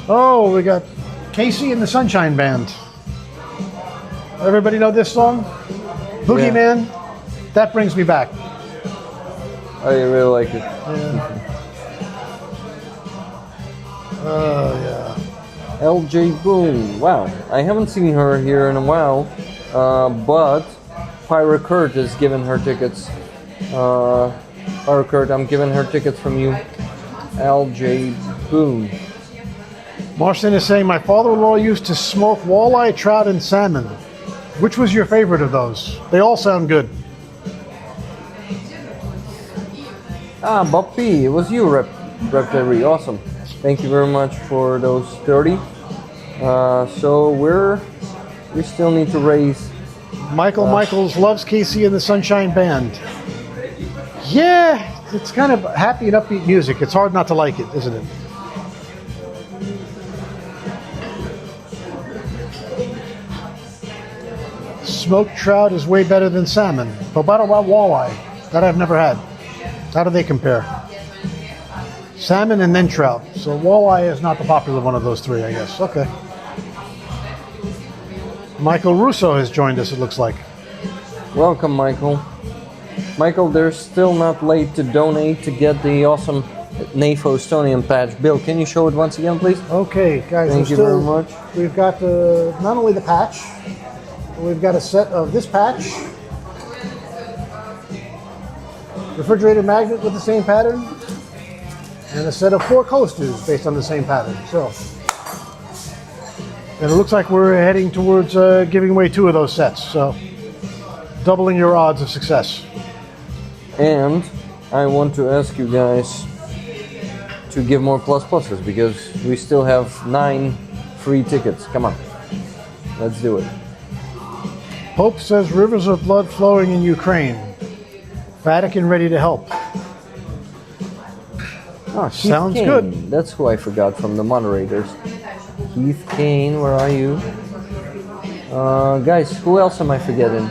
Oh, we got Casey and the Sunshine Band. Everybody know this song? Boogeyman? That brings me back. I really like it. Oh, yeah. LJ Boone. Wow, I haven't seen her here in a while, but Pyra Kurt is giving her tickets. Pyra Kurt, I'm giving her tickets from you. LJ Boone. Marston is saying, my father-in-law used to smoke walleye, trout, and salmon. Which was your favorite of those? They all sound good. Bob P, it was you, Rep Terry. Awesome. Thank you very much for those 30. So we still need to raise. Michaels loves Casey and the Sunshine Band. Yeah, it's kind of happy and upbeat music. It's hard not to like it, isn't it? Smoked trout is way better than salmon. But what about walleye? That I've never had. How do they compare? Salmon and then trout. So walleye is not the popular one of those three, I guess. Okay. Michael Russo has joined us, it looks like. Welcome, Michael. Michael, they're still not late to donate to get the awesome NAFO Estonian patch. Bill, can you show it once again, please? Okay, guys. Thank you very much. We've got not only the patch, we've got a set of this patch, refrigerator magnet with the same pattern, and a set of 4 coasters based on the same pattern. So, and it looks like we're heading towards giving away 2 of those sets. So, doubling your odds of success. And I want to ask you guys to give more pluses because we still have 9 free tickets. Come on, let's do it. Pope says rivers of blood flowing in Ukraine. Vatican ready to help. Oh, sounds Kane. good. That's who I forgot from the moderators. Keith Kane, where are you? Guys, who else am I forgetting?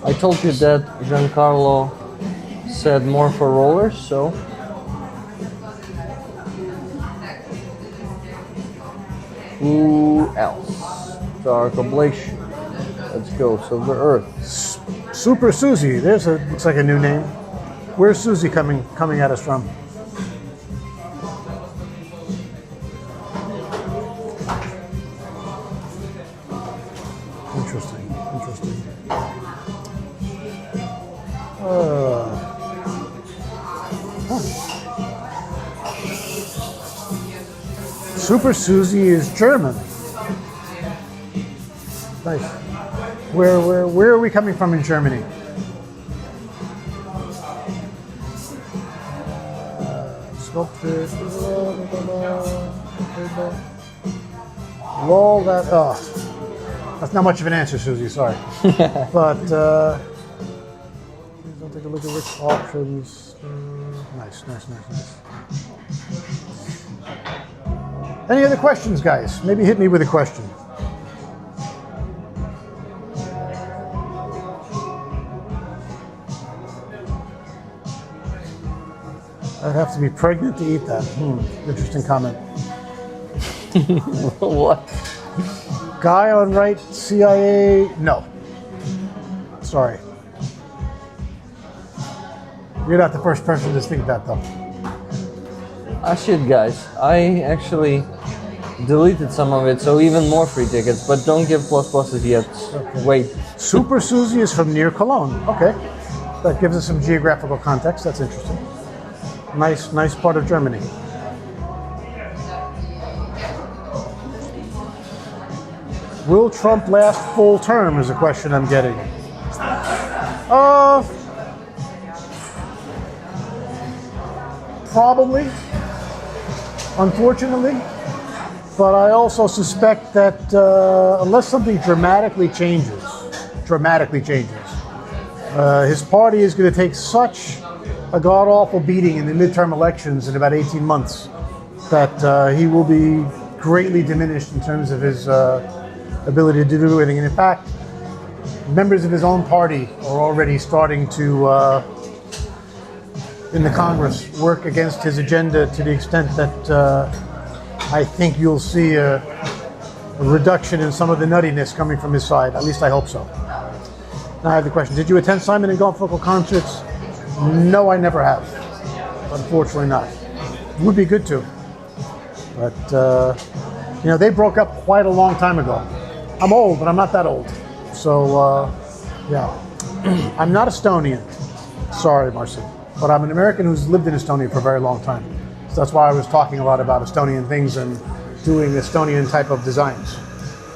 I told you that Giancarlo said more for rollers, so... Who else? Dark Oblation. Let's go, Silver Earth. Super Susie. Looks like a new name. Where's Susie coming at us from? Interesting. Super Susie is German. Nice. Where are we coming from in Germany? Sculpture. Roll that. Oh, that's not much of an answer, Susie. Sorry, but please don't take a look at which options. Nice. Any other questions, guys? Maybe hit me with a question. I'd have to be pregnant to eat that. Interesting comment. What? Guy on right, CIA, no. Sorry. You're not the first person to think that, though. Ah, shit, guys. I actually deleted some of it, so even more free tickets, but don't give pluses yet. Okay. Wait. Super Susie is from near Cologne. Okay. That gives us some geographical context. That's interesting. Nice part of Germany. Will Trump last full term is a question I'm getting. Probably, unfortunately. But I also suspect that unless something dramatically changes, his party is going to take such a god-awful beating in the midterm elections in about 18 months that he will be greatly diminished in terms of his ability to do anything. And in fact, members of his own party are already starting to, in the Congress, work against his agenda to the extent that I think you'll see a reduction in some of the nuttiness coming from his side. At least I hope so. Now I have the question, did you attend Simon and Garfunkel concerts? No, I never have. Unfortunately not. It would be good to. But, they broke up quite a long time ago. I'm old, but I'm not that old. So, yeah. I'm not Estonian. Sorry, Marcin. But I'm an American who's lived in Estonia for a very long time. So that's why I was talking a lot about Estonian things and doing Estonian type of designs.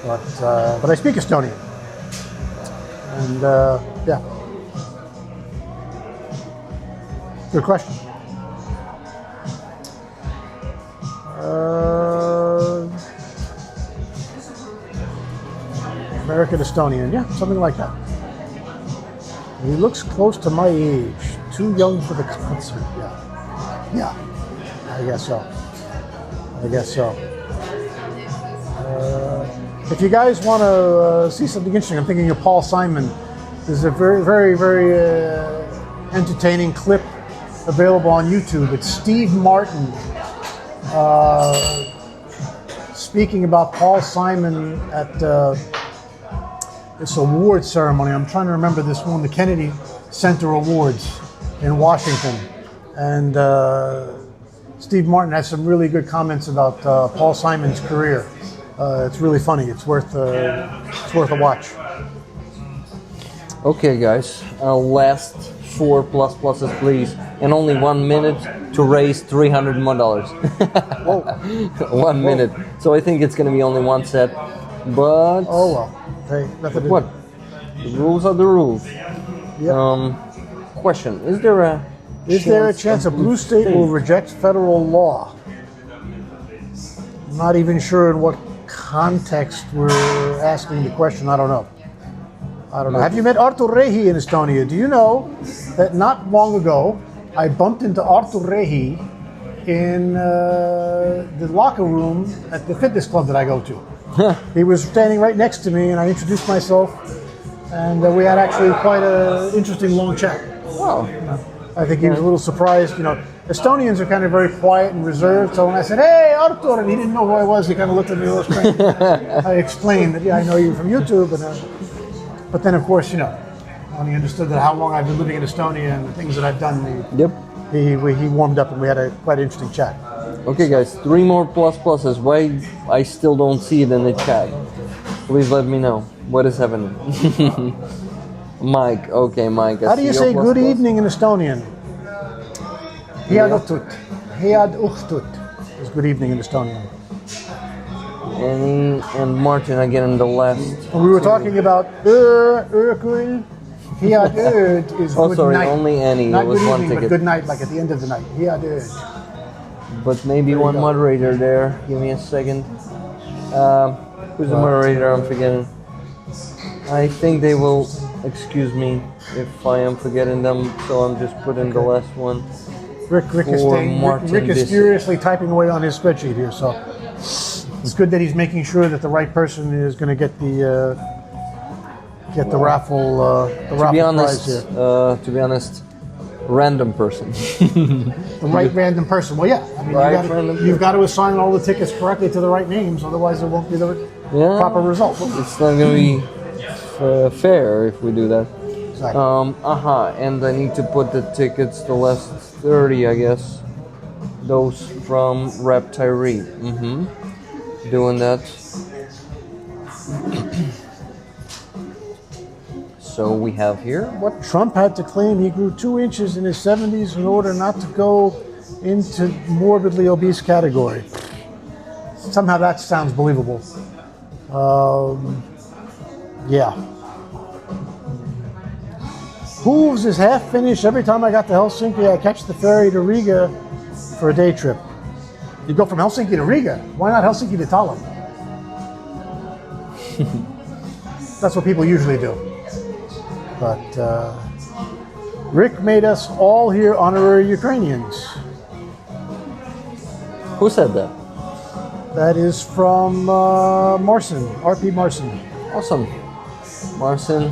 But I speak Estonian. And, yeah. Good question. American Estonian, yeah, something like that. He looks close to my age. Too young for the concert, yeah. Yeah, I guess so. If you guys want to see something interesting, I'm thinking of Paul Simon. There's a very, very, very entertaining clip available on YouTube. It's Steve Martin speaking about Paul Simon at this award ceremony. I'm trying to remember this one, the Kennedy Center Awards in Washington. And Steve Martin has some really good comments about Paul Simon's career. It's really funny. It's worth a watch. Okay, guys. Last 4 pluses, please, and only 1 minute to raise $300 more. Whoa. 1 minute. So I think it's going to be only one set. But oh well. Hey, nothing to what? The rules are the rules. Yep. Question: Is there a chance a blue state will reject federal law? I'm not even sure in what context we're asking the question. I don't know. Have you met Artur Rehi in Estonia? Do you know that not long ago I bumped into Artur Rehi in the locker room at the fitness club that I go to? He was standing right next to me, and I introduced myself, and we had actually quite an interesting long chat. Wow. I think he was a little surprised. Estonians are kind of very quiet and reserved, so when I said, "Hey, Artur," and he didn't know who I was, he kind of looked at me a little strange. I explained that, yeah, I know you from YouTube, but then, of course, when he understood that how long I've been living in Estonia and the things that I've done, he warmed up, and we had a quite interesting chat. Okay, guys, 3 more pluses. Why I still don't see it in the chat? Please let me know what is happening. Mike, okay, Mike. How do you say good evening in Estonian? Head õhtut. Head õhtut is good evening in Estonian. And Martin again in the last. We were talking about öökull. Head ööd is good night. Only Annie. Not it was good one evening, ticket. but good night, like at the end of the night. Head ööd. But maybe one moderator there. Give me a second. Who's the moderator? I'm forgetting. I think they will excuse me if I am forgetting them, so I'm just putting the last one. Rick is furiously typing away on his spreadsheet here, so it's good that he's making sure that the right person is going to get the raffle prize here. To be honest, random person. The right random person. Well, yeah. I mean, you've got to assign all the tickets correctly to the right names, otherwise it won't be the proper result. It's not going to be fair if we do that. Exactly. And I need to put the tickets, the last 30, I guess. Those from Rep Tyree. Doing that. So we have here. What Trump had to claim he grew 2 inches in his 70s in order not to go into morbidly obese category. Somehow that sounds believable. Yeah. Hooves is half finished. Every time I got to Helsinki, I catch the ferry to Riga for a day trip. You go from Helsinki to Riga. Why not Helsinki to Tallinn? That's what people usually do. But Rick made us all here honorary Ukrainians. Who said that? That is from Marcin, RP Marcin. Awesome. Marcin.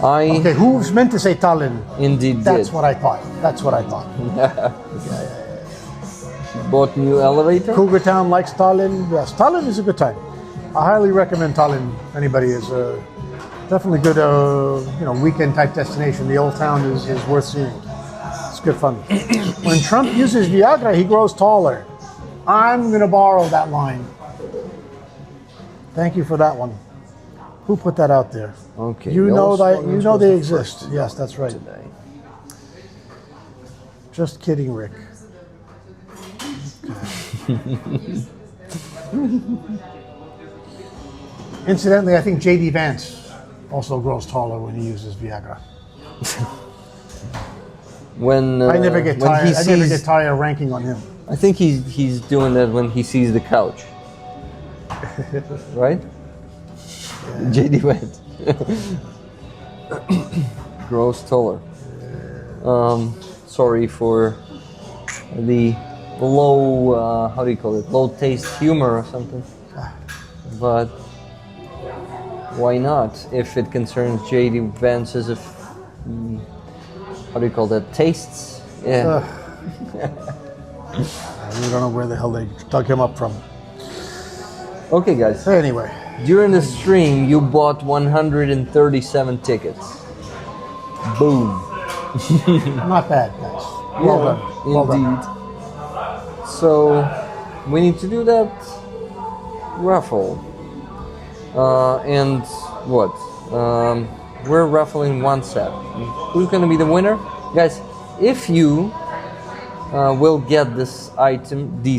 I Okay, who's meant to say Tallinn? indeed That's did. what I thought. That's what I thought. Bought new elevator. Cougar Town likes Tallinn. Yes, Tallinn is a good time. I highly recommend Tallinn. If anybody is definitely good, weekend type destination. The old town is worth seeing. It's good fun. When Trump uses Viagra, he grows taller. I'm going to borrow that line. Thank you for that one. Who put that out there? Okay. You know those that. You ones know was they the exist. first Yes, that's right. today. Just kidding, Rick. Incidentally, I think J.D. Vance also grows taller when he uses Viagra. When I never get when tired. he I never sees- get tired of ranking on him. I think he's doing that when he sees the couch. Right? JD went. Grows taller. Sorry for the low, how do you call it? Low taste humor or something. But why not? If it concerns JD Vance's, how do you call that? Tastes? Yeah. We don't know where the hell they dug him up from. Okay, guys. Anyway, During the stream, you bought 137 tickets. Boom. not bad, guys. Well done. Well done. Indeed. So, we need to do that raffle. And what? We're raffling one set. Who's going to be the winner? Guys, if you will get these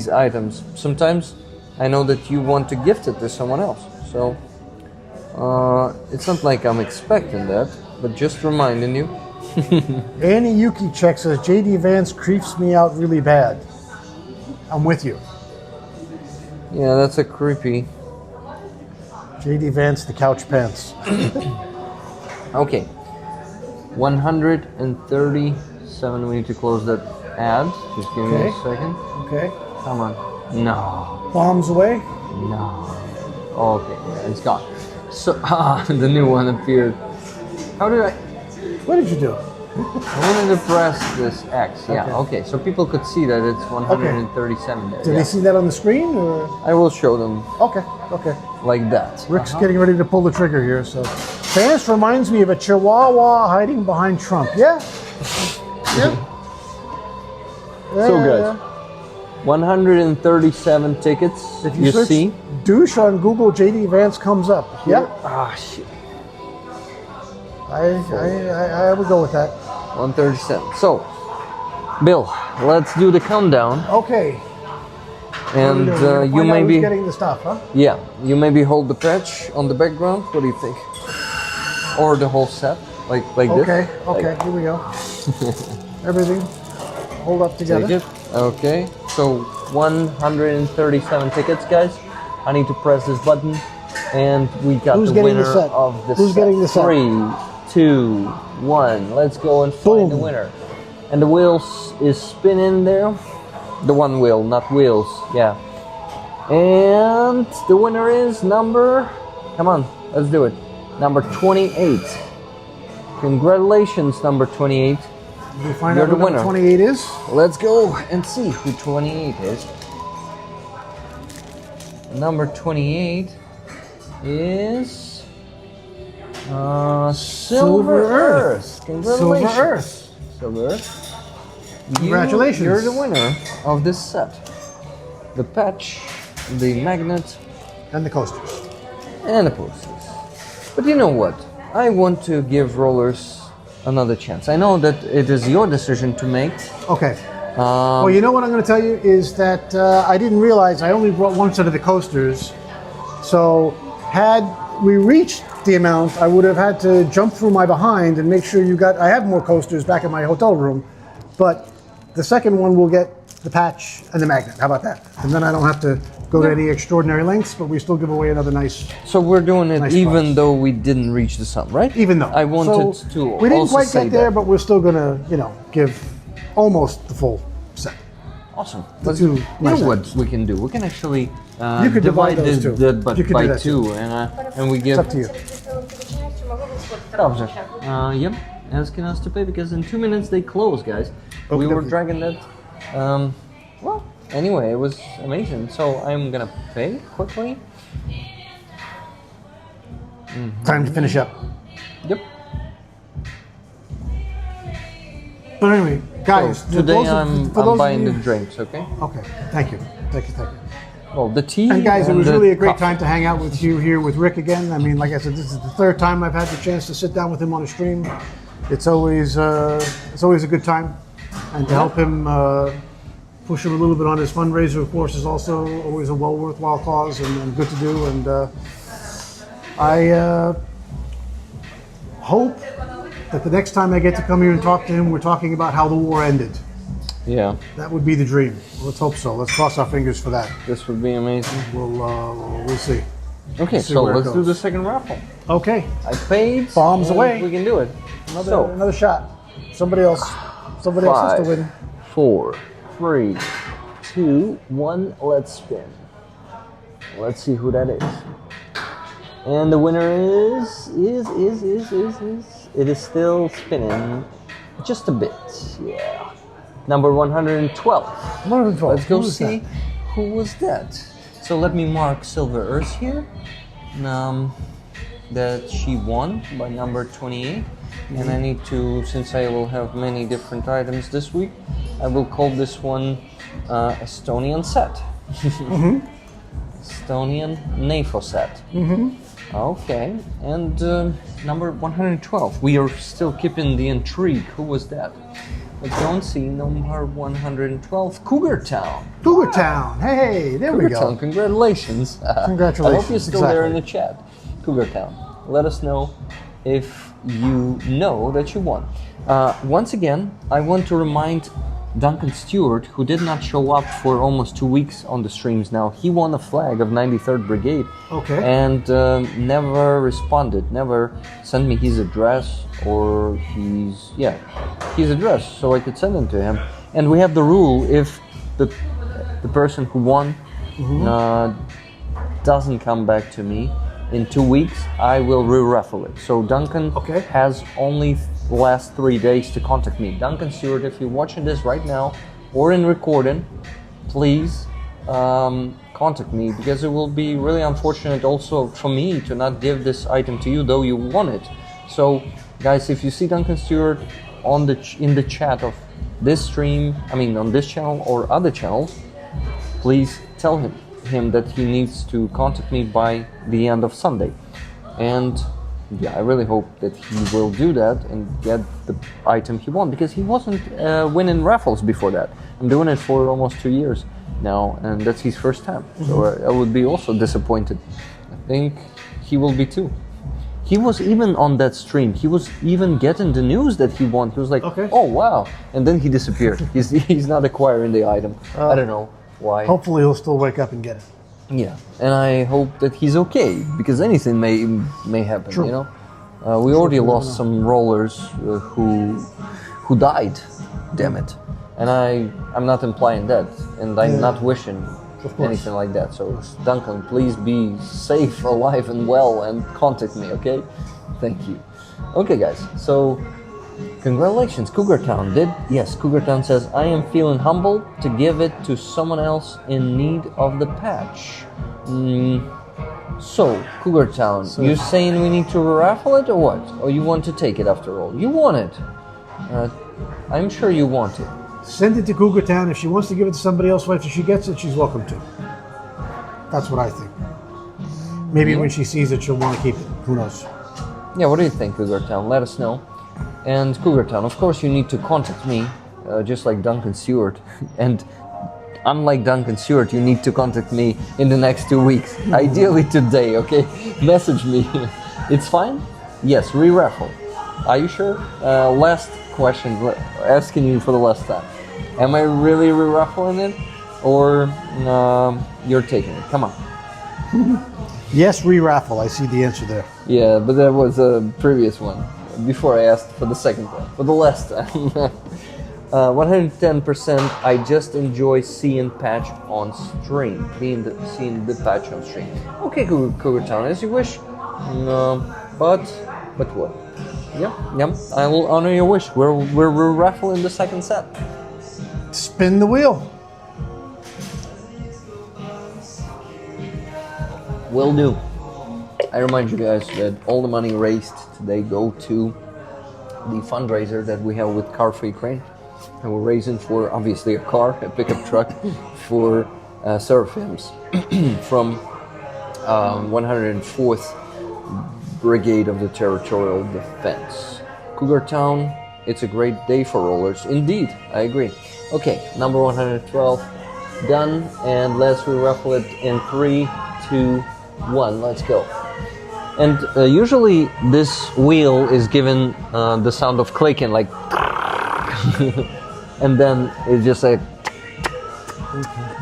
items, sometimes I know that you want to gift it to someone else. So, it's not like I'm expecting that, but just reminding you. Annie Yuki check says JD Vance creeps me out really bad. I'm with you. Yeah, that's a creepy. JD Vance, the couch pants. Okay. 137. We need to close that ad. Just give me a Okay. second. Okay. Come on. No. Bombs away. No. Okay, yeah, it's gone. So, the new one appeared. How did I? What did you do? I wanted to press this X. Yeah, Okay. okay. So people could see that it's 137 there. Did yeah. they see that on the screen? Or? I will show them Okay. Okay. like that. Rick's getting ready to pull the trigger here. So, Vance reminds me of a Chihuahua hiding behind Trump. Yeah. Yeah. So, Yeah, guys, yeah. 137 tickets. If You you search see? douche on Google, JD Vance comes up. Yeah. Ah, shit. I would go with that. 137. So, Bill, let's do the countdown, Okay. and We're gonna you find out who's maybe, getting the stuff, huh? yeah, you maybe hold the patch on the background. What do you think? Or the whole set, like Okay. this? Okay. Here we go. Everything hold up together. Take it. Okay. So 137 tickets, guys. I need to press this button, and we got Who's the getting the winner set? of the Who's set. getting the set? 3, 2, 1. Let's go and find the Boom. winner. And the wheels is spinning there. The one wheel, not wheels. Yeah. And the winner is number. Come on, let's do it. Number 28. Congratulations, number 28. Did we find You're out the who number winner. 28 is? Let's go and see who 28 is. Number 28 is Silver Earth. Congratulations. Silver Earth. Silver Earth. Congratulations. You're the winner of this set. The patch, the magnet, And the coasters. and the posters. But you know what? I want to give rollers another chance. I know that it is your decision to make. Okay. Well, you know what I'm going to tell you is that I didn't realize I only brought one set of the coasters. So had we reached the amount, I would have had to jump through my behind and make sure you got. I have more coasters back in my hotel room, but the second one will get the patch and the magnet. How about that? And then I don't have to go to any extraordinary lengths, but we still give away another nice. So we're doing it Nice even prize. though we didn't reach the sum, right? Even though I wanted So to we didn't also quite say get there, that. but we're still gonna, give almost the full set. Awesome. two You nice know what items. we can do? We can actually You could divide this those two. but You could do by that two, too. and we give. It's up to you. Dobrze. Yep. Asking us to pay because in 2 minutes they close, guys. We were Okay. dragging that. Well, anyway, it was amazing. So I'm gonna pay quickly. Time to finish up. Yep. But anyway, guys, So today those of- I'm for those of buying you- the drinks. Okay. Okay, thank you. Well, the tea. And guys, it was the really a great coffee. time to hang out with you here with Rick again. I mean, like I said, this is the third time I've had the chance to sit down with him on a stream. It's always a good time, and to help him push him a little bit on his fundraiser, of course, is also always a worthwhile cause and good to do. And I hope that the next time I get to come here and talk to him, we're talking about how the war ended. Yeah, That would be the dream. Let's hope so. Let's cross our fingers for that. this would be amazing. We'll see. Okay, See so where it let's do goes. the second raffle. Okay. I paid. Bombs and away. We can do it. Another shot. Somebody else has to 5, win. 4, 3, 2, 1. Let's spin. Let's see who that is. And the winner is. It is still spinning just a bit. Yeah. Number 112. 112. Let's go Who was see who was that. So let me mark Silver Earth here. That she won by number 28. And I need to, since I will have many different items this week, I will call this one Estonian set. Estonian NAFO set. Okay, and number 112. We are still keeping the intrigue. Who was that? Let's go and see number 112, Cougar Town. Cougar Town. Hey, there we Cougar go. Town, congratulations. Congratulations, I hope you're still there in exactly. the chat. Cougar Town. Let us know if you know that you won. Once again, I want to remind Duncan Stewart, who did not show up for almost 2 weeks on the streams now. He won a flag of 93rd Brigade. Okay. And never responded, never sent me his address or his address so I could send it to him. And we have the rule, if the person who won doesn't come back to me in 2 weeks, I will re-raffle it. So Duncan has only the last 3 days to contact me. Duncan Stewart, if you're watching this right now or in recording, please contact me, because it will be really unfortunate also for me to not give this item to you, though you want it. So guys, if you see Duncan Stewart on in the chat of this stream, on this channel or other channels, please tell him that he needs to contact me by the end of Sunday. And yeah, I really hope that he will do that and get the item he won, because he wasn't winning raffles before that. I'm doing it for almost 2 years now, and that's his first time. So I would be also disappointed. I think he will be too. He was even on that stream. He was even getting the news that he won. He was like, "Oh wow!" And then he disappeared. he's not acquiring the item. I don't know why. Hopefully he'll still wake up and get it. Yeah, and I hope that he's okay, because anything may happen. True. You know, we already lost some rollers who died. Damn it! And I'm not implying that, and I'm not wishing anything like that. So Duncan, please be safe, alive, and well, and contact me. Okay? Thank you. Okay, guys. So congratulations, Cougar Town did. Yes, Cougar Town says, I am feeling humbled to give it to someone else in need of the patch. So, Cougar Town, you're saying we need to raffle it or what? Or you want to take it after all? You want it. I'm sure you want it. Send it to Cougar Town. If she wants to give it to somebody else after she gets it, she's welcome to. That's what I think. Maybe when she sees it, she'll want to keep it. Who knows? Yeah, what do you think, Cougar Town? Let us know. And Cougar Town, of course you need to contact me, just like Duncan Stewart. And unlike Duncan Stewart, you need to contact me in the next 2 weeks. Ideally today, okay? Message me. It's fine? Yes, re-raffle. Are you sure? Last question, asking you for the last time. Am I really re-raffling it, or you're taking it? Come on. Yes, re-raffle. I see the answer there. Yeah, but that was a previous one. Before I asked for the second one, for the last time. 110%. I just enjoy seeing patch on stream. Seeing the patch on stream. Okay, Cougar Town, as you wish. No, but what? Yeah. I will honor your wish. We're raffling the second set. Spin the wheel. Will do. I remind you guys that all the money raised today go to the fundraiser that we have with Car for Ukraine. And we're raising for, obviously, a car, a pickup truck, for Seraphims from 104th Brigade of the Territorial Defense. Cougar Town, it's a great day for rollers. Indeed, I agree. Okay, number 112, done. And let's re-raffle it in 3, 2, 1. Let's go. And usually this wheel is given the sound of clicking, like, and then it's just like,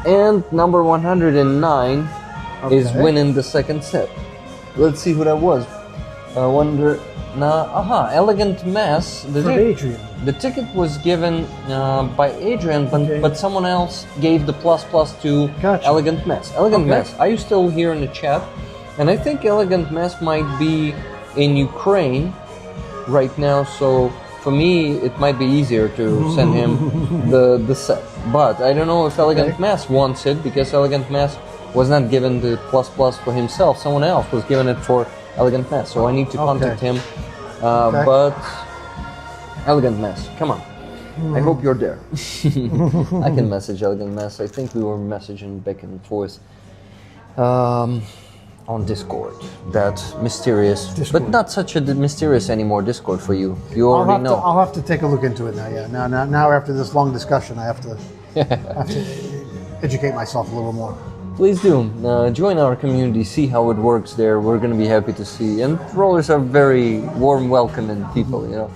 and number 109 is winning the second set. Let's see who that was. Elegant Mass. Adrian. The ticket was given by Adrian, but someone else gave the plus to Gotcha. Elegant Mass. Elegant Mass, are you still here in the chat? And I think Elegant Mass might be in Ukraine right now, so for me it might be easier to send him the set. But I don't know if Elegant Mass wants it, because Elegant Mass was not given the plus for himself. Someone else was given it for Elegant Mass, so I need to contact him. But Elegant Mass, come on. I hope you're there. I can message Elegant Mass. I think we were messaging back and forth on Discord. That mysterious, but not such a mysterious anymore Discord for you. You already know. I'll have to take a look into it now. Yeah. Now after this long discussion, I have to educate myself a little more. Please do join our community. See how it works there. We're going to be happy to see. And rollers are very warm, welcoming people. You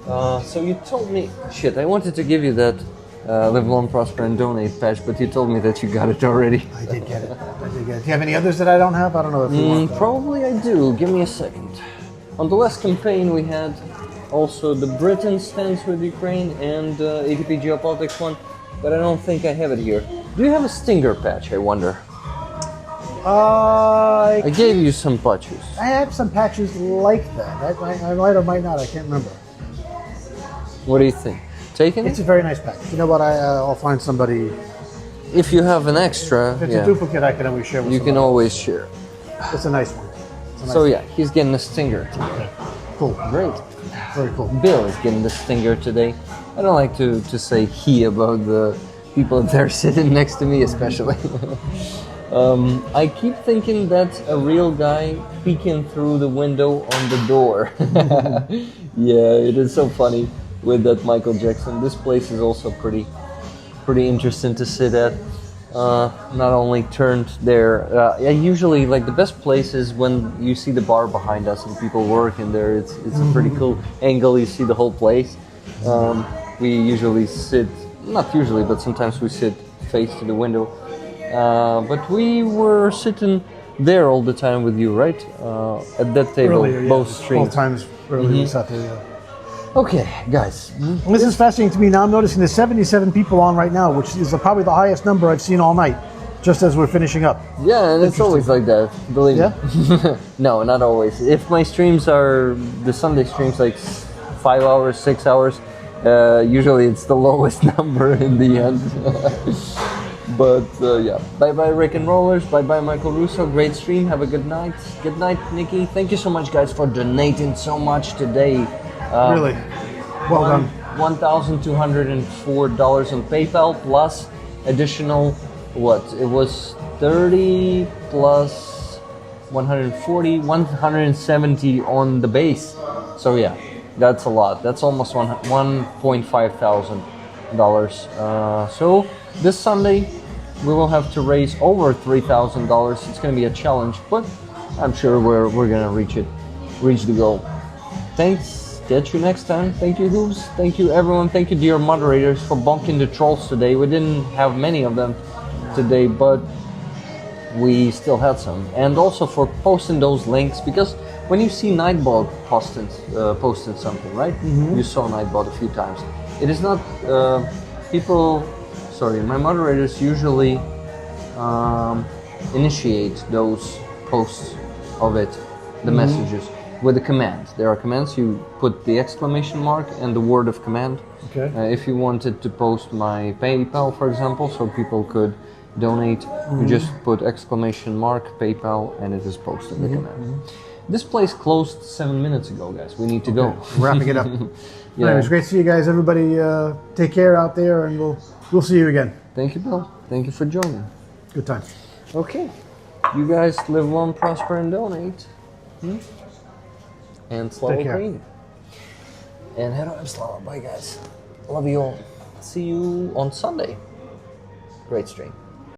know. So you told me, shit, I wanted to give you that Live Long, Prosper and Donate patch, but you told me that you got it already. I did get it. Do you have any others that I don't have? I don't know if you want. Probably I do. Give me a second. On the last campaign we had also the Britain stands with Ukraine and ATP Geopolitics one, but I don't think I have it here. Do you have a Stinger patch, I wonder? I gave you some patches. I have some patches like that. I might or might not. I can't remember. What do you think? Taking It's it? a very nice patch. You know what? I'll find somebody. If you have an extra, If it's a duplicate, I can always share with you somebody. can always share. It's a nice one. So yeah, he's getting a Stinger today. Okay. Cool. Great. Very cool. Bill is getting the Stinger today. I don't like to say he about the people that are sitting next to me, especially. I keep thinking that's a real guy peeking through the window on the door. Yeah, it is so funny with that Michael Jackson. This place is also pretty interesting to sit at. Not only turned there. Usually, like the best place is when you see the bar behind us and people working there. It's a pretty cool angle. You see the whole place. We usually sit, not usually, but sometimes we sit face to the window. But we were sitting there all the time with you, right? At that table, Earlier, both Both streams. times earlier we sat there, yeah. Okay, guys. This is fascinating to me. Now I'm noticing there's 77 people on right now, which is probably the highest number I've seen all night, just as we're finishing up. Yeah, and it's always like that, believe me. No, not always. If my streams are, the Sunday streams, like 5 hours, 6 hours, usually it's the lowest number in the end. But yeah, bye-bye Rick and Rollers, bye-bye Michael Russo, great stream, have a good night. Good night, Nikki. Thank you so much, guys, for donating so much today. Really? Well done. $1,204 on PayPal plus additional, what? It was 30 plus 140, 170 on the base. So yeah, that's a lot. That's almost $1.5 thousand. So this Sunday we will have to raise over $3,000. It's going to be a challenge, but I'm sure we're going to reach the goal. Thanks Catch you next time. Thank you, Hooves. Thank you, everyone. Thank you, dear moderators, for bunking the trolls today. We didn't have many of them today, but we still had some. And also for posting those links, because when you see Nightbot posting something, right? Mm-hmm. You saw Nightbot a few times. It is not my moderators usually initiate those posts of it, the messages, with a command. There are commands. You put the exclamation mark and the word of command. Okay. If you wanted to post my PayPal, for example, so people could donate, you just put exclamation mark PayPal and it is posted the command. This place closed 7 minutes ago, guys. We need to go. Wrapping it up. Yeah. Anyways, great to see you guys. Everybody, take care out there, and we'll see you again. Thank you, Bill. Thank you for joining. Good time. Okay. You guys live long, prosper, and donate. And Slava Take care. Ukraine. And Heroям Slava. Bye, guys. Love you all. See you on Sunday. Great stream.